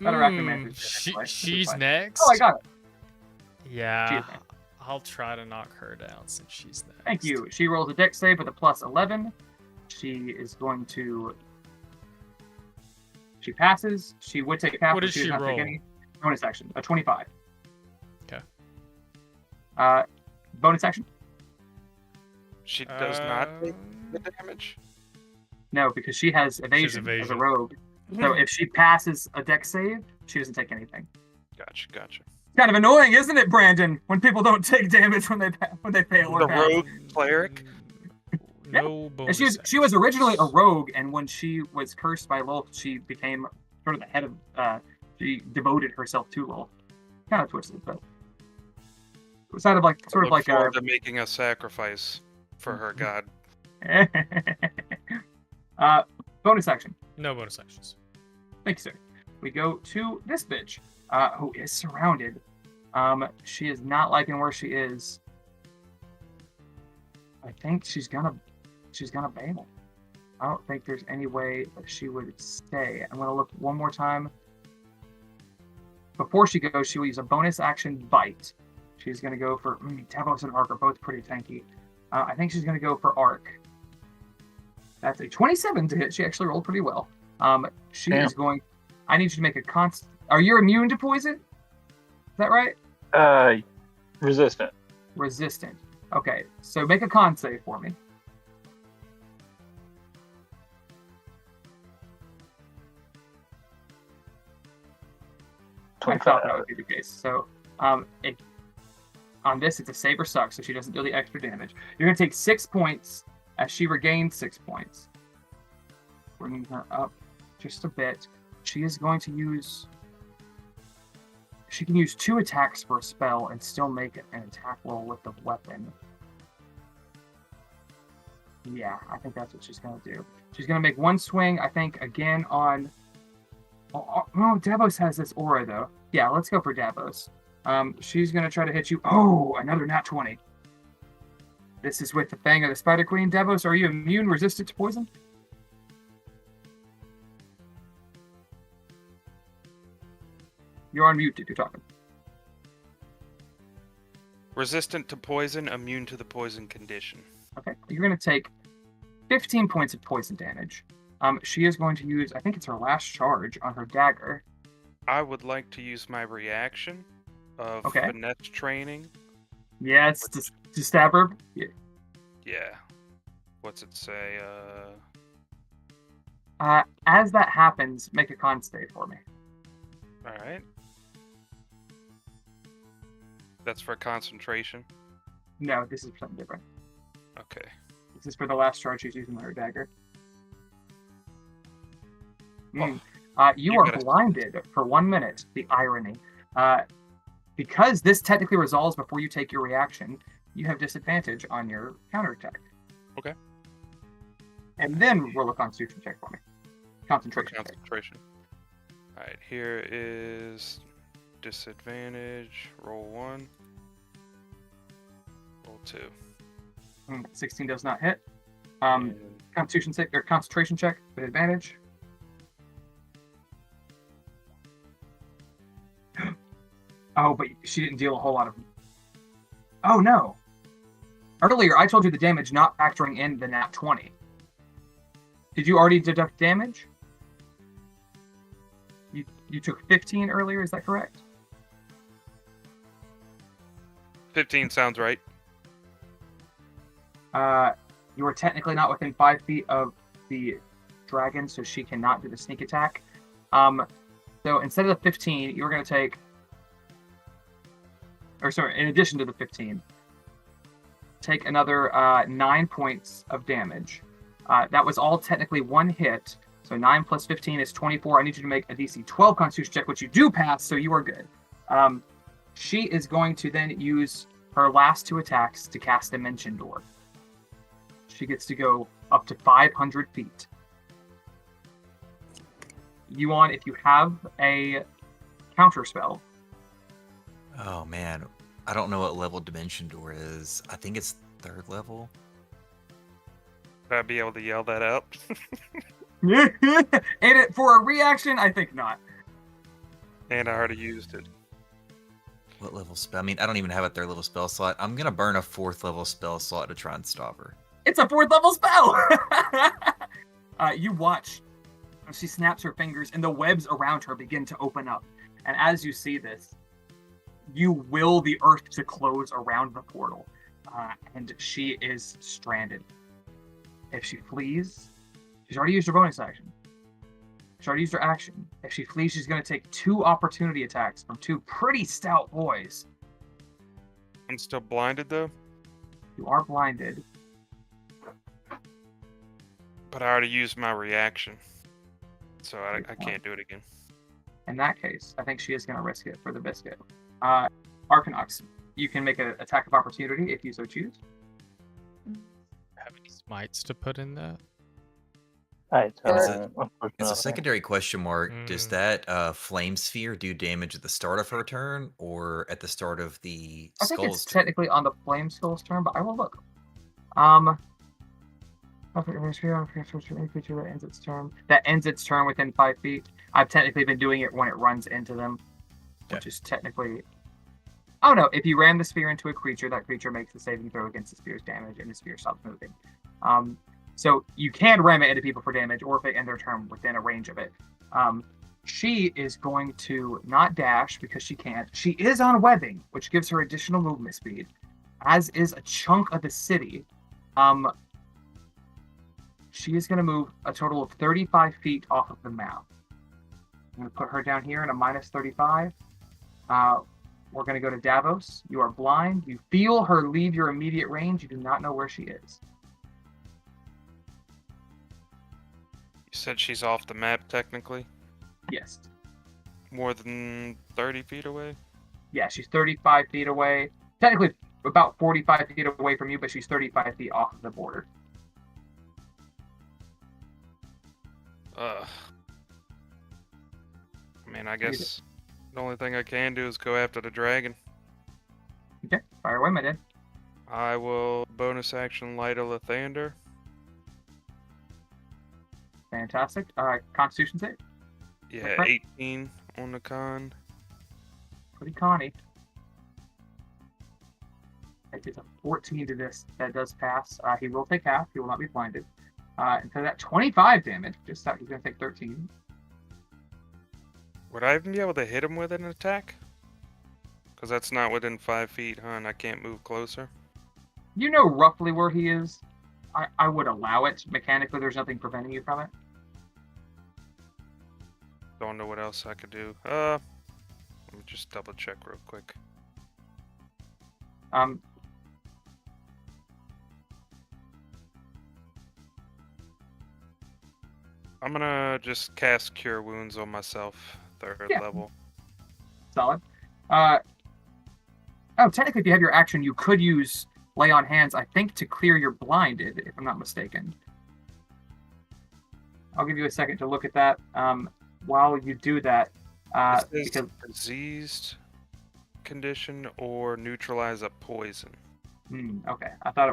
That arachnomancer's dead anyway. She's Fine. next. Oh, I got it. Yeah, She is next. I'll try to knock her down since she's next. Thank you. She rolls a dex save with a plus 11. She is going to. She passes. She would take half. What but did does she not take roll? any bonus action. A 25. Okay. Bonus action? She does not take the damage. No, because she has evasion, as a evasion. rogue. So if she passes a dex save, she doesn't take anything. Gotcha. It's kind of annoying, isn't it, Brandon? When people don't take damage when they fail or The pass. rogue cleric? No And bonus. she was originally a rogue, and when she was cursed by Lolth, she became sort of the head of. She devoted herself to Lolth. Kind of twisted, but it was sort of like Look forward to making a sacrifice for her god. bonus action. No bonus actions. Thank you, sir. We go to this bitch, who is surrounded. She is not liking where she is. I think she's gonna bail. I don't think there's any way that she would stay. I'm gonna look one more time. Before she goes, she will use a bonus action bite. She's gonna go for Davos and Ark are both pretty tanky. I think she's gonna go for Ark. That's a 27 to hit. She actually rolled pretty well. She Damn. is going. I need you to make a const. Are you immune to poison? Is that right? Resistant. Resistant. Okay, so make a con save for me. I thought that would be the case. So, on this, it's a save or suck, so she doesn't do the extra damage. You're going to take 6 points as she regains 6 points. Bringing her up just a bit. She is going to use... She can use 2 attacks for a spell and still make an attack roll with the weapon. Yeah, I think that's what she's going to do. She's going to make 1 swing, I think, again on... Oh, Davos has this aura, though. Yeah, let's go for Davos. She's going to try to hit you. Oh, another nat 20. This is with the Fang of the Spider Queen. Davos, are you immune, resistant to poison? You're on mute if you're talking. Resistant to poison, immune to the poison condition. Okay, you're going to take 15 points of poison damage. She is going to use, I think it's her last charge on her dagger. I would like to use my reaction of Okay. finesse training. Yeah, it's to stab her. Yeah. Yeah. What's it say? As that happens, make a con save for me. Alright. That's for concentration. No, this is something different. Okay. This is for the last charge she's using her dagger. You you are gotta- blinded for 1 minute. The irony. Because this technically resolves before you take your reaction, you have disadvantage on your counterattack. Okay. And then roll a constitution check for me. For Concentration check. concentration. Alright, here is disadvantage. Roll 1. Roll 2. 16 does not hit. And Concentration check with advantage. Oh, but she didn't deal a whole lot of. Oh no! Earlier, I told you the damage not factoring in the nat 20. Did you already deduct damage? You took 15 earlier, is that correct? 15 sounds right. You are technically not within 5 feet of the dragon, so she cannot do the sneak attack. So instead of the 15, you're going to take... Or sorry, in addition to the 15, take another 9 points of damage. That was all technically one hit. So 9 plus 15 is 24. I need you to make a DC 12 Constitution check, which you do pass, so you are good. She is going to then use her last 2 attacks to cast Dimension Door. She gets to go up to 500 feet. Yuan, if you have a counter spell. Oh man, I don't know what level Dimension Door is. I think it's 3rd level. Would I be able to yell that out? And for a reaction, I think not. And I already used it. What level spell? I mean, I don't even have a 3rd level spell slot. I'm gonna burn a 4th level spell slot to try and stop her. It's a 4th level spell! You watch as she snaps her fingers and the webs around her begin to open up. And as you see this, you will the earth to close around the portal. And she is stranded. If she flees, she's already used her bonus action. She's already used her action. If she flees, she's going to take 2 opportunity attacks from 2 pretty stout boys. I'm still blinded though. You are blinded. But I already used my reaction. So I can't do it again. In that case, I think she is going to risk it for the biscuit. Arcanox, you can make an attack of opportunity if you so choose. Have any smites to put in that? I It's a, don't. it's a Unfortunately. secondary question mark. Does Mm. that flame sphere do damage at the start of her turn or at the start of the I think skull's it's turn? technically on the Flame Skull's turn, but I will look. Creature that ends its turn. That ends its turn within 5 feet. I've technically been doing it when it runs into them, which is technically. Oh no! If you ram the spear into a creature, that creature makes a saving throw against the spear's damage, and the spear stops moving. So you can ram it into people for damage, or if they end their turn within a range of it. She is going to not dash because she can't. She is on webbing, which gives her additional movement speed, as is a chunk of the city. She is going to move a total of 35 feet off of the map. I'm going to put her down here in a minus 35. We're going to go to Davos. You are blind. You feel her leave your immediate range. You do not know where she is. You said she's off the map technically? Yes. More than 30 feet away? Yeah, she's 35 feet away. Technically about 45 feet away from you, but she's 35 feet off of the border. I mean, I guess the only thing I can do is go after the dragon. Okay, fire away, my dad. I will bonus action Light of Lathander. Fantastic. Constitution save. Yeah, Okay. 18 on the con. Pretty conny. It's a 14 to this. That does pass. He will take half. He will not be blinded. And so that 25 damage, just thought he's going to take 13. Would I even be able to hit him with an attack? Because that's not within 5 feet, huh? And I can't move closer. You know roughly where he is. I would allow it. Mechanically, there's nothing preventing you from it. Don't know what else I could do. Let me just double check real quick. I'm gonna just cast Cure Wounds on myself, 3rd Yeah. level. Solid. Technically, if you have your action, you could use Lay on Hands, I think, to clear your blinded, if I'm not mistaken. I'll give you a second to look at that. While you do that, It says Because diseased condition or neutralize a poison. okay, I thought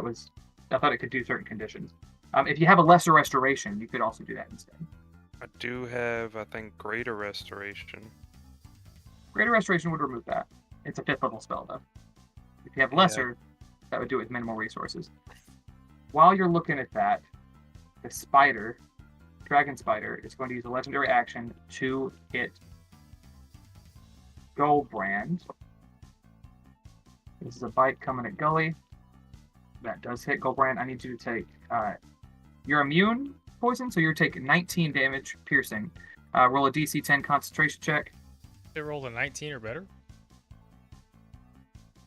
it could do certain conditions. If you have a lesser restoration, you could also do that instead. I do have, I think, greater restoration. Greater restoration would remove that. It's a 5th level spell though. If you have lesser, that would do it with minimal resources. While you're looking at that, the dragon spider, is going to use a legendary action to hit Goldbrand. This is a bite coming at Gully. That does hit Goldbrand. I need you to take. You're immune poison, so you're taking 19 damage piercing. Roll a DC 10 concentration check. It rolled a 19 or better.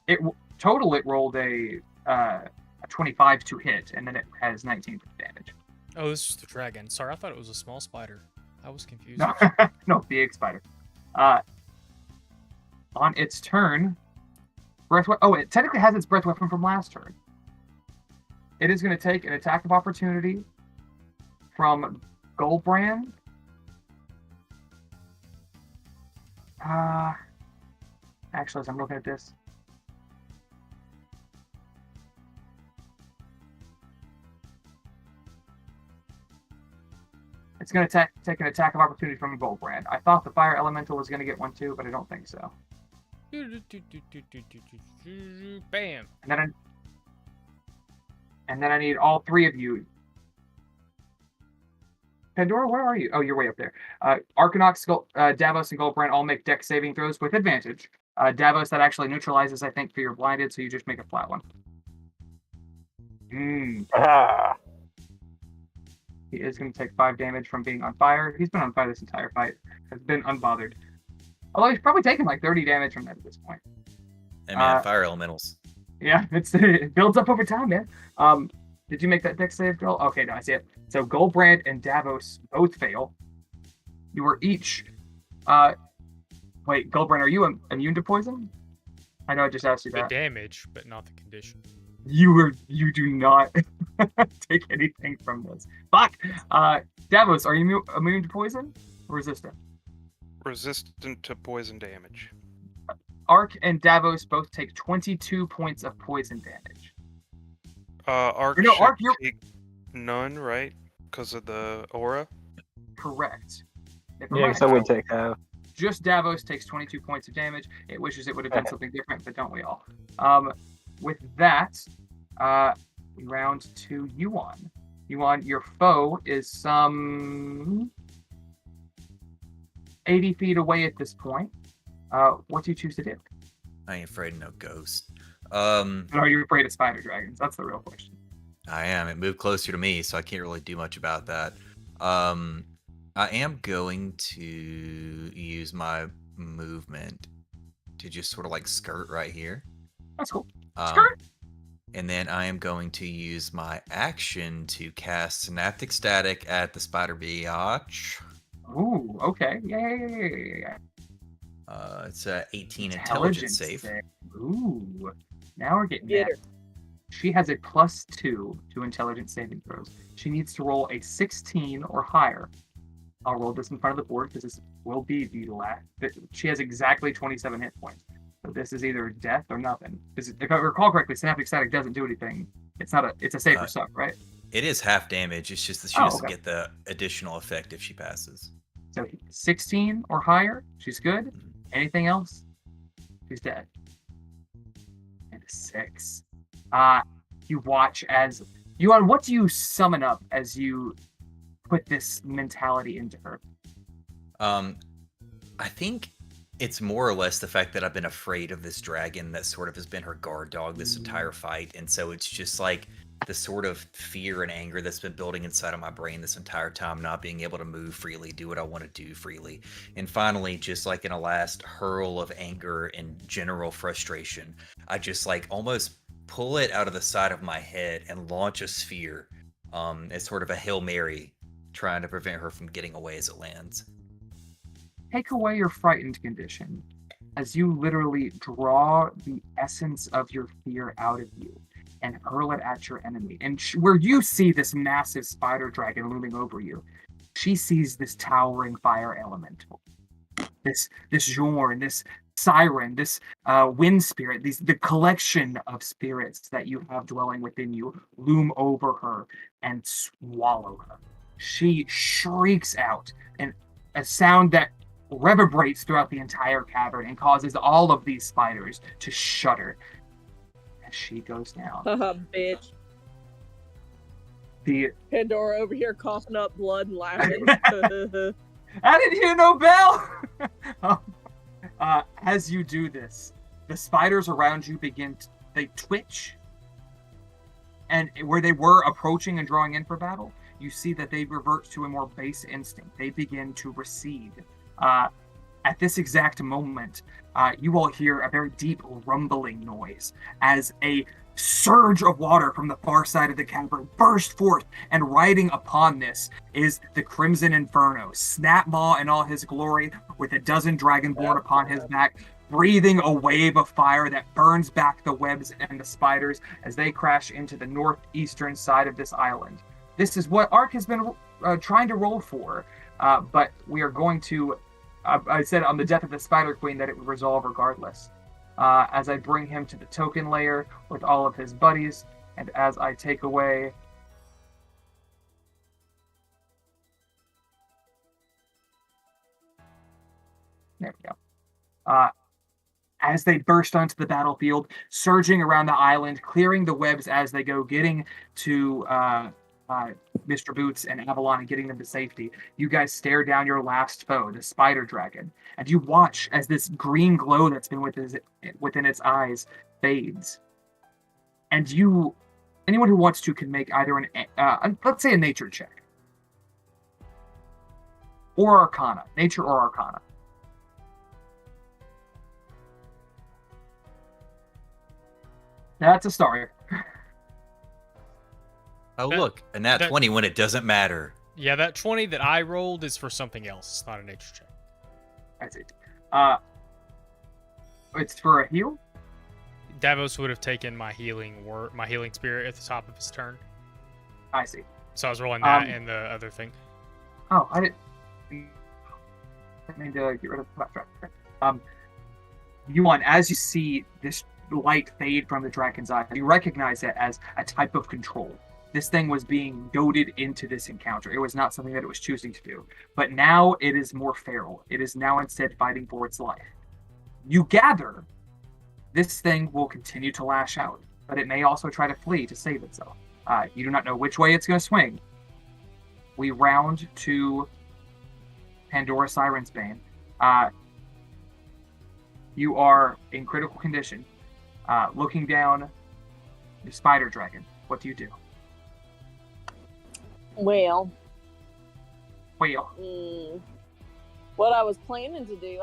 It rolled a 25 to hit, and then it has 19 damage. Oh, this is the dragon. Sorry, I thought it was a small spider. I was confused. No, no, big spider. On its turn, it technically has its breath weapon from last turn. It is going to take an attack of opportunity from Goldbrand. Actually, as I'm looking at this, it's going to take an attack of opportunity from Goldbrand. I thought the fire elemental was going to get one too, but I don't think so. Bam. And then I need all 3 of you. Pandora, where are you? Oh, you're way up there. Arcanox, Davos, and Goldbrand all make dex saving throws with advantage. Davos, that actually neutralizes, I think, for your blinded, so you just make a flat one. He is going to take 5 damage from being on fire. He's been on fire this entire fight. Has been unbothered. Although he's probably taken like 30 damage from that at this point. Hey man, fire elementals. Yeah, it builds up over time, man. Did you make that dex save, Joel? Okay, no, I see it. So Goldbrand and Davos both fail. You are each. Wait, Goldbrand, are you immune to poison? I know I just asked you The that. damage, but not the condition. You do not take anything from this. Fuck. Davos, are you immune to poison or resistant? Resistant to poison damage. Ark and Davos both take 22 points of poison damage. Ark No, should Ark, you're take none, right? Because of the aura? correct. Never Yeah, mind. because I would take half. Just Davos takes 22 points of damage. It wishes it would have done something different, but don't we all? With that, round to Yuan. Yuan, your foe is some 80 feet away at this point. What do you choose to do? I ain't afraid of no ghost. And are you afraid of spider dragons? That's the real question. I am. It moved closer to me, so I can't really do much about that. I am going to use my movement to just sort of like skirt right here. That's cool. Skirt! And then I am going to use my action to cast Synaptic Static at the spider biatch. Ooh, okay. Yeah. It's a 18 intelligence save. Ooh, now we're getting Get there. She has a +2 to intelligence saving throws. She needs to roll a 16 or higher. I'll roll this in front of the board because this will be the last. She has exactly 27 hit points. So this is either death or nothing. If I recall correctly, Synaptic Static doesn't do anything. It's a save for suck, right? It is half damage. It's just that she doesn't get the additional effect if she passes. So 16 or higher, she's good. Anything else, she's dead. And a 6. You watch as Yuan. What do you summon up as you put this mentality into her? I think it's more or less the fact that I've been afraid of this dragon that sort of has been her guard dog this entire fight, and so it's just like the sort of fear and anger that's been building inside of my brain this entire time, not being able to move freely, do what I want to do freely. And finally, just like in a last hurl of anger and general frustration, I just like almost pull it out of the side of my head and launch a sphere as sort of a Hail Mary, trying to prevent her from getting away as it lands. Take away your frightened condition as you literally draw the essence of your fear out of you and hurl it at your enemy. And where you see this massive spider dragon looming over you, she sees this towering fire elemental. this Jorn, this siren, this wind spirit, the collection of spirits that you have dwelling within you loom over her and swallow her. She shrieks out, and a sound that reverberates throughout the entire cavern and causes all of these spiders to shudder as she goes down. Haha, bitch. The Pandora over here coughing up blood and laughing. I didn't hear no bell. As you do this, the spiders around you they twitch, and where they were approaching and drawing in for battle, you see that they revert to a more base instinct. They begin to recede. At this exact moment, you all hear a very deep rumbling noise as a surge of water from the far side of the cavern burst forth, and riding upon this is the Crimson Inferno, Snapmaw in all his glory, with a dozen dragonborn upon his back, breathing a wave of fire that burns back the webs and the spiders as they crash into the northeastern side of this island. This is what Ark has been trying to roll for, but we are going to... I said on the death of the Spider Queen that it would resolve regardless. As I bring him to the token layer with all of his buddies, and as I take away... There we go. As they burst onto the battlefield, surging around the island, clearing the webs as they go, getting to Mr. Boots and Avalon and getting them to safety, you guys stare down your last foe, the spider dragon, and you watch as this green glow that's been within its eyes fades. And anyone who wants to can make either let's say a nature check. Or Arcana. Nature or Arcana. That's a starter. Oh, look, and that 20 when it doesn't matter. Yeah, that 20 that I rolled is for something else. It's not a nature check. That's it. It's for a heal? Davos would have taken my healing spirit at the top of his turn. I see. So I was rolling that and the other thing. Oh, I didn't mean to get rid of the track. Yuan, as you see this light fade from the dragon's eye, you recognize it as a type of control. This thing was being goaded into this encounter. It was not something that it was choosing to do. But now it is more feral. It is now instead fighting for its life. You gather this thing will continue to lash out, but it may also try to flee to save itself. You do not know which way it's going to swing. We round to Pandora Siren's Bane. You are in critical condition. Looking down the spider dragon. What do you do? Well, what I was planning to do,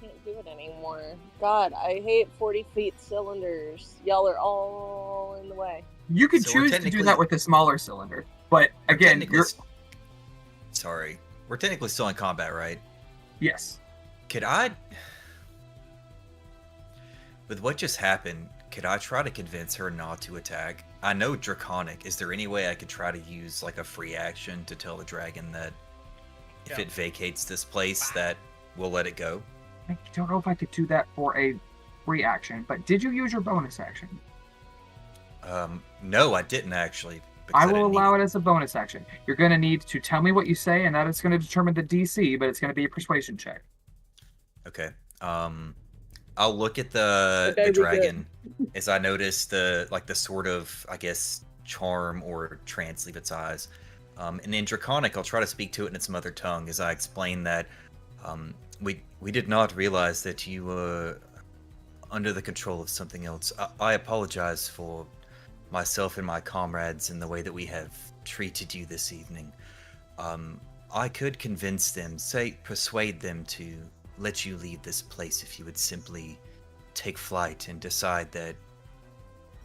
can't do it anymore. God, I hate 40 feet cylinders. Y'all are all in the way. You could choose to do that with a smaller cylinder, but again, Sorry, we're technically still in combat, right? Yes. With what just happened, could I try to convince her not to attack? I know Draconic. Is there any way I could try to use like a free action to tell the dragon that if it vacates this place that we'll let it go? I don't know if I could do that for a free action, but did you use your bonus action? No, I didn't actually. I will allow it as a bonus action. You're going to need to tell me what you say, and that is going to determine the DC, but it's going to be a persuasion check. Okay. I'll look at the dragon as I notice the sort of, I guess, charm or trance leave its eyes. And in Draconic, I'll try to speak to it in its mother tongue as I explain that we did not realize that you were under the control of something else. I apologize for myself and my comrades in the way that we have treated you this evening. I could convince them, persuade them to let you leave this place if you would simply take flight and decide that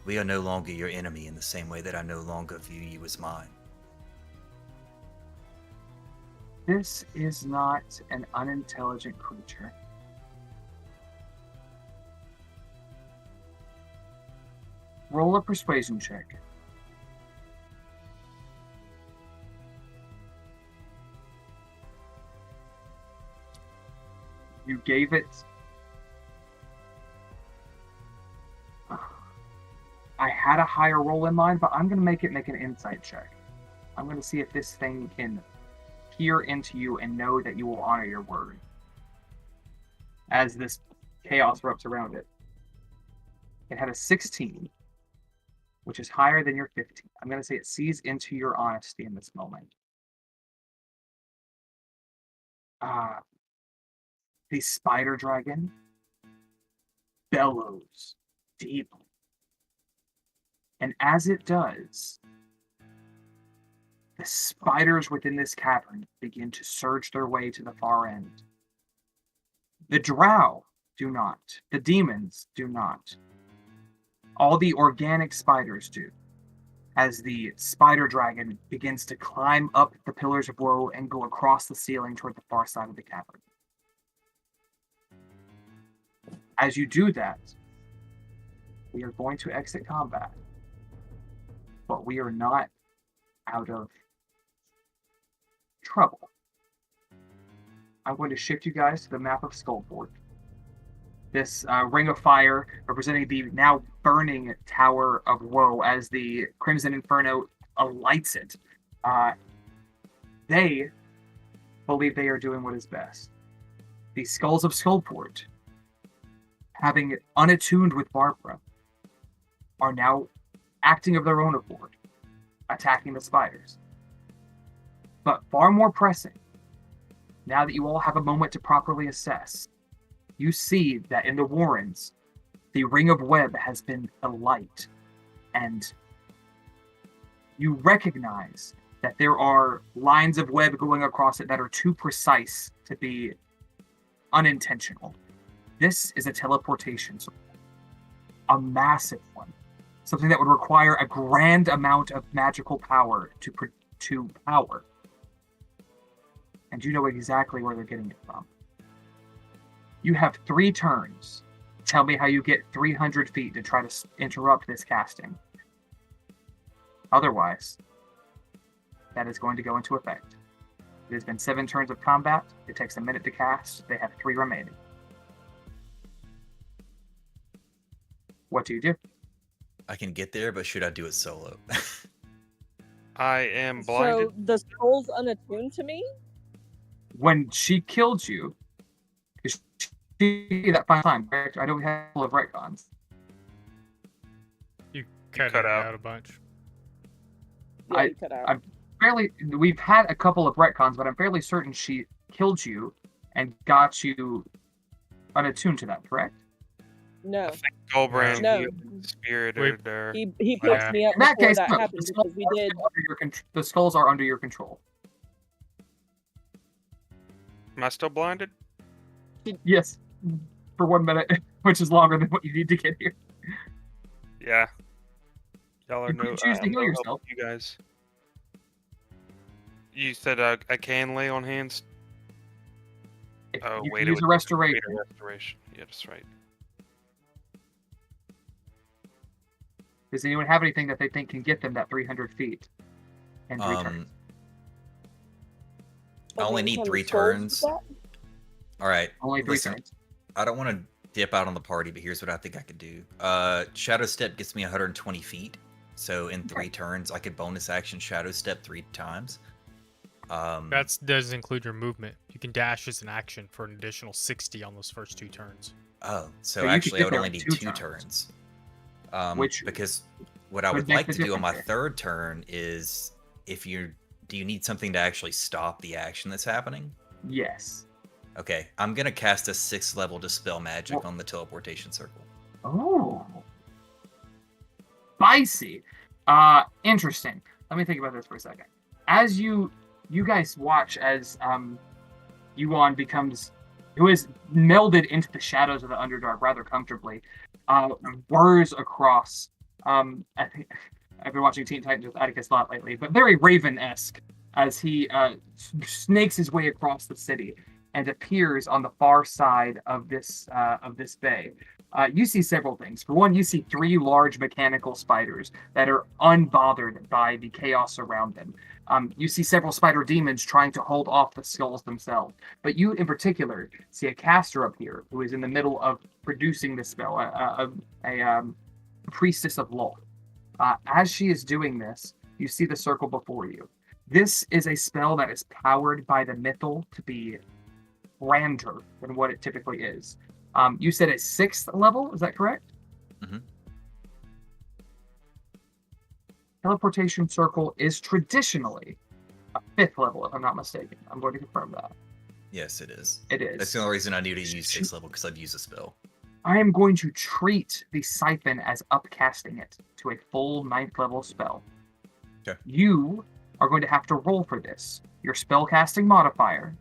we are no longer your enemy in the same way that I no longer view you as mine. This is not an unintelligent creature. Roll a persuasion check. gave it. I had a higher roll in mind, but I'm going to make an insight check. I'm going to see if this thing can peer into you and know that you will honor your word as this chaos erupts around it. It had a 16, which is higher than your 15. I'm going to say it sees into your honesty in this moment. The spider dragon bellows deeply. And as it does, the spiders within this cavern begin to surge their way to the far end. The drow do not. The demons do not. All the organic spiders do, as the spider dragon begins to climb up the pillars of woe and go across the ceiling toward the far side of the cavern. As you do that, we are going to exit combat, but we are not out of trouble. I'm going to shift you guys to the map of Skullport. This ring of fire representing the now burning Tower of Woe as the Crimson Inferno lights it. They believe they are doing what is best. The Skulls of Skullport, having unattuned with Barbara, are now acting of their own accord, attacking the spiders. But far more pressing, now that you all have a moment to properly assess, you see that in the Warrens, the Ring of Web has been alight, and you recognize that there are lines of web going across it that are too precise to be unintentional. This is a teleportation circle, a massive one, something that would require a grand amount of magical power to power. And you know exactly where they're getting it from. You have 3 turns. Tell me how you get 300 feet to try to interrupt this casting. Otherwise, that is going to go into effect. It has been 7 turns of combat. It takes a minute to cast. They have 3 remaining. What do you do? I can get there, but should I do it solo? I am blinded. So the skull's unattuned to me? When she killed you, she that final time, correct? I know we have full of retcons. You cut cut it out. out a bunch. Yeah, I- you cut out. I'm we've had a couple of retcons, but I'm fairly certain she killed you and got you unattuned to that, correct? No, Goldbrand No. spirited her. he Yeah. picked me up In that before case, that no, happened the skulls because we are did. still under your the skulls are under your control. Am I still blinded? Yes, for 1 minute, which is longer than what you need to get here. Yeah. Y'all are You could no. choose to heal no help yourself. with you guys. You said I can lay on hands. If Oh you wait, can it use would a restoration. wait, a restoration. Yeah, that's right. Does anyone have anything that they think can get them that 300 feet in 3 turns? I only need 3 turns. All right. Only 3 listen, turns. I don't want to dip out on the party, but here's what I think I could do. Shadow Step gets me 120 feet. So in 3 turns, I could bonus action Shadow Step 3 times. That does include your movement. You can dash as an action for an additional 60 on those first 2 turns. Oh, so So you could actually I get would there only in need 2 2 turns. Which Because what I would would make like the to do on my difference here. 3rd turn is do you need something to actually stop the action that's happening? Yes. Okay, I'm gonna cast a 6th level Dispel Magic Well- on the teleportation circle. Oh. Spicy. Interesting. Let me think about this for a second. As you guys watch as Yuan becomes, who is melded into the shadows of the Underdark rather comfortably, whirs across. I think I've been watching Teen Titans with Atticus a lot lately, but very Raven-esque as he snakes his way across the city. and appears on the far side of this bay. You see several things. For one, you see 3 large mechanical spiders that are unbothered by the chaos around them. You see several spider demons trying to hold off the skulls themselves. But you, in particular, see a caster up here who is in the middle of producing the spell, a priestess of law. As she is doing this, you see the circle before you. This is a spell that is powered by the mythal to be grander than what it typically is. You said it's 6th level, is that correct? Mm-hmm. Teleportation circle is traditionally a 5th level, if I'm not mistaken. I'm going to confirm that. Yes, it is. It is. That's the only reason I knew to use 6th level, because I've used a spell. I am going to treat the siphon as upcasting it to a full 9th level spell. Okay. You are going to have to roll for this. Your spellcasting modifier,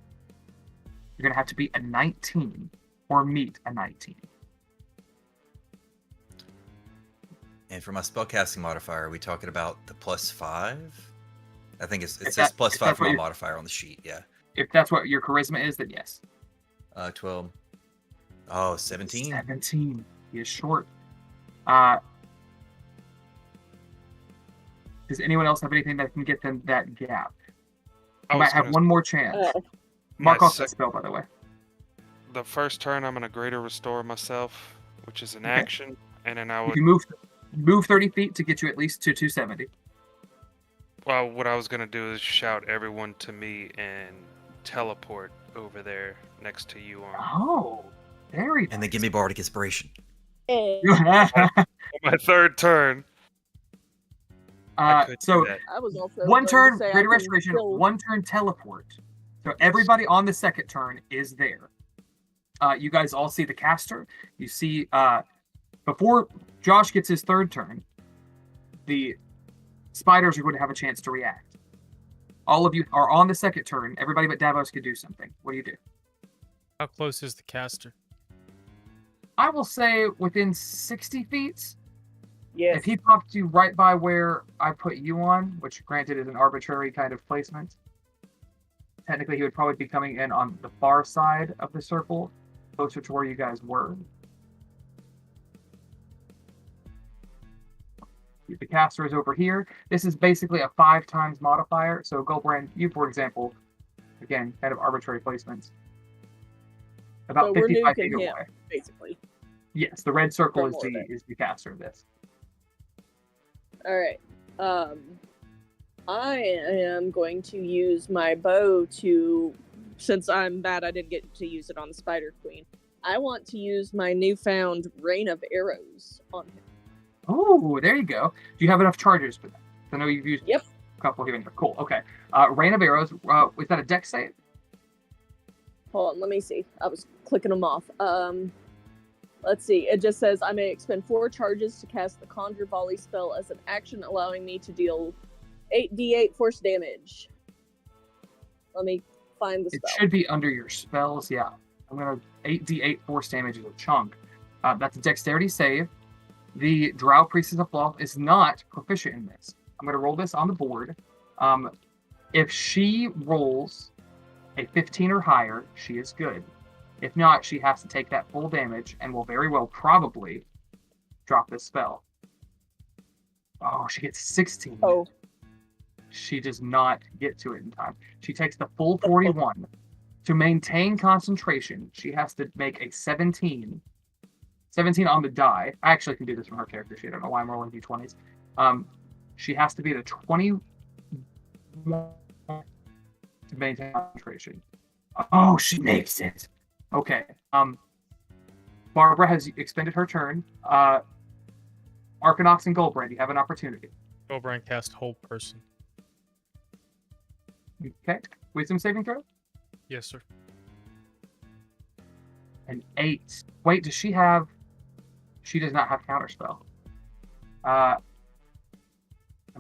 you're going to have to beat a 19 or meet a 19. And for my spellcasting modifier, are we talking about the +5? I think it says +5 for my modifier on the sheet, yeah. If that's what your charisma is, then yes. 12. Oh, 17? 17. He is short. Does anyone else have anything that can get them that gap? You might have one more chance. Mark off that spell, by the way. The first turn, I'm going to greater restore myself, which is an action, and then I would... You can move 30 feet to get you at least to 270. Well, what I was going to do is shout everyone to me and teleport over there next to you. Oh, very nice. And then give me Bardic Inspiration. My 3rd turn. So I was also one turn, say greater restoration, one turn teleport. So everybody on the 2nd turn is there. You guys all see the caster. You see, before Josh gets his 3rd turn, the spiders are going to have a chance to react. All of you are on the 2nd turn. Everybody but Davos could do something. What do you do? How close is the caster? I will say within 60 feet. Yes. If he popped you right by where I put you on, which granted is an arbitrary kind of placement, technically he would probably be coming in on the far side of the circle, closer to where you guys were. The caster is over here. This is basically a 5 times modifier. So Goldbrand, you, for example, again, kind of arbitrary placements. About so 55 feet away. Basically. Yes, the red circle is the caster of this. All right. I am going to use my bow to, since I'm bad I didn't get to use it on the Spider Queen, I want to use my newfound rain of arrows on him. Oh, there you go. Do you have enough charges for that? I know you've used a couple here and there. Cool, okay. Rain of arrows, is that a dex save? Hold on, let me see. I was clicking them off. Let's see. It just says I may expend 4 charges to cast the Conjure Volley spell as an action, allowing me to deal 8d8 force damage. Let me find the spell. It should be under your spells, yeah. I'm going to 8d8 force damage is a chunk. That's a dexterity save. The Drow Priestess of Law is not proficient in this. I'm going to roll this on the board. If she rolls a 15 or higher, she is good. If not, she has to take that full damage and will very well probably drop this spell. Oh, she gets 16. Oh. She does not get to it in time. She takes the full 41. To maintain concentration, she has to make a 17. 17 on the die. I actually can do this from her character sheet. I don't know why I'm rolling d20s. She has to be at a 21 to maintain concentration. Oh, she makes it. Okay. Barbara has expended her turn. Arcanox and Goldbrand, you have an opportunity. Goldbrand cast Hold Person. Okay. Wisdom saving throw? Yes, sir. An 8. Wait, does she have... She does not have Counterspell. I'm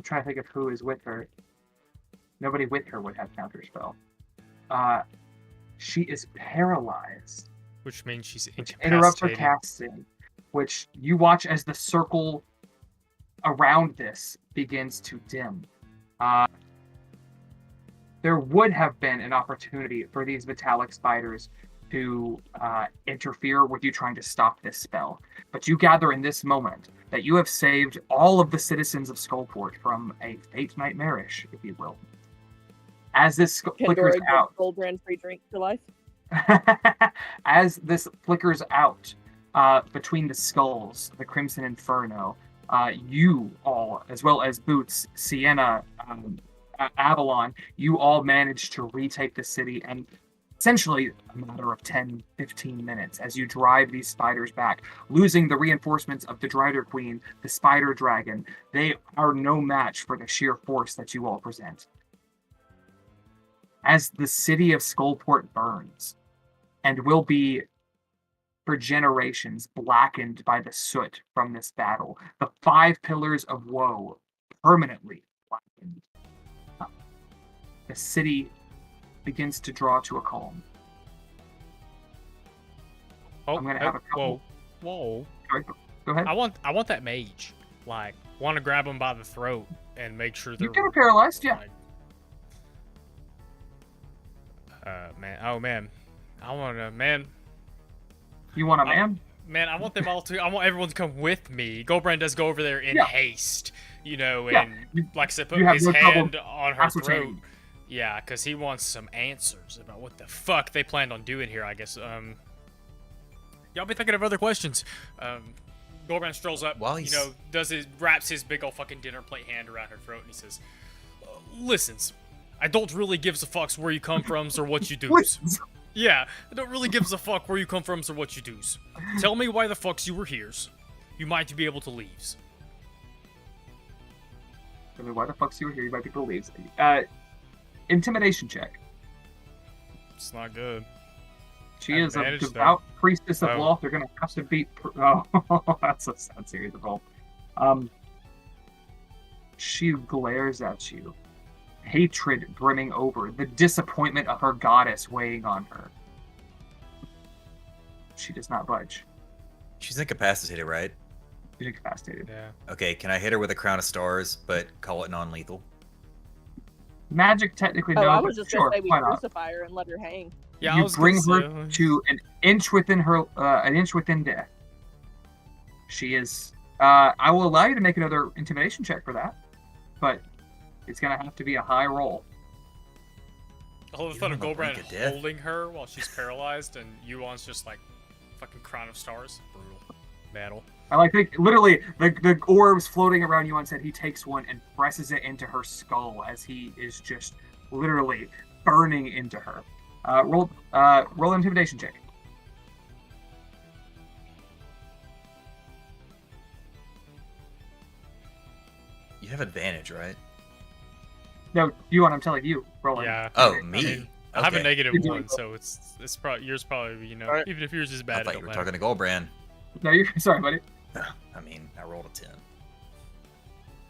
trying to think of who is with her. Nobody with her would have Counterspell. She is paralyzed. Which means she's incapacitated. Interrupts her casting. Which you watch as the circle around this begins to dim. there would have been an opportunity for these metallic spiders to interfere with you trying to stop this spell. But you gather in this moment that you have saved all of the citizens of Skullport from a fate nightmarish, if you will. As this flickers out, Gold brand free drink for life. as this flickers out between the skulls, the Crimson Inferno, you all, as well as Boots, Sienna, Avalon, you all managed to retake the city, and essentially a matter of 10, 15 minutes as you drive these spiders back, losing the reinforcements of the Drider Queen, the Spider Dragon. They are no match for the sheer force that you all present. As the city of Skullport burns, and will be for generations blackened by the soot from this battle, the 5 pillars of woe permanently blackened. The city begins to draw to a calm. Oh, I'm gonna have a couple. Whoa. Sorry, go ahead. I want that mage. Like, want to grab him by the throat and make sure they're. You get her paralyzed, yeah. Like, man. Oh man. I want to, man. You want a man? Man, I want them all to. I want everyone to come with me. Goldbrand does go over there in haste, you know, and like I said, put his hand on her throat. Yeah, because he wants some answers about what the fuck they planned on doing here, I guess. Y'all be thinking of other questions. Goldbrand strolls up, you know, wraps his big old fucking dinner plate hand around her throat, and he says, "Listens, I don't really gives a fucks where you come from or what you do's. Yeah, I don't really gives a fuck where you come from or what you do's. Tell me why the fucks you were here's. You might be able to leaves." Tell me why the fucks you were here. You might be able to leaves. Intimidation check. It's not good. She is a devout priestess of law. They're gonna have to beat. Oh, that's a sad series of roll. She glares at you, hatred brimming over, the disappointment of her goddess weighing on her. She does not budge. She's incapacitated, right? She's incapacitated. Yeah. Okay, can I hit her with a crown of stars, but call it non-lethal? Magic technically no, I but was just sure, gonna say we why not? crucify her and let her hang. Yeah, You bring her to an inch within her, an inch within death. She is. I will allow you to make another intimidation check for that, but it's gonna have to be a high roll. I love the thought of Goldbrand holding her while she's paralyzed, and Yuan's just like fucking crown of stars. Brutal battle. I like literally the orbs floating around Yuan's head. He takes one and presses it into her skull as he is just literally burning into her. Roll an intimidation check. You have advantage, right? No, Yuan, I'm telling you, roll it. Yeah. Oh, me. I have a Okay. -1, so it's probably yours. Probably, you know, even if yours is bad. I thought you were talking to Goldbrand. No, you're sorry, buddy. I mean, I rolled a 10.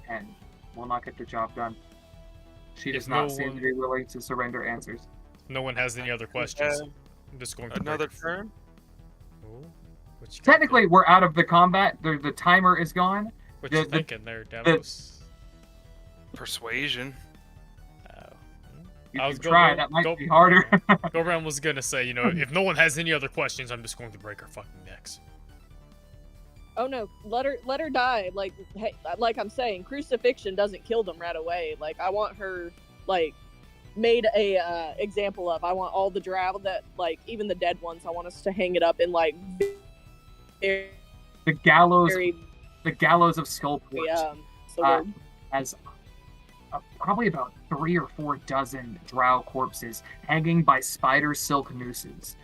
And will not get the job done. She If does not no seem one- to be willing to surrender answers. No one has any other questions. I'm just going to Another break- turn? Oh, what you got Technically, we're out of the combat. The timer is gone. there? What you thinking there, Davos? Persuasion. You I can was try. going- That might go- be harder. Goldbrand was gonna say, you know, if no one has any other questions, I'm just going to break her fucking necks. Oh no, let her die. Like, hey, like I'm saying, crucifixion doesn't kill them right away. Like, I want her, like, made a example of. I want all the drow that, like, even the dead ones. I want us to hang it up in like the gallows. very, The gallows of Skullport so has probably about 3 or 4 dozen drow corpses hanging by spider silk nooses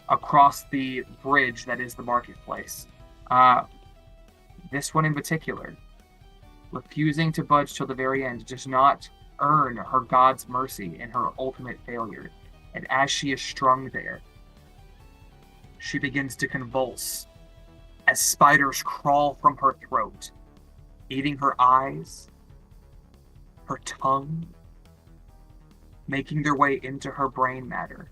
across the bridge that is the marketplace. This one in particular, refusing to budge till the very end, does not earn her god's mercy in her ultimate failure. And as she is strung there, she begins to convulse as spiders crawl from her throat, eating her eyes, her tongue, making their way into her brain matter.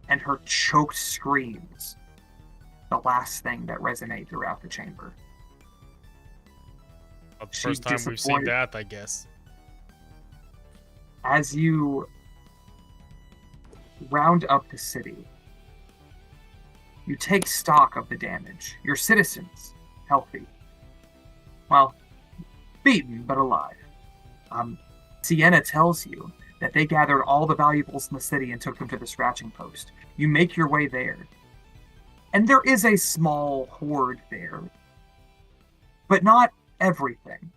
And her choked screams, the last thing that resonate throughout the chamber. Well, the She's first time we've seen disappointed. that, I guess. as you round up the city, you take stock of the damage. Your citizens, healthy. Well, beaten, but alive. Sienna tells you that they gathered all the valuables in the city and took them to the scratching post. You make your way there. And there is a small hoard there, but not everything.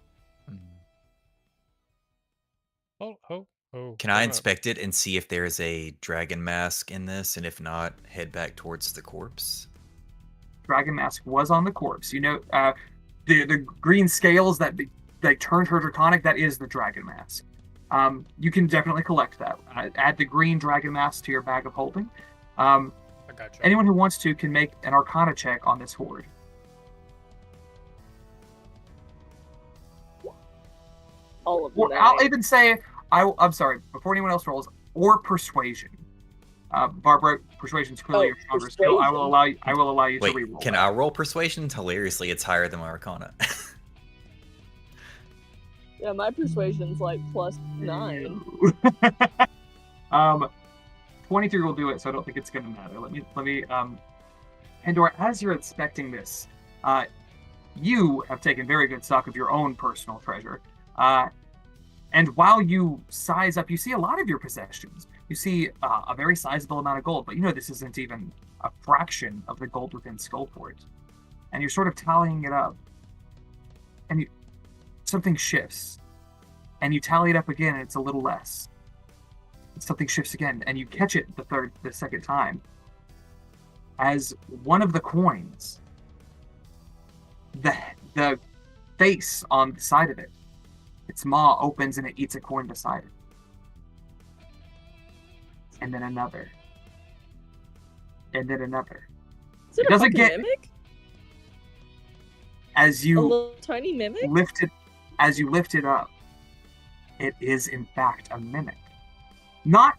Can I inspect it and see if there's a dragon mask in this? And if not, head back towards the corpse? Dragon mask was on the corpse. You know, the green scales that turned her draconic, that is the dragon mask. You can definitely collect that. Add the green dragon mask to your bag of holding. I got you. Anyone who wants to can make an Arcana check on this hoard. All of Or them. I'll even say, I'm sorry, before anyone else rolls, or persuasion. Barbara, persuasion's clearly your stronger skill. I will allow you to Wait, reroll. can that. I roll persuasion? Hilariously, it's higher than my Arcana. Yeah, my persuasion's like +9. 23 will do it, so I don't think it's gonna matter. Let me Pandora, as you're inspecting this, you have taken very good stock of your own personal treasure. And while you size up, you see a lot of your possessions. You see a very sizable amount of gold, but you know this isn't even a fraction of the gold within Skullport. And you're sort of tallying it up. And something shifts. And you tally it up again, and it's a little less. And something shifts again, and you catch it the second time. As one of the coins, the face on the side of it, its maw opens and it eats a coin beside it. And then another. And then another. Is it a doesn't fucking get- mimic? As A you little tiny mimic? lift it up, it is in fact a mimic. Not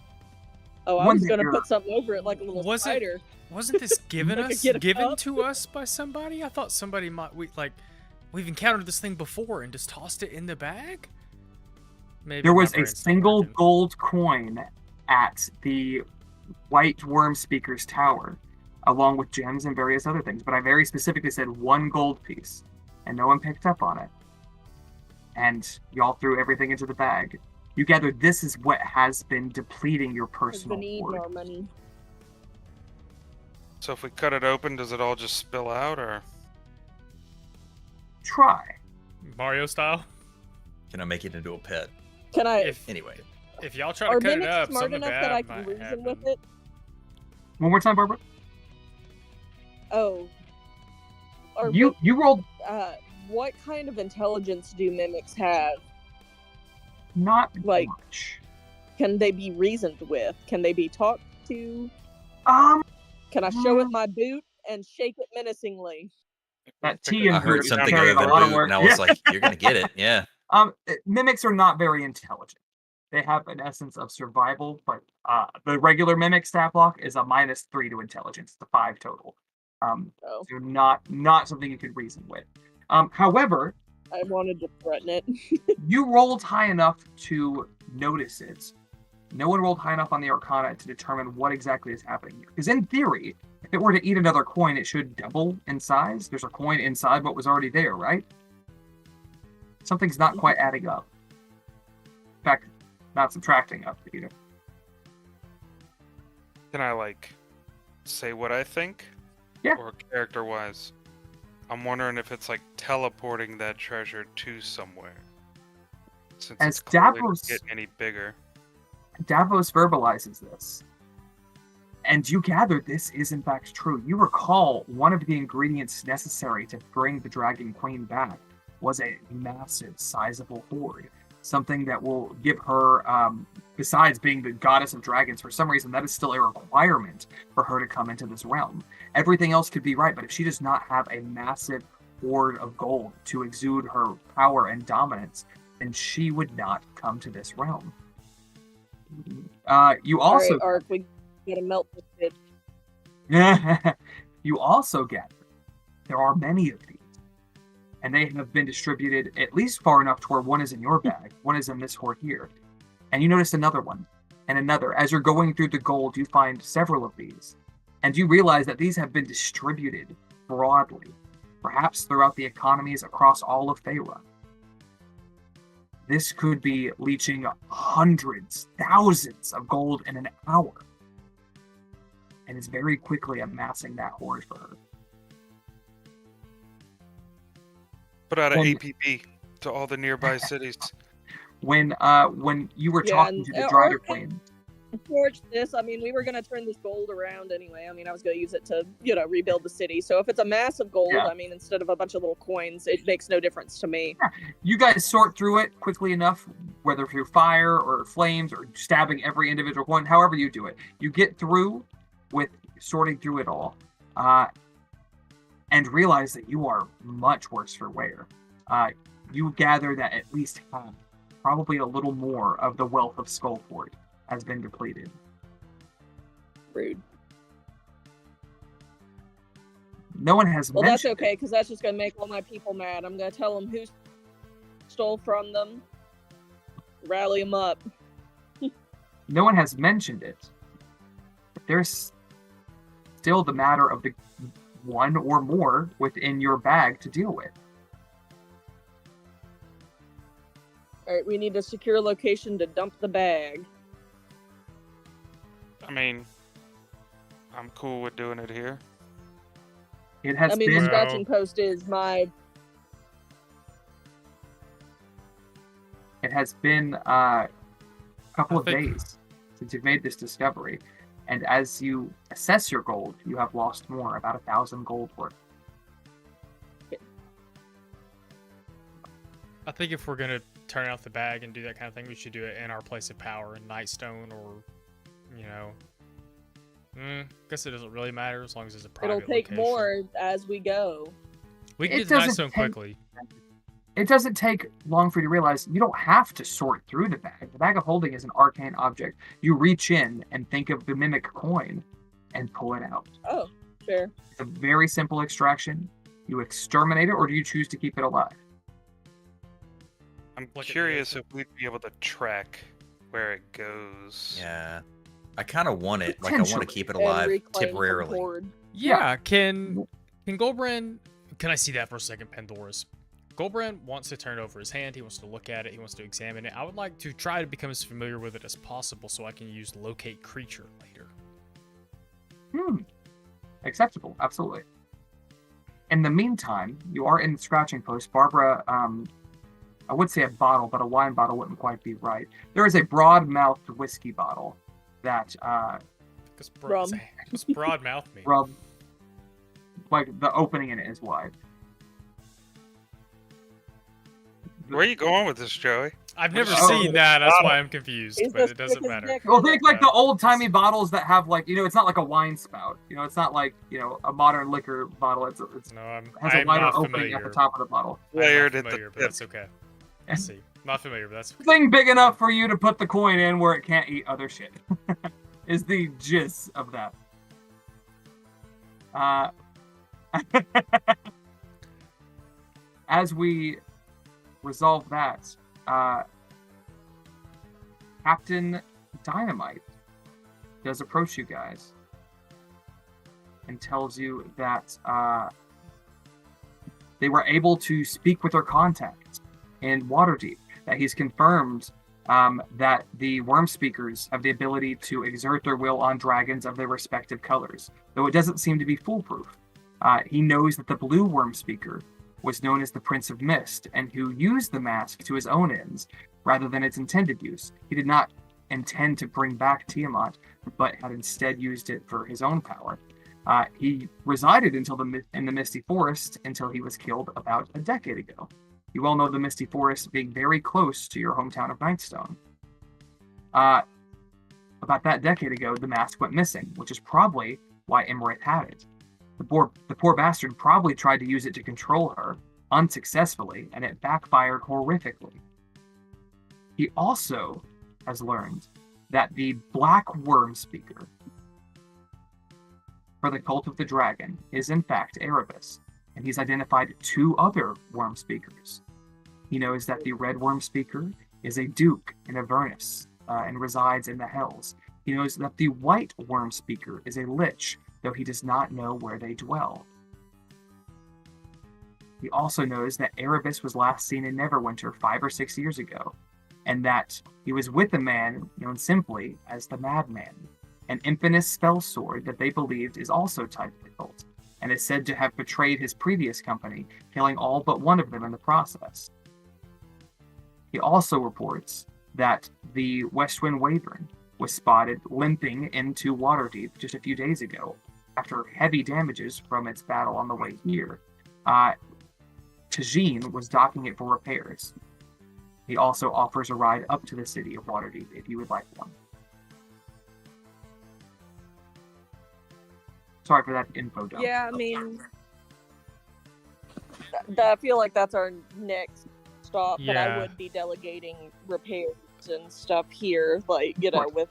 Oh, I one was that gonna you're- put something over it like a little Was it- spider. Wasn't this given I could get a given cup. to us by somebody? I thought somebody we've encountered this thing before and just tossed it in the bag. Maybe there my was a brain's not single working. gold coin at the White Worm Speaker's Tower, along with gems and various other things. But I very specifically said one gold piece, and no one picked up on it. And y'all threw everything into the bag. You gather this is what has been depleting your I've personal been eating hoard. our money. So if we cut it open, does it all just spill out, or? Try. Mario style. Can I make it into a pet? Can I? If Anyway, y'all try to Are cut it mimics up, smart something enough bad that I can might reason happen. with it? One more time, Barbara. Oh. Or You rolled what kind of intelligence do mimics have? not Like- much. Can they be reasoned with? Can they be talked to? Can I show it my boot and shake it menacingly? That T in I heard boot is something carrying other a than lot of boot, work. and I was like, "You're gonna get it, yeah." Mimics are not very intelligent. They have an essence of survival, but the regular mimic stat block is a -3 to intelligence. It's a 5 total. Oh, So not something you could reason with. However, I wanted to threaten it. you rolled high enough to notice it. No one rolled high enough on the Arcana to determine what exactly is happening here. Because in theory, if it were to eat another coin, it should double in size. There's a coin inside what was already there, right? Something's not quite adding up. In fact, not subtracting up either. Can I say what I think? Yeah. Or character-wise? I'm wondering if it's teleporting that treasure to somewhere. Since As it's clearly not Davos- getting any bigger. Davos verbalizes this. And you gather this is in fact true. You recall one of the ingredients necessary to bring the Dragon Queen back was a massive, sizable hoard. Something that will give her, besides being the goddess of dragons, for some reason that is still a requirement for her to come into this realm. Everything else could be right, but if she does not have a massive hoard of gold to exude her power and dominance, then she would not come to this realm. You also Alright, Ark, we gotta melt this bitch. you also gather there are many of these, and they have been distributed at least far enough to where one is in your bag, one is in this hoard here. And you notice another one, and another. As you're going through the gold, you find several of these. And you realize that these have been distributed broadly, perhaps throughout the economies across all of Thera. This could be leeching hundreds, thousands of gold in an hour, and is very quickly amassing that hoard for her. Put out an When- APB to all the nearby cities. When you were Yeah, talking and- to the or- Drider Queen, Forge this. I mean, we were gonna turn this gold around anyway. I mean, I was gonna use it to, rebuild the city. So if it's a massive gold, Yeah. I mean, instead of a bunch of little coins, it makes no difference to me. you guys sort through it quickly enough, whether through fire or flames or stabbing every individual coin, however you do it. You get through with sorting through it all, and realize that you are much worse for wear. You gather that at least half, probably a little more, of the wealth of Skullport has been depleted. Rude. No one has Well, that's mentioned okay, because that's just gonna make all my people mad. I'm gonna tell them who stole from them, rally them up. No one has mentioned it. But there's still the matter of the one or more within your bag to deal with. All right, we need a secure location to dump the bag. I mean, I'm cool with doing it here. It has I mean, the been scratching post is my. it has been a couple I of think- days since you've made this discovery, and as you assess your gold, you have lost more, about 1,000 gold worth. I think if we're gonna turn out the bag and do that kind of thing, we should do it in our place of power in Nightstone, or, guess it doesn't really matter as long as it's a private It'll take location. more as we go. We can It get to doesn't Nightstone take- quickly. It doesn't take long for you to realize you don't have to sort through the bag. The bag of holding is an arcane object. You reach in and think of the mimic coin and pull it out. Oh, fair. It's a very simple extraction. You exterminate it, or do you choose to keep it alive? I'm Look at curious this. if we'd be able to track where it goes. Yeah. I kind of want it. Like, I want to Potentially. keep it And alive reclaim from temporarily. Horde. Yeah, can Goldbrand? Can I see that for a second, Pandora's? Goldbrand wants to turn over his hand. He wants to look at it. He wants to examine it. I would like to try to become as familiar with it as possible, so I can use locate creature later. Acceptable, absolutely. In the meantime, you are in the scratching post. Barbara, I would say a bottle, but a wine bottle wouldn't quite be right. There is a broad-mouthed whiskey bottle that Rum. What's broad mouth mean? rub, like the opening in it is wide. Where are you going with this, Joey? I've never Oh. seen that. That's why I'm confused. He's But as it doesn't thick as matter. Nick. Well, think like the Yeah. old-timey bottles that have like, it's not like a wine spout. It's not like, a modern liquor bottle. It's No, I'm has a I'm wider not opening familiar. at the top of the bottle. I'm not Layered at the familiar, but tip. that's okay. I see. Not familiar, but that's okay. Thing big enough for you to put the coin in where it can't eat other shit is the gist of that. As we resolve that, Captain Dynamite does approach you guys and tells you that they were able to speak with their contact in Waterdeep, that he's confirmed that the Worm Speakers have the ability to exert their will on dragons of their respective colors, though it doesn't seem to be foolproof. He knows that the Blue Worm Speaker was known as the Prince of Mist, and who used the mask to his own ends, rather than its intended use. He did not intend to bring back Tiamat, but had instead used it for his own power. He resided in the Misty Forest until he was killed about a decade ago. You all know the Misty Forest being very close to your hometown of Nightstone. About that decade ago, the mask went missing, which is probably why Imrith had it. The poor bastard probably tried to use it to control her, unsuccessfully, and it backfired horrifically. He also has learned that the Black Worm Speaker for the Cult of the Dragon is in fact Erebus, and he's identified 2 other Worm Speakers. He knows that the Red Worm Speaker is a Duke in Avernus, and resides in the Hells. He knows that the White Worm Speaker is a lich, though he does not know where they dwell. He also knows that Erebus was last seen in Neverwinter 5 or 6 years ago, and that he was with a man known simply as the Madman, an infamous spell sword that they believed is also tied to the cult, and is said to have betrayed his previous company, killing all but one of them in the process. He also reports that the Westwind Wyvern was spotted limping into Waterdeep just a few days ago after heavy damages from its battle on the way here. Tajin was docking it for repairs. He also offers a ride up to the city of Waterdeep if you would like one. Sorry for that info dump. Yeah, I mean, I feel like that's our next stop, but I Yeah. would be delegating repairs and stuff here, like, you know, with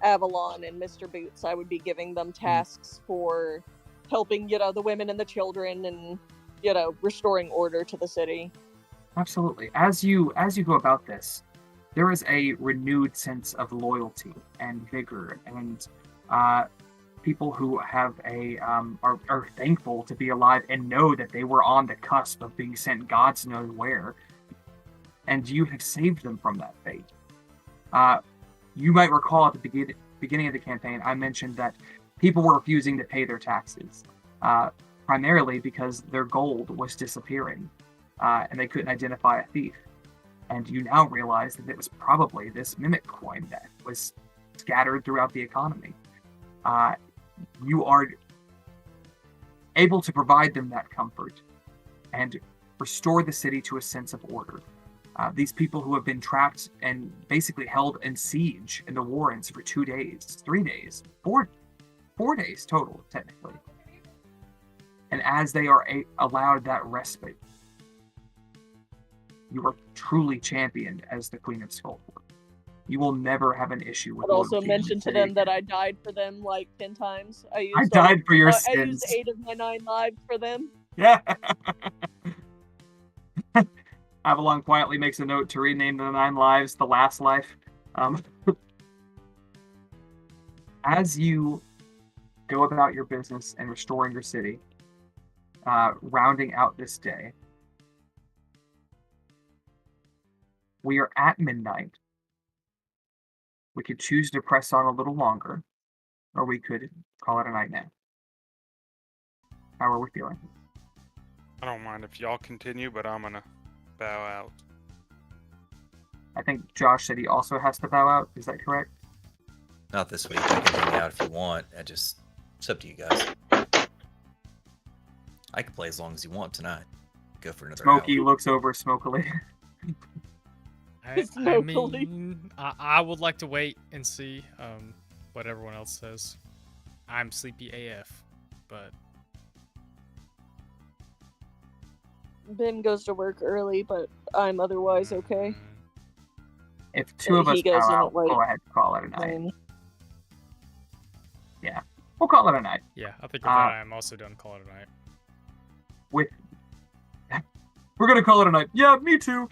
Avalon and Mr. Boots. I would be giving them tasks for helping, you know, the women and the children and, you know, restoring order to the city. Absolutely. As you go about this, there is a renewed sense of loyalty and vigor, and people who have are thankful to be alive and know that they were on the cusp of being sent God's knows where, and you have saved them from that fate. You might recall at the beginning of the campaign, I mentioned that people were refusing to pay their taxes, primarily because their gold was disappearing, and they couldn't identify a thief. And you now realize that it was probably this mimic coin that was scattered throughout the economy. You are able to provide them that comfort and restore the city to a sense of order. These people who have been trapped and basically held in siege in the Warrens for 2 days, 3 days, 4 days total, technically. And as they are allowed that respite, you are truly championed as the Queen of Skullport. You will never have an issue with. I'd also mention to them that I died for them like 10 times. I died for your I sins. used 8 of my 9 lives for them. Yeah. Avalon quietly makes a note to rename the 9 lives the last life. As you go about your business and restoring your city, rounding out this day, we are at midnight. We could choose to press on a little longer, or we could call it a night now. How are we feeling? I don't mind if y'all continue, but I'm gonna bow out. I think Josh said he also has to bow out. Is that correct? Not this week. I can hang out if you want. It's up to you guys. I can play as long as you want tonight. Go for another Smokey hour. looks over smokily. I mean, I would like to wait and see what everyone else says. I'm sleepy AF, but Ben goes to work early, but I'm otherwise okay. If 2 of us He goes bow in out, at, like, go ahead and call it a night. 9. Yeah, we'll call it a night. Yeah, I think with that I'm also done. Call it a night. We're gonna call it a night. Yeah, me too.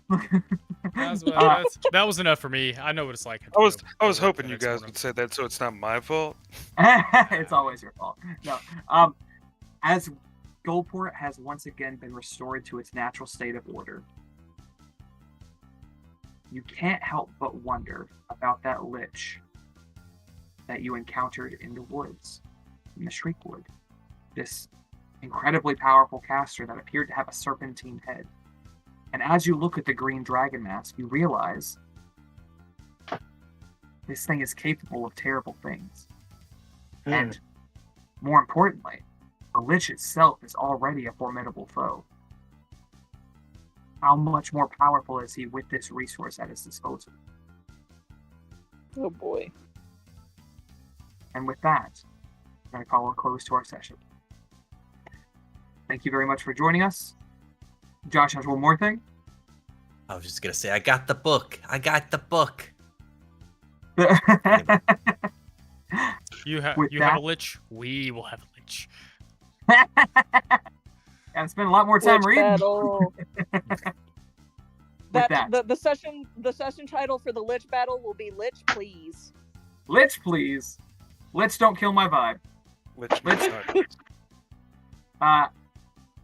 That was enough for me. I know what it's like. I was hoping you guys would say that, so it's not my fault. It's always your fault. No. As Skullport has once again been restored to its natural state of order, you can't help but wonder about that lich that you encountered in the woods, in the Shriekwood. This incredibly powerful caster that appeared to have a serpentine head. And as you look at the green dragon mask, you realize this thing is capable of terrible things. And more importantly, the lich itself is already a formidable foe. How much more powerful is he with this resource at his disposal? Oh boy. And with that, I'm going to call a close to our session. Thank you very much for joining us. Josh has one more thing. I was just going to say, I got the book. I got the book. You have a lich. We will have a lich. Gotta spend a lot more time Lich reading. battle. That the session title for the Lich battle will be Lich Please. Lich, please. Lich, don't kill my vibe. Which Let's-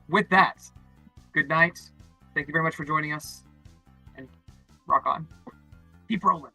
With that, good night. Thank you very much for joining us. And rock on. Keep rolling.